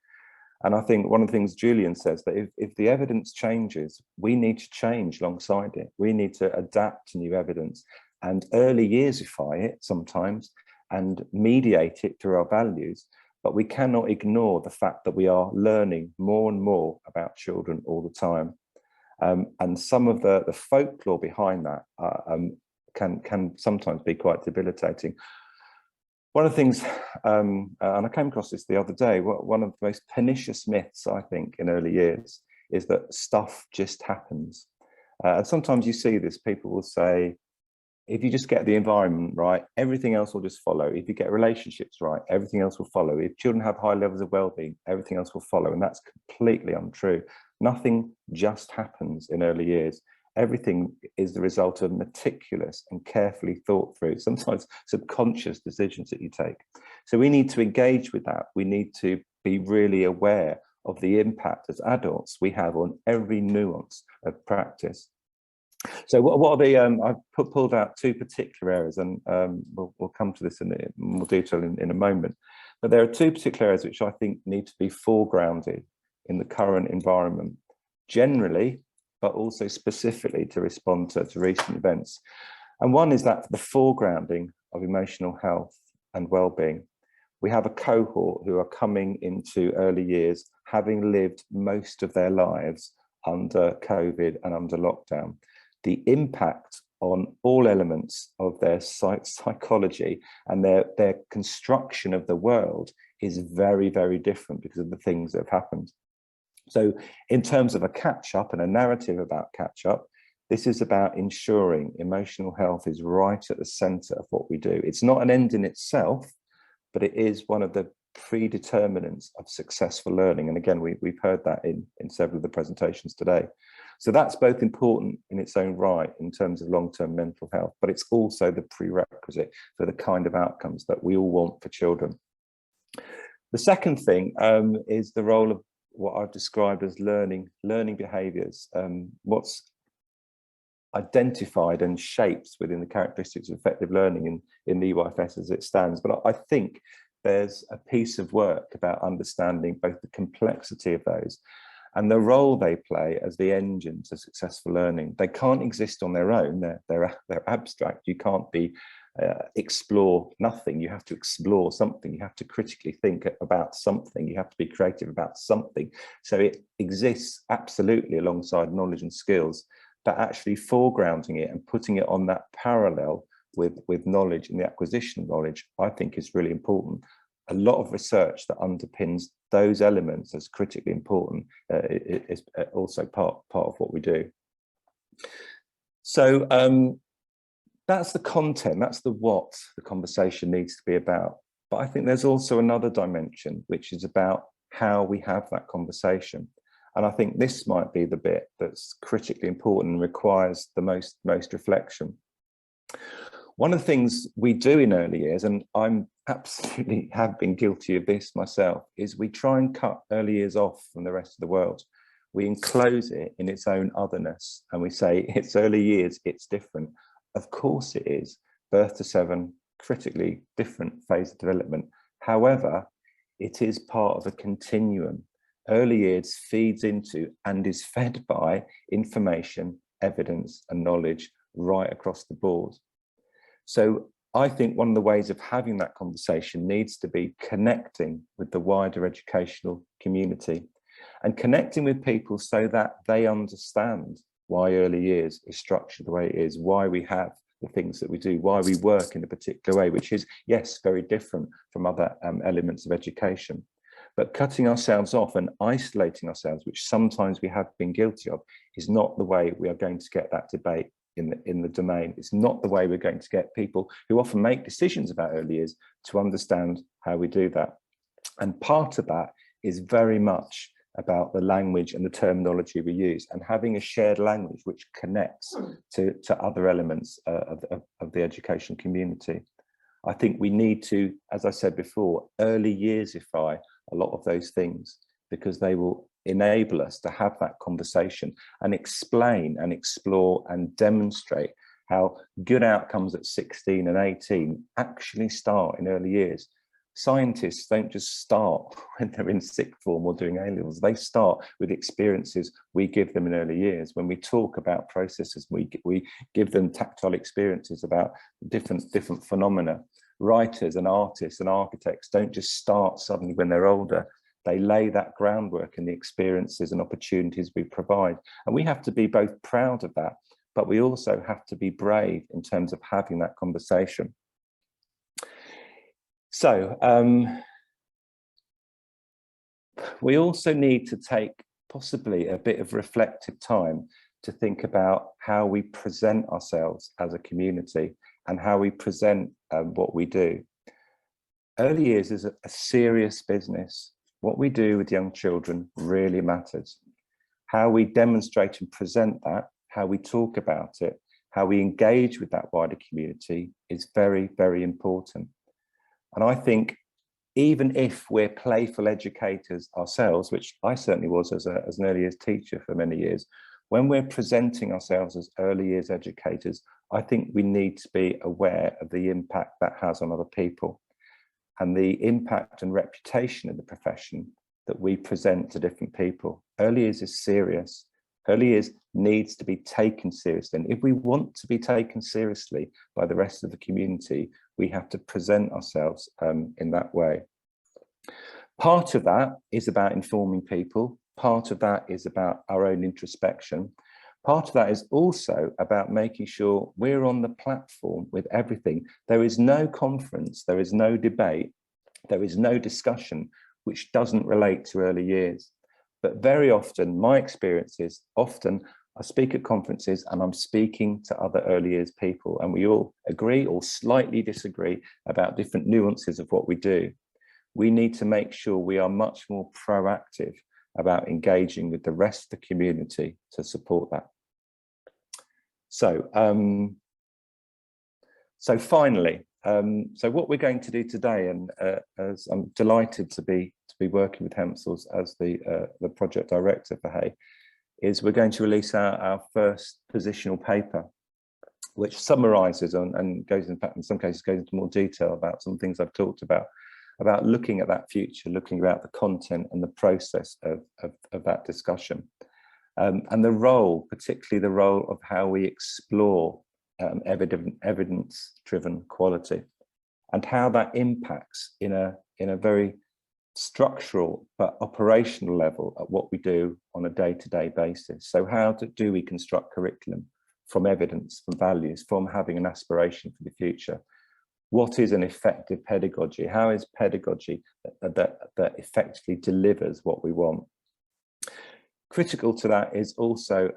And I think one of the things Julian says, that if the evidence changes, we need to change alongside it. We need to adapt to new evidence and early yearsify it sometimes and mediate it through our values. But we cannot ignore the fact that we are learning more and more about children all the time. And some of the folklore behind that can sometimes be quite debilitating. One of the things, and I came across this the other day, one of the most pernicious myths, I think, in early years is that stuff just happens. And sometimes you see this, people will say, if you just get the environment right, everything else will just follow. If you get relationships right, everything else will follow. If children have high levels of well-being, everything else will follow. And that's completely untrue. Nothing just happens in early years. Everything is the result of meticulous and carefully thought through, sometimes subconscious decisions that you take. So we need to engage with that. We need to be really aware of the impact as adults we have on every nuance of practice. So what are the, I've pulled out two particular areas, and we'll come to this in more detail in a moment. But there are two particular areas which I think need to be foregrounded in the current environment, generally, but also specifically to respond to recent events. And one is that the foregrounding of emotional health and well-being. We have a cohort who are coming into early years having lived most of their lives under COVID and under lockdown. The impact on all elements of their psychology and their construction of the world is very, very different because of the things that have happened. So in terms of a catch-up and a narrative about catch-up, this is about ensuring emotional health is right at the centre of what we do. It's not an end in itself, but it is one of the predeterminants of successful learning. And again, we've heard that in several of the presentations today. So that's both important in its own right in terms of long-term mental health, but it's also the prerequisite for the kind of outcomes that we all want for children. The second thing is the role of what I've described as learning behaviours, what's identified and shaped within the characteristics of effective learning in the EYFS as it stands. But I think there's a piece of work about understanding both the complexity of those and the role they play as the engine to successful learning. They can't exist on their own. They're abstract. You can't explore nothing. You have to explore something. You have to critically think about something. You have to be creative about something. So it exists absolutely alongside knowledge and skills, but actually foregrounding it and putting it on that parallel with knowledge and the acquisition of knowledge, I think is really important. A lot of research that underpins those elements as critically important is also part of what we do. So that's the content, that's the what the conversation needs to be about. But I think there's also another dimension, which is about how we have that conversation. And I think this might be the bit that's critically important and requires the most reflection. One of the things we do in early years, and I'm absolutely have been guilty of this myself, is we try and cut early years off from the rest of the world. We enclose it in its own otherness and we say it's early years, it's different. Of course it is. Birth to 7, critically different phase of development. However, it is part of a continuum. Early years feeds into and is fed by information, evidence and knowledge right across the board. So I think one of the ways of having that conversation needs to be connecting with the wider educational community and connecting with people so that they understand why early years is structured the way it is, why we have the things that we do, why we work in a particular way, which is, yes, very different from other elements of education. But cutting ourselves off and isolating ourselves, which sometimes we have been guilty of, is not the way we are going to get that debate in the domain. It's not the way we're going to get people who often make decisions about early years to understand how we do that. And part of that is very much about the language and the terminology we use and having a shared language which connects to other elements of the education community. I think we need to, as I said before, early yearsify a lot of those things because they will enable us to have that conversation and explain and explore and demonstrate how good outcomes at 16 and 18 actually start in early years. Scientists don't just start when they're in sixth form or doing A-levels. They start with experiences we give them in early years. When we talk about processes, we give them tactile experiences about different phenomena. Writers and artists and architects don't just start suddenly when they're older. They lay that groundwork in the experiences and opportunities we provide. And we have to be both proud of that, but we also have to be brave in terms of having that conversation. So we also need to take possibly a bit of reflective time to think about how we present ourselves as a community and how we present what we do. Early years is a serious business. What we do with young children really matters. How we demonstrate and present that, how we talk about it, how we engage with that wider community is very, very important. And I think even if we're playful educators ourselves, which I certainly was as an early years teacher for many years, when we're presenting ourselves as early years educators, I think we need to be aware of the impact that has on other people and the impact and reputation of the profession that we present to different people. Early years is serious. Early years needs to be taken seriously. And if we want to be taken seriously by the rest of the community, we have to present ourselves in that way. Part of that is about informing people. Part of that is about our own introspection. Part of that is also about making sure we're on the platform with everything. There is no conference, there is no debate, there is no discussion which doesn't relate to early years. But very often, my experience is often I speak at conferences and I'm speaking to other early years people, and we all agree or slightly disagree about different nuances of what we do. We need to make sure we are much more proactive about engaging with the rest of the community to support that. So, finally, so what we're going to do today, and as I'm delighted to be working with Hempsels as the project director for Hay, is we're going to release our first positional paper, which summarises and goes, in fact, in some cases, goes into more detail about some things I've talked about looking at that future, looking about the content and the process of that discussion. And the role, particularly the role of how we explore evidence-driven quality and how that impacts in a very structural but operational level at what we do on a day-to-day basis. So how do we construct curriculum from evidence, from values, from having an aspiration for the future? What is an effective pedagogy? How is pedagogy that effectively delivers what we want? Critical to that is also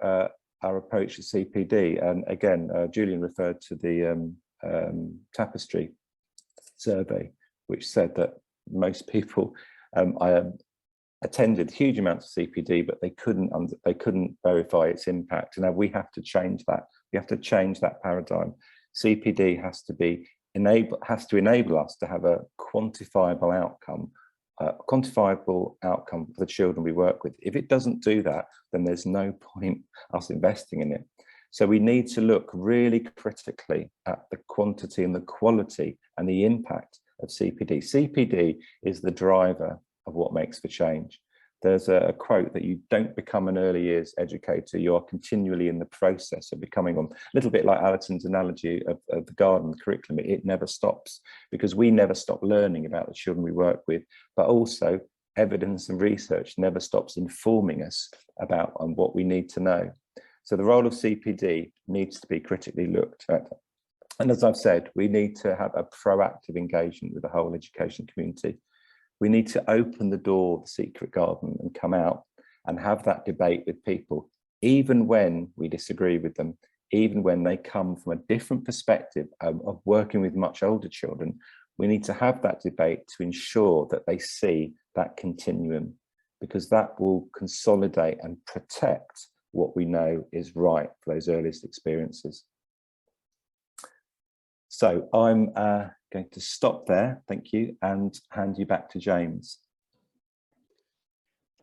our approach to CPD. And again, Julian referred to the Tapestry survey, which said that most people attended huge amounts of CPD, but they couldn't verify its impact. And now we have to change that. We have to change that paradigm. CPD has to enable us to have a quantifiable outcome for the children we work with. If it doesn't do that, then there's no point us investing in it. So we need to look really critically at the quantity and the quality and the impact of CPD. CPD is the driver of what makes for change. There's a quote that you don't become an early years educator, you are continually in the process of becoming one. A little bit like Alison's analogy of the garden curriculum, it never stops, because we never stop learning about the children we work with, but also evidence and research never stops informing us about what we need to know. So the role of CPD needs to be critically looked at. And as I've said, we need to have a proactive engagement with the whole education community. We need to open the door of the secret garden and come out and have that debate with people, even when we disagree with them, even when they come from a different perspective of working with much older children. We need to have that debate to ensure that they see that continuum, because that will consolidate and protect what we know is right for those earliest experiences. So I'm going to stop there, thank you, and hand you back to James.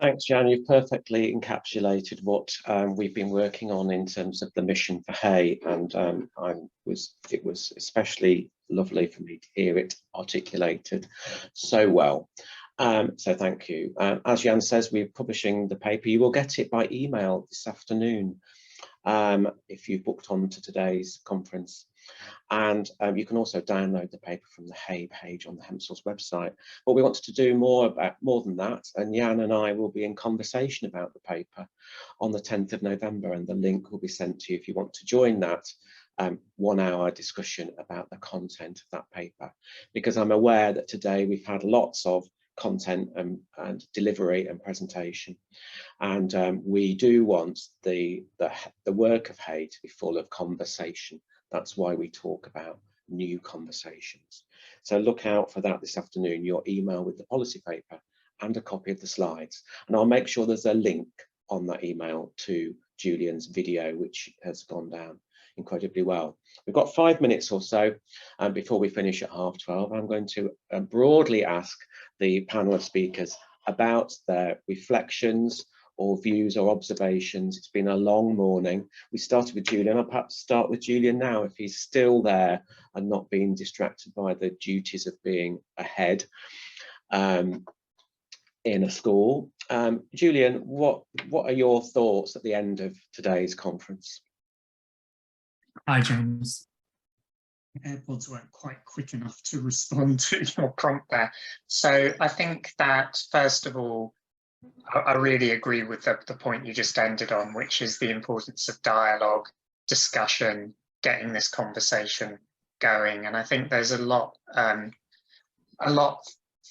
Thanks, Jan. You've perfectly encapsulated what we've been working on in terms of the mission for Hay, and it was especially lovely for me to hear it articulated so well. So thank you. As Jan says, we're publishing the paper. You will get it by email this afternoon if you've booked on to today's conference. And you can also download the paper from the Hay page on the Hempsels website. But we wanted to do more than that, and Jan and I will be in conversation about the paper on the 10th of November, and the link will be sent to you if you want to join that 1 hour discussion about the content of that paper. Because I'm aware that today we've had lots of content and delivery and presentation. And we do want the work of Hay to be full of conversation. That's why we talk about new conversations. So look out for that this afternoon, your email with the policy paper and a copy of the slides. And I'll make sure there's a link on that email to Julian's video, which has gone down incredibly well. We've got 5 minutes or so before we finish at 12:30. I'm going to broadly ask the panel of speakers about their reflections or views or observations. It's been a long morning. We started with Julian. I'll perhaps start with Julian now, if he's still there and not being distracted by the duties of being a head in a school. Julian, what are your thoughts at the end of today's conference? Hi, James. AirPods weren't quite quick enough to respond to your prompt there. So I think that, first of all, I really agree with the point you just ended on, which is the importance of dialogue, discussion, getting this conversation going. And I think there's a lot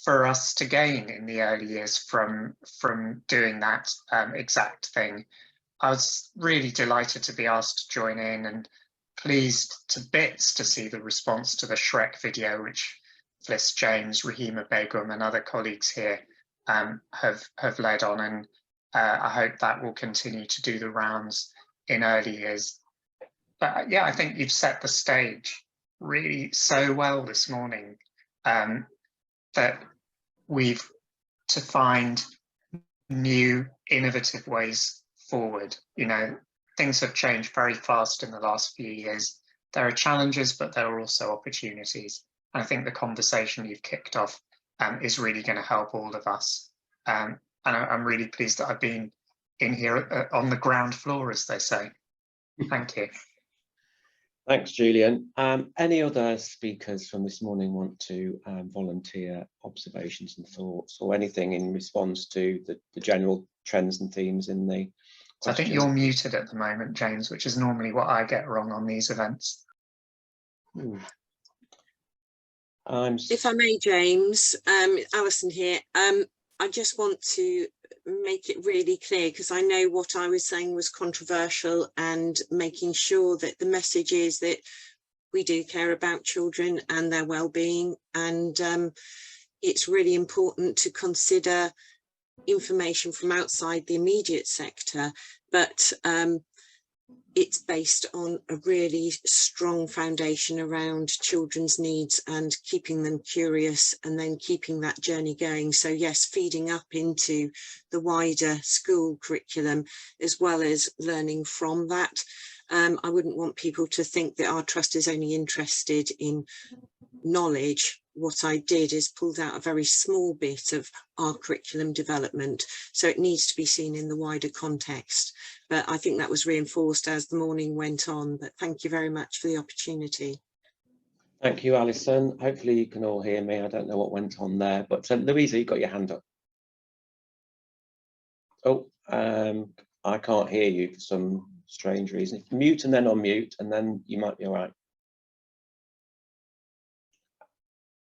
for us to gain in the early years from doing that exact thing. I was really delighted to be asked to join in, and pleased to bits to see the response to the Shrek video, which Fliss James, Rahima Begum and other colleagues here have led on, and I hope that will continue to do the rounds in early years. But yeah, I think you've set the stage really so well this morning, that we've to find new innovative ways forward. You know, things have changed very fast in the last few years. There are challenges, but there are also opportunities. I think the conversation you've kicked off is really going to help all of us. And I'm really pleased that I've been in here on the ground floor, as they say. Thank you. Thanks, Julian. Any other speakers from this morning want to volunteer observations and thoughts, or anything in response to the general trends and themes in the questions? I think you're muted at the moment, James, which is normally what I get wrong on these events. If I may, James, Alison here. I just want to make it really clear, because I know what I was saying was controversial, and making sure that the message is that we do care about children and their well-being, and it's really important to consider information from outside the immediate sector, but it's based on a really strong foundation around children's needs and keeping them curious, and then keeping that journey going. So yes, feeding up into the wider school curriculum, as well as learning from that. I wouldn't want people to think that our trust is only interested in knowledge. What I did is pulled out a very small bit of our curriculum development, so it needs to be seen in the wider context. But I think that was reinforced as the morning went on. But thank you very much for the opportunity. Thank you, Alison. Hopefully you can all hear me. I don't know what went on there, but Louisa, you got your hand up. Oh, I can't hear you for some strange reason. Mute and then unmute, and then you might be all right.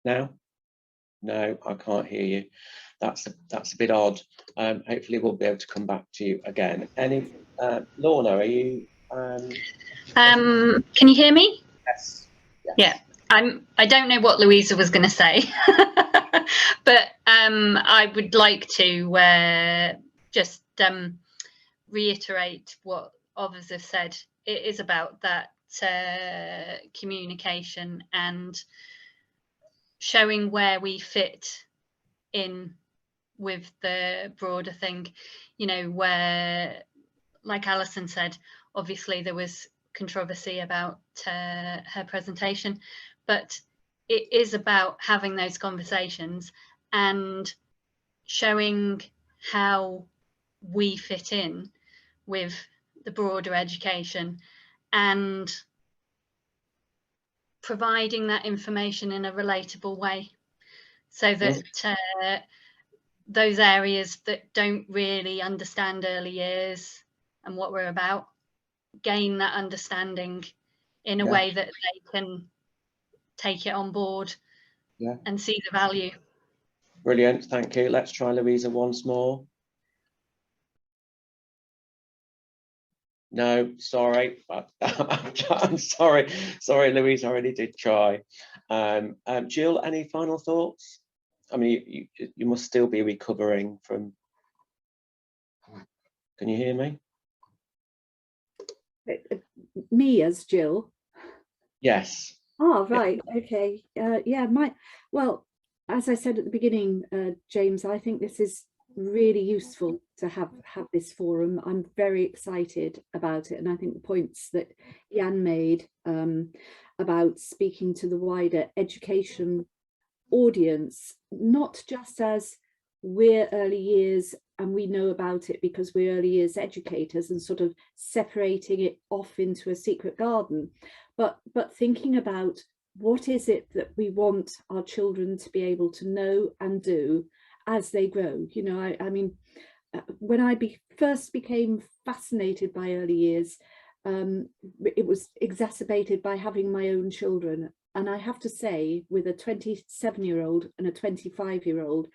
Now? No, I can't hear you. That's a bit odd. Hopefully we'll be able to come back to you again. Any Lorna, are you can you hear me? Yes. Yeah, I don't know what Louisa was going to say, but I would like to just reiterate what others have said. It is about that communication and showing where we fit in with the broader thing, you know, where, like Alison said, obviously there was controversy about her presentation, but it is about having those conversations and showing how we fit in with the broader education, and providing that information in a relatable way, so that those areas that don't really understand early years and what we're about gain that understanding in a way that they can take it on board and see the value. Brilliant, thank you. Let's try Louisa once more. No, sorry, I'm sorry, Louise, I already did try. Jill, any final thoughts? I mean, you must still be recovering from. Can you hear me? Me as Jill? Yes. Oh, right, okay. Yeah, well, as I said at the beginning, James, I think this is really useful to have this forum. I'm very excited about it, and I think the points that Jan made about speaking to the wider education audience, not just as we're early years and we know about it because we're early years educators and sort of separating it off into a secret garden, but thinking about what is it that we want our children to be able to know and do as they grow. You know, I mean, when I first became fascinated by early years, it was exacerbated by having my own children. And I have to say, with a 27-year-old and a 25-year-old,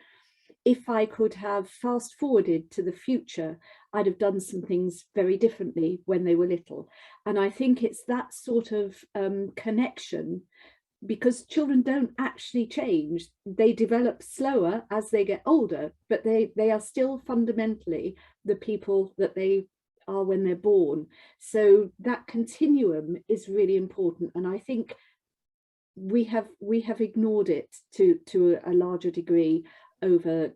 if I could have fast forwarded to the future, I'd have done some things very differently when they were little. And I think it's that sort of connection, because children don't actually change. They develop slower as they get older, but they are still fundamentally the people that they are when they're born. So that continuum is really important. And I think we have ignored it to a larger degree over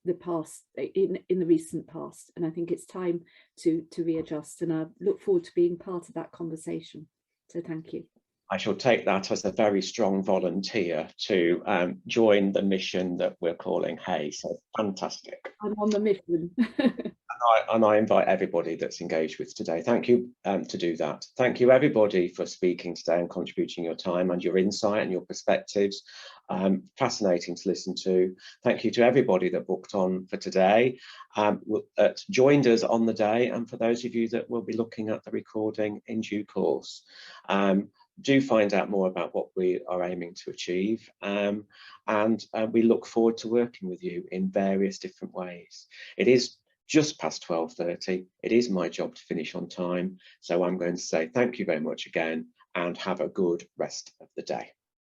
the past, in the recent past, and I think it's time to readjust, and I look forward to being part of that conversation. So thank you. I shall take that as a very strong volunteer to join the mission that we're calling Hey. So fantastic. I'm on the mission. And I invite everybody that's engaged with today. Thank you to do that. Thank you everybody for speaking today and contributing your time and your insight and your perspectives. Fascinating to listen to. Thank you to everybody that booked on for today, joined us on the day, and for those of you that will be looking at the recording in due course. Do find out more about what we are aiming to achieve, and we look forward to working with you in various different ways. It is just past 12:30. It is my job to finish on time, so I'm going to say thank you very much again and have a good rest of the day.